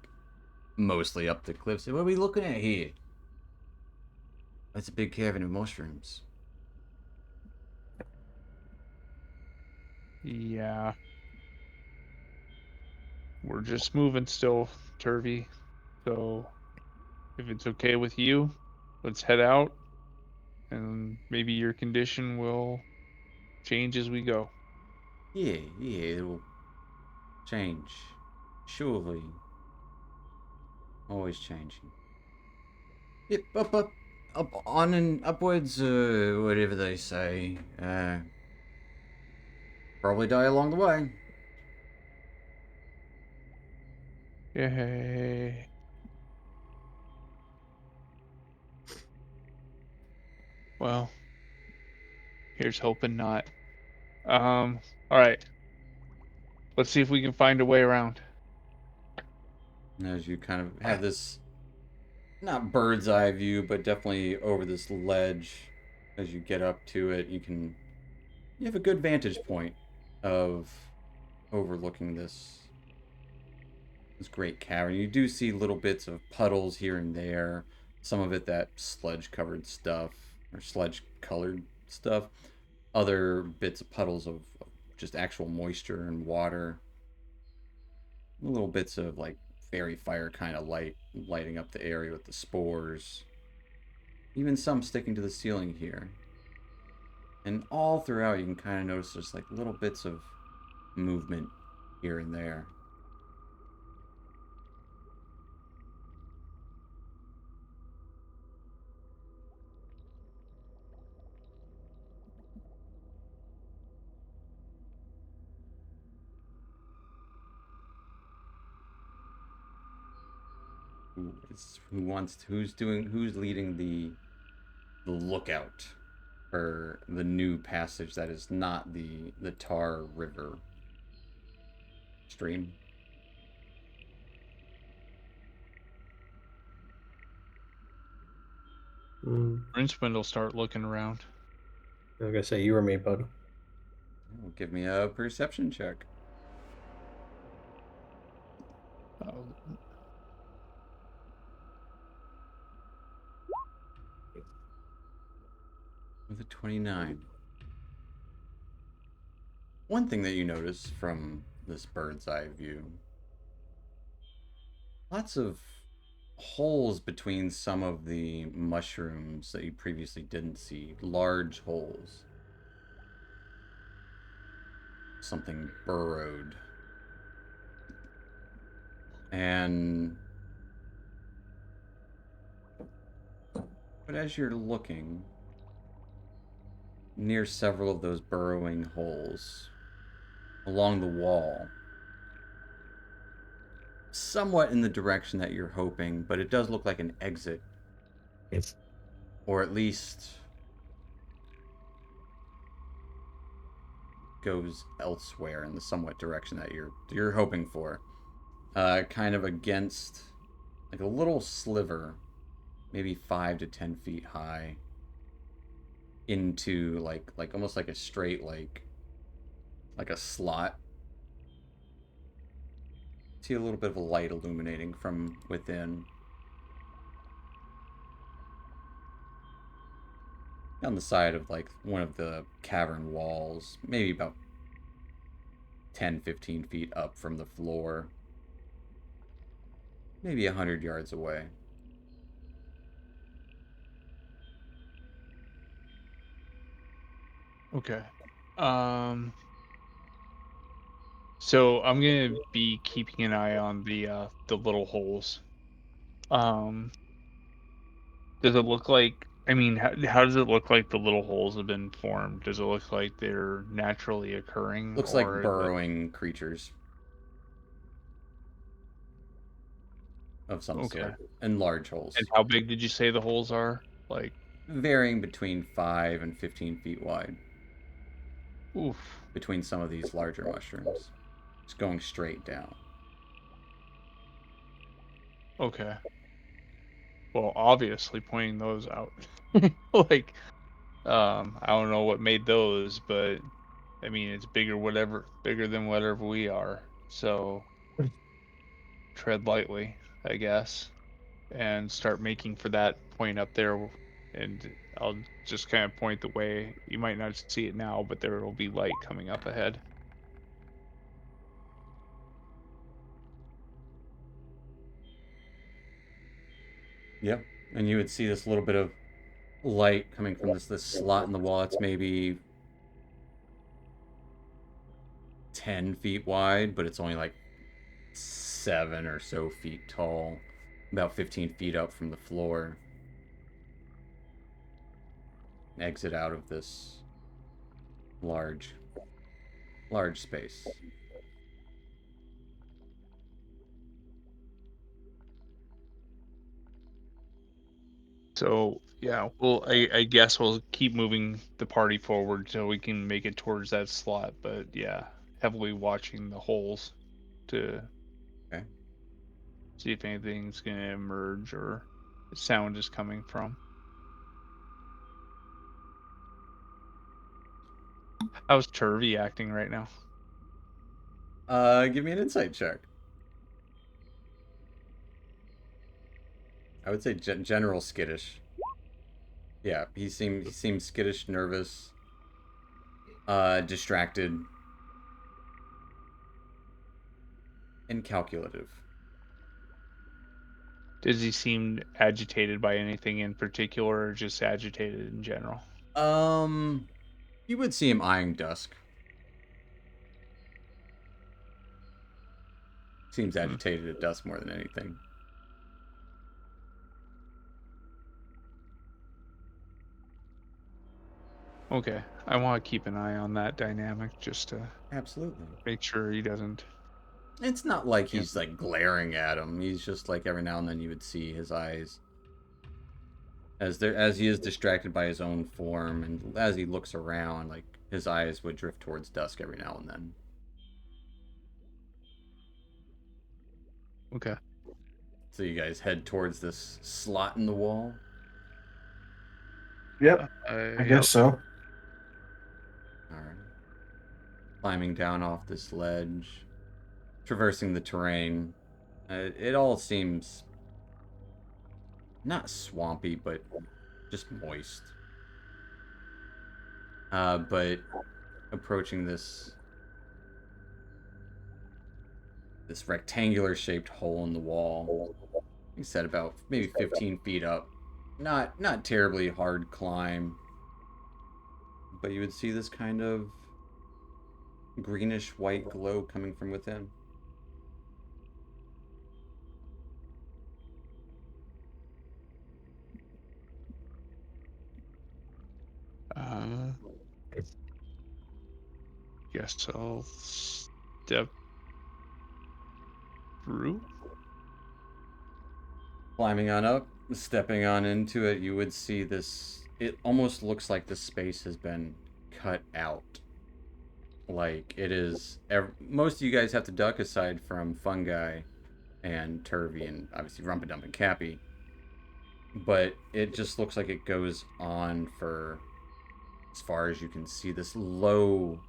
S1: mostly up the cliffs. What are we looking at here? That's a big cavern of mushrooms.
S2: Yeah. We're just moving still, Turvy. So if it's okay with you, let's head out, and maybe your condition will change as we go.
S1: Yeah, it'll change. Surely. Always changing. Yep, up, on and upwards, whatever they say. Probably die along the way.
S2: Yay. Well, here's hoping not. All right. Let's see if we can find a way around.
S1: As you kind of have this, not bird's eye view, but definitely over this ledge. As you get up to it, you have a good vantage point of overlooking this great cavern. You do see little bits of puddles here and there. Some of it that sludge covered stuff or sludge colored stuff. Other bits of puddles of just actual moisture and water. Little bits of like fairy fire kind of lighting up the area with the spores. Even some sticking to the ceiling here. And all throughout you can kind of notice just like little bits of movement here and there. Who's leading the lookout for the new passage that is not the Tar River stream?
S2: Rincewind will start looking around.
S3: I was gonna say you or me, bud.
S1: Oh, give me a perception check.
S2: Oh,
S1: With a 29. One thing that you notice from this bird's eye view, lots of holes between some of the mushrooms that you previously didn't see. Large holes. Something burrowed. And but as you're looking near several of those burrowing holes along the wall, somewhat in the direction that you're hoping, but it does look like an exit.
S4: it's
S1: Or at least goes elsewhere in the somewhat direction that you're hoping for. Kind of against like a little sliver, maybe 5 to 10 feet high, into like almost like a straight like a slot. See a little bit of a light illuminating from within. On the side of like one of the cavern walls, maybe about 10-15 feet up from the floor, maybe 100 yards away.
S2: okay. So I'm gonna be keeping an eye on the little holes. Um, does it look like? I mean, how does it look like the little holes have been formed? Does it look like they're naturally occurring,
S1: Looks like
S2: or is it
S1: burrowing creatures of some
S2: okay?
S1: sort, and large holes.
S2: And how big did you say the holes are? Like,
S1: varying between 5 and 15 feet wide
S2: Oof.
S1: between some of these larger mushrooms. Just going straight down.
S2: Okay. Well, obviously pointing those out. Like, I don't know what made those, but I mean, it's bigger than whatever we are. So tread lightly, I guess, and start making for that point up there. And I'll just kind of point the way. You might not see it now, but there will be light coming up ahead.
S1: Yep. And you would see this little bit of light coming from this slot in the wall. It's maybe 10 feet wide, but it's only like 7 or so feet tall, about 15 feet up from the floor. Exit out of this large space.
S2: So yeah, well, I guess we'll keep moving the party forward so we can make it towards that slot. But yeah, heavily watching the holes to
S1: Okay.
S2: see if anything's gonna emerge or the sound is coming from. How's Turvy acting right now?
S1: Give me an insight check. I would say general skittish. Yeah, he seems skittish, nervous, distracted, and calculative.
S2: Does he seem agitated by anything in particular, or just agitated in general?
S1: You would see him eyeing Dusk. Seems agitated at Dusk more than anything.
S2: Okay, I want to keep an eye on that dynamic just to
S1: Absolutely.
S2: make sure he doesn't.
S1: It's not like
S2: Yeah.
S1: he's like glaring at him. He's just like every now and then you would see his eyes as he is distracted by his own form, and as he looks around, like his eyes would drift towards Dusk every now and then.
S2: Okay.
S1: So you guys head towards this slot in the wall.
S5: Yep, I guess so.
S1: All right. Climbing down off this ledge, traversing the terrain. It all seems not swampy, but just moist. But approaching this rectangular shaped hole in the wall, like I said, about maybe 15 feet up. Not terribly hard climb, but you would see this kind of greenish white glow coming from within.
S2: Guess I'll step through.
S1: Climbing on up, stepping on into it, you would see this. It almost looks like the space has been cut out. Like it is. Most of you guys have to duck aside from Fungi and Turvy and obviously Rumpadump and Cappy. But it just looks like it goes on for as far as you can see. This low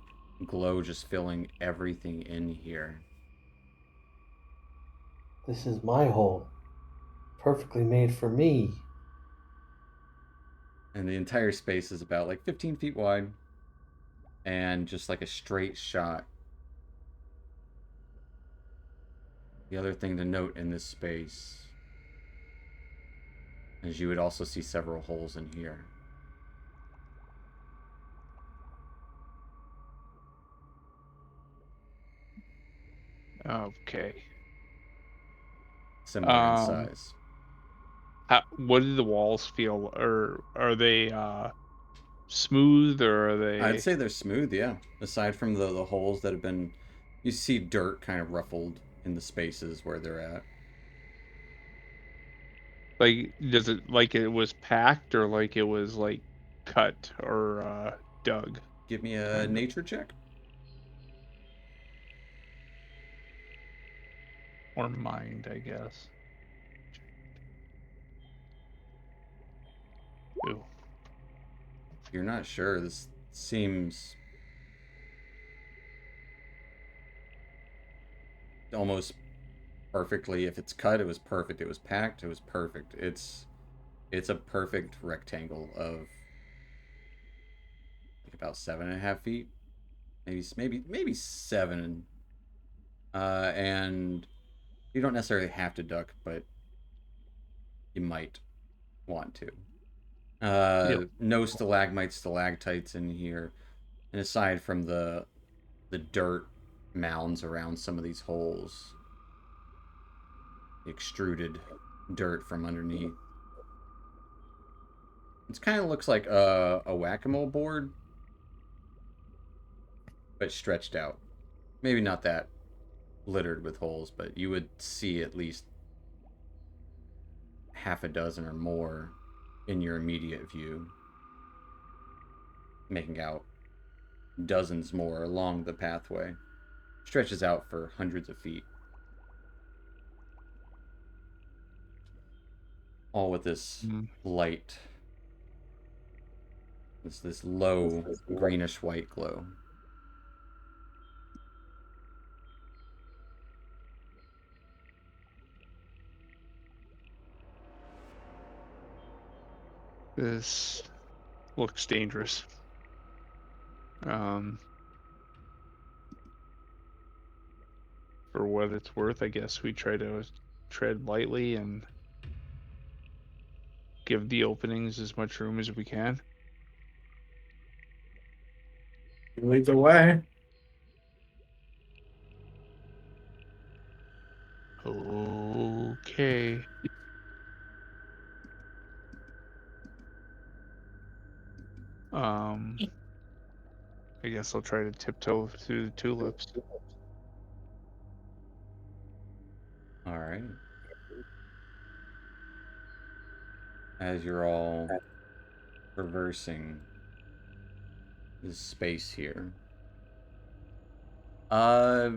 S1: glow just filling everything in here.
S3: This is my hole. Perfectly made for me.
S1: And the entire space is about like 15 feet wide. And just like a straight shot. The other thing to note in this space is you would also see several holes in here.
S2: Okay.
S1: Similar in size.
S2: What do the walls feel? Or are they smooth, or are they?
S1: I'd say they're smooth, yeah. Aside from the holes that have been, you see dirt kind of ruffled in the spaces where they're at.
S2: Like, does it like it was packed or like it was like cut or dug?
S1: Give me a
S2: Kind of.
S1: nature check.
S2: Or mined, I guess. Ooh.
S1: If you're not sure, this seems almost perfectly. If it's cut, it was perfect. It was packed, it was perfect. It's a perfect rectangle of like about 7.5 feet, maybe 7. And you don't necessarily have to duck, but you might want to.
S2: Yep.
S1: No stalagmites, stalactites in here, and aside from the dirt mounds around some of these holes, the extruded dirt from underneath. It kind of looks like a whack-a-mole board, but stretched out. Maybe not that littered with holes, but you would see at least half a dozen or more in your immediate view, making out dozens more along the pathway. Stretches out for hundreds of feet. All with this
S2: Mm.
S1: light, this low greenish white glow.
S2: This looks dangerous. Um, for what it's worth, I guess we try to tread lightly and give the openings as much room as we can.
S5: You lead the way.
S2: Okay. Um, I guess I'll try to tiptoe through the tulips.
S1: All right. As you're all traversing this space here. Uh,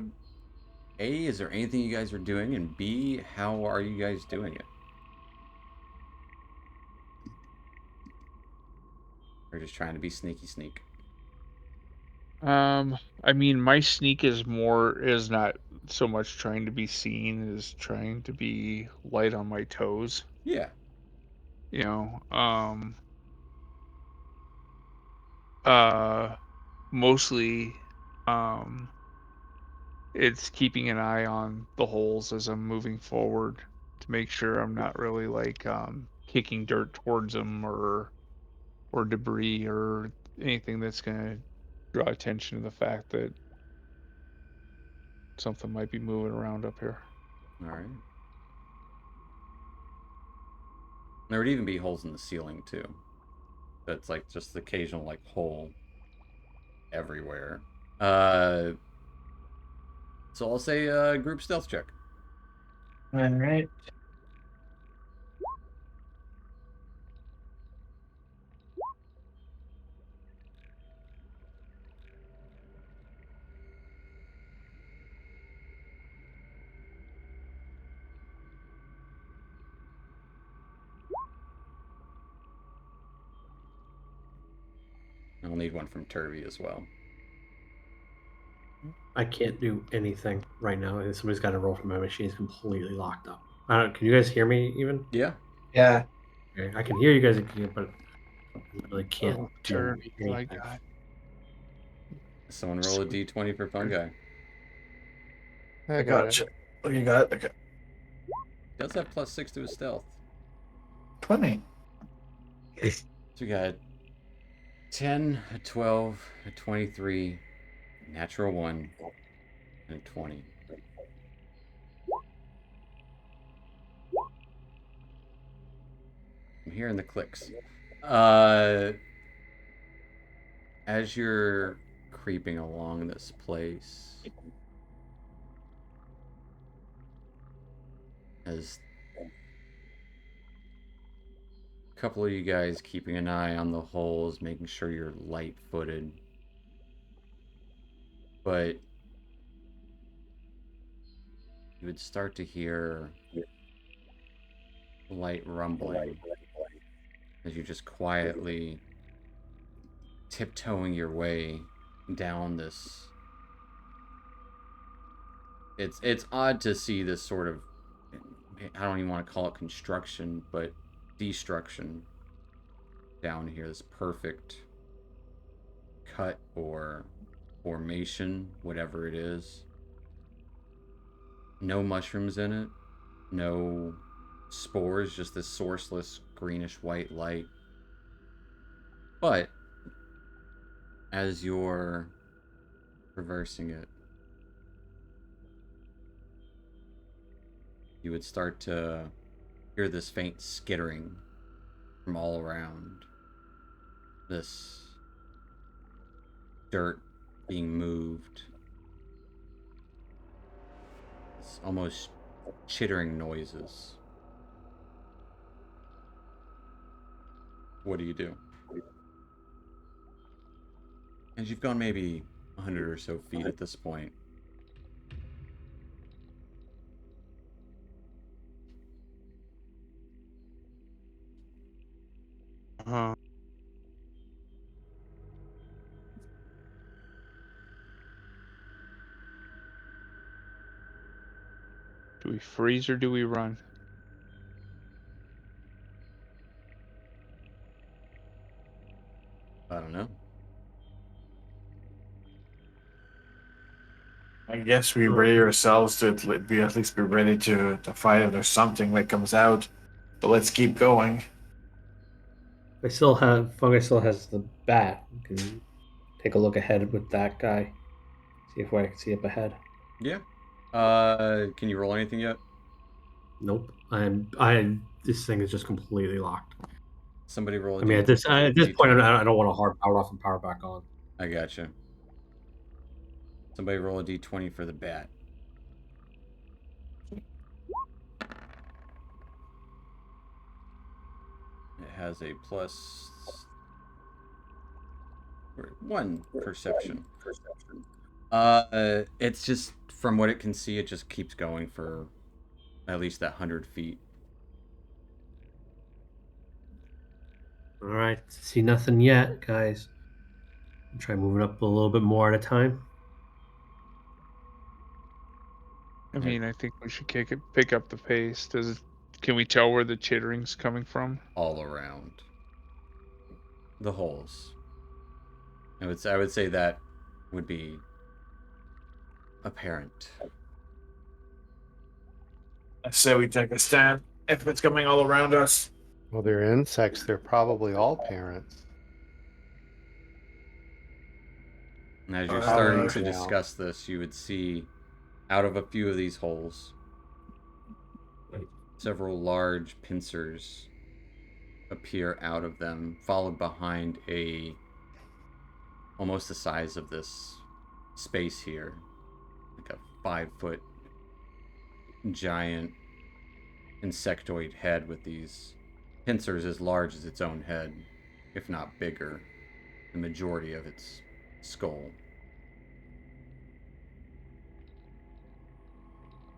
S1: A, is there anything you guys are doing? And B, how are you guys doing it? Or just trying to be sneaky sneak?
S2: I mean, my sneak is not so much trying to be seen as trying to be light on my toes.
S1: Yeah.
S2: You know, uh, mostly, um, it's keeping an eye on the holes as I'm moving forward to make sure I'm not really like kicking dirt towards them or debris or anything that's gonna draw attention to the fact that something might be moving around up here.
S1: All right. There would even be holes in the ceiling too. That's like just the occasional like hole everywhere. Uh, so I'll say group stealth check.
S5: All right.
S1: I'll need one from Turvy as well.
S3: I can't do anything right now. And somebody's got to roll for my machine. It's completely locked up. I don't. Can you guys hear me? Even
S1: Yeah.
S5: Yeah.
S3: okay, I can hear you guys, but I really can't
S2: Oh,
S3: do
S2: Turvy, my
S3: anything.
S2: God.
S1: Someone roll a d20 for fungi.
S4: I
S5: I
S4: got
S5: got
S4: it.
S5: you. Oh, you got it. Okay.
S1: Does have +6 to his stealth.
S5: 20.
S1: So we got 10, a 12, a 23, natural 1, and a 20. I'm hearing the clicks. As you're creeping along this place, as A couple of you guys keeping an eye on the holes, making sure you're light-footed. But you would start to hear light rumbling as you just quietly tiptoeing your way down this. It's odd to see this sort of, I don't even want to call it construction, but destruction down here. This perfect cut or formation, whatever it is. No mushrooms in it, no spores, just this sourceless greenish white light. But as you're traversing it, you would start to hear this faint skittering from all around. This dirt being moved. It's almost chittering noises. What do you do? As you've gone maybe 100 or so feet at this point,
S2: Do we freeze or do we run?
S1: I don't know.
S5: I guess we ready ourselves to at least be ready to fight if there's something that comes out. But let's keep going.
S3: Fungus still has the bat. You can take a look ahead with that guy. See if I can see up ahead.
S1: Yeah. Can you roll anything yet?
S3: Nope. This thing is just completely locked.
S1: Somebody roll a
S3: I mean, at this point, I don't want to hard power off and power back on.
S1: I gotcha. Somebody roll a d20 for the bat. It has a plus 1 perception. It's just, from what it can see, it just keeps going for at least that 100 feet.
S3: All right. See nothing yet, guys. Try moving up a little bit more at a time.
S2: I mean, I think we should pick up the pace. Can we tell where the chittering's coming from?
S1: All around the holes. I would say that would be apparent.
S5: I say we take a stand if it's coming all around us.
S4: Well, they're insects. They're probably all parents.
S1: And as you're
S5: How
S1: starting
S5: are
S1: to
S4: they now?
S1: discuss this, you would see out of a few of these holes several large pincers appear out of them, followed behind almost the size of this space here, like a 5-foot giant insectoid head with these pincers as large as its own head, if not bigger, the majority of its skull.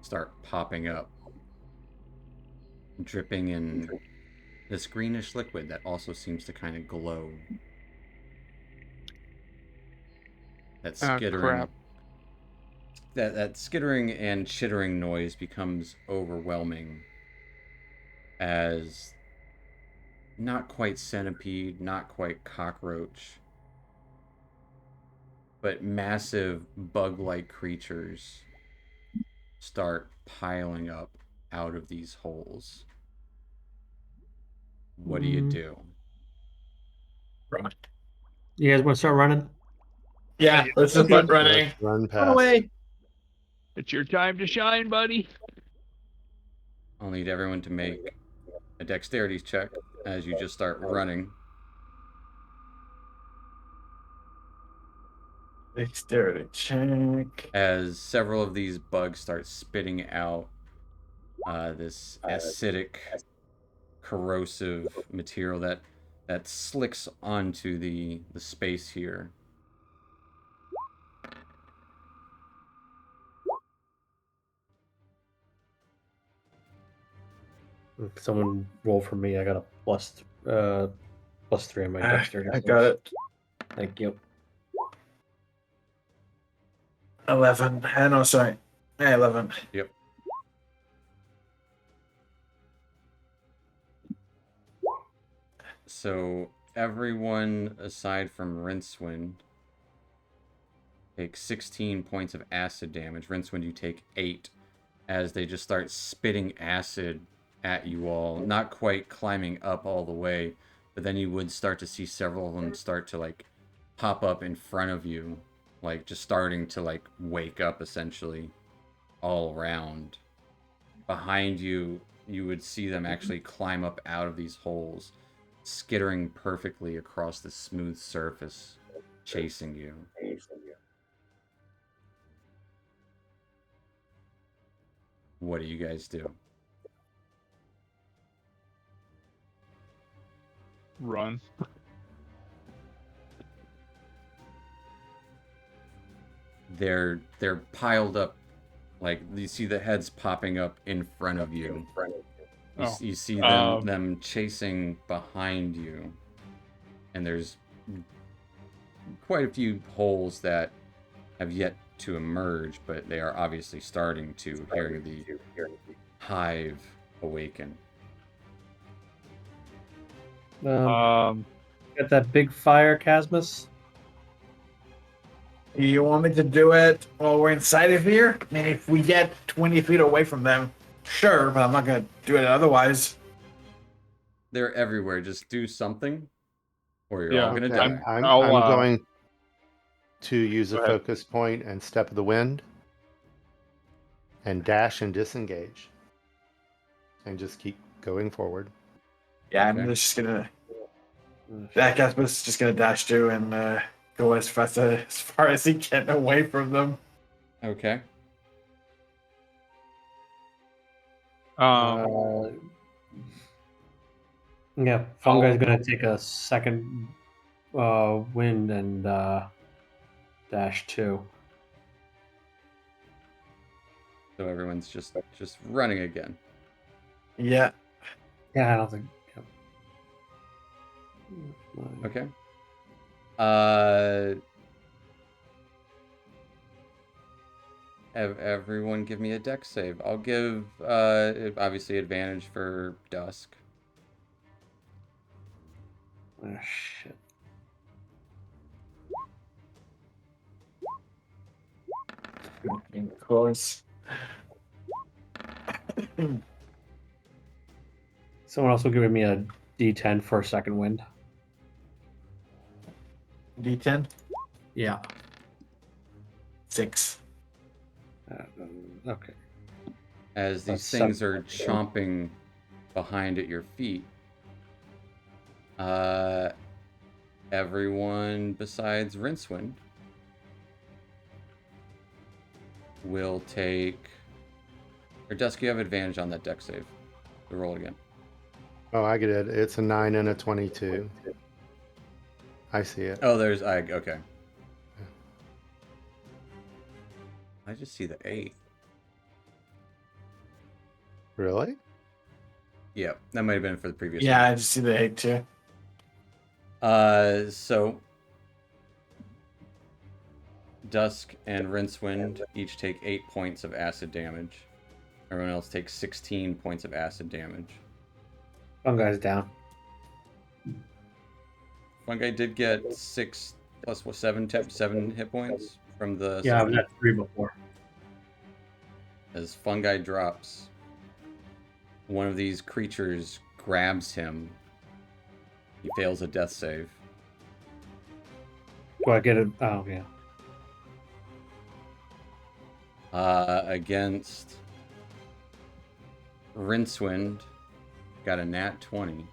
S1: Start popping up, dripping in this greenish liquid that also seems to kind of glow. That skittering,
S2: Crap.
S1: that skittering and chittering noise becomes overwhelming as not quite centipede, not quite cockroach, but massive bug-like creatures start piling up out of these holes. What do you do?
S5: Run.
S3: You guys want to start running?
S5: Yeah, let's just start running.
S4: Let's run past.
S3: Run away.
S2: It's your time to shine, buddy.
S1: I'll need everyone to make a dexterity check as you just start running.
S5: Dexterity check.
S1: As several of these bugs start spitting out this acidic corrosive material that slicks onto the space here.
S3: Someone roll for me. I got a +3 on my dexterity.
S5: I got it.
S3: Thank you.
S5: 11. No, sorry. 11.
S1: Yep. So everyone aside from Rincewind takes 16 points of acid damage. Rincewind, you take 8 as they just start spitting acid at you all. Not quite climbing up all the way, but then you would start to see several of them start to like pop up in front of you, like just starting to like wake up essentially all around. Behind you, you would see them actually climb up out of these holes, skittering perfectly across the smooth surface, chasing you. What do you guys do?
S2: Run.
S1: They're piled up, like you see the heads popping up in front of you. You see them chasing behind you, and there's quite a few holes that have yet to emerge, but they are obviously starting to hear the hive awaken.
S2: Um,
S3: Got that big fire, Casmus?
S5: You want me to do it while we're inside of here? I mean, if we get 20 feet away from them, sure, but I'm not going to do it otherwise.
S1: They're everywhere. Just do something, or you're
S2: Yeah,
S1: all gonna
S4: Okay,
S1: die.
S4: I'm
S2: I'll,
S4: going to use a
S2: go ahead.
S4: focus point and step of the wind, and dash and disengage, and just keep going forward.
S5: Yeah,
S1: Okay.
S5: I'm just going to... That Casper's just going to dash too and go as far as he can away from them.
S1: Okay.
S3: Yeah, Fungi's gonna take a second wind and dash 2.
S1: So everyone's just running again.
S5: Yeah.
S3: Yeah, I don't think.
S1: Okay. Everyone give me a dex save. I'll give obviously advantage for Dusk.
S3: Oh, shit.
S5: Of course.
S3: Someone else will give me a D10 for a second wind.
S5: D10?
S3: Yeah.
S5: 6.
S3: Okay.
S1: As these
S3: That's
S1: things
S3: 7.
S1: are chomping behind at your feet. Everyone besides Rincewind will take... Or Dusk, you have advantage on that dex save. So roll again.
S4: Oh, I get it. It's a 9 and a 22. I see it.
S1: Oh, there's... okay. I just see the 8.
S4: Really?
S1: Yeah, that might have been for the previous
S5: Yeah,
S1: one.
S5: I just see the 8 too.
S1: So Dusk and Rincewind each take 8 points of acid damage. Everyone else takes 16 points of acid damage.
S3: Fungi's down.
S1: Fungi did get 6 plus 7 hit points from the
S3: Yeah, I've
S1: summon.
S3: had 3 before.
S1: As Fungi drops, one of these creatures grabs him. He fails a death save.
S3: Do I get it? Oh, yeah.
S1: Against Rincewind, got a nat 20.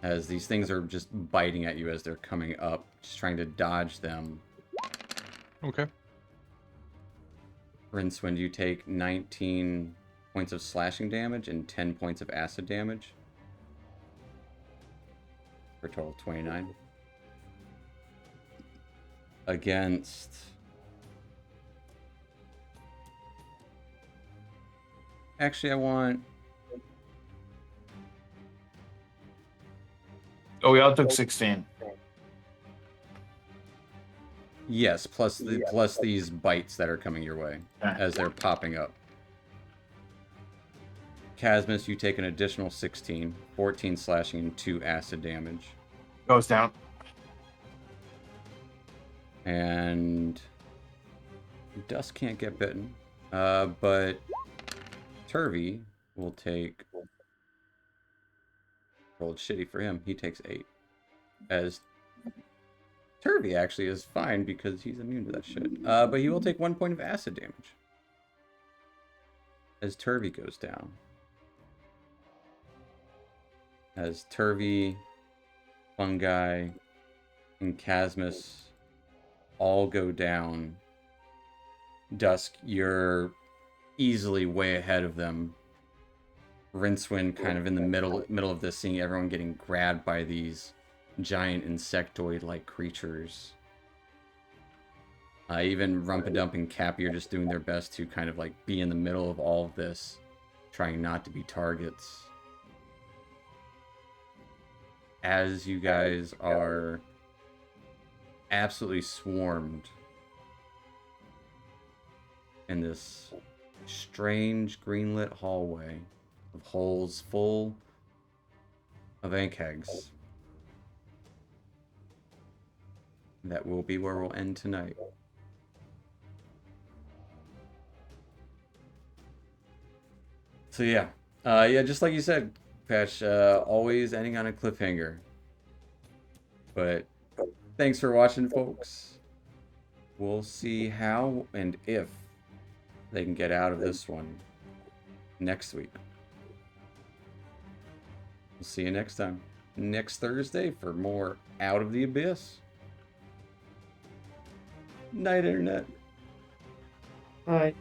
S1: As these things are just biting at you as they're coming up, just trying to dodge them.
S2: Okay.
S1: Rincewind, you take 19 points of slashing damage and 10 points of acid damage. For a total of 29. Against... Actually, I want...
S5: Oh, we all took 16.
S1: Yes, plus these bites that are coming your way
S5: Okay.
S1: as they're popping up. Casmus, you take an additional 16, 14 slashing and 2 acid damage.
S5: Goes down.
S1: And Dusk can't get bitten. But Turvy will take... Rolled shitty for him. He takes 8. As Turvy actually is fine because he's immune to that shit. But he will take 1 point of acid damage. As Turvy goes down. As Turvy, Fungi, and Casmus all go down. Dusk, you're easily way ahead of them. Rincewind kind of in the middle of this, seeing everyone getting grabbed by these giant insectoid-like creatures. Even Rumpadump and Cappy are just doing their best to kind of like be in the middle of all of this, trying not to be targets. As you guys are absolutely swarmed in this strange greenlit hallway of holes full of Ankhegs. That will be where we'll end tonight. So yeah, just like you said, Patch, always ending on a cliffhanger. But thanks for watching, folks. We'll see how and if they can get out of this one next week. We'll see you next time. Next Thursday for more Out of the Abyss. Night, Internet.
S3: All right.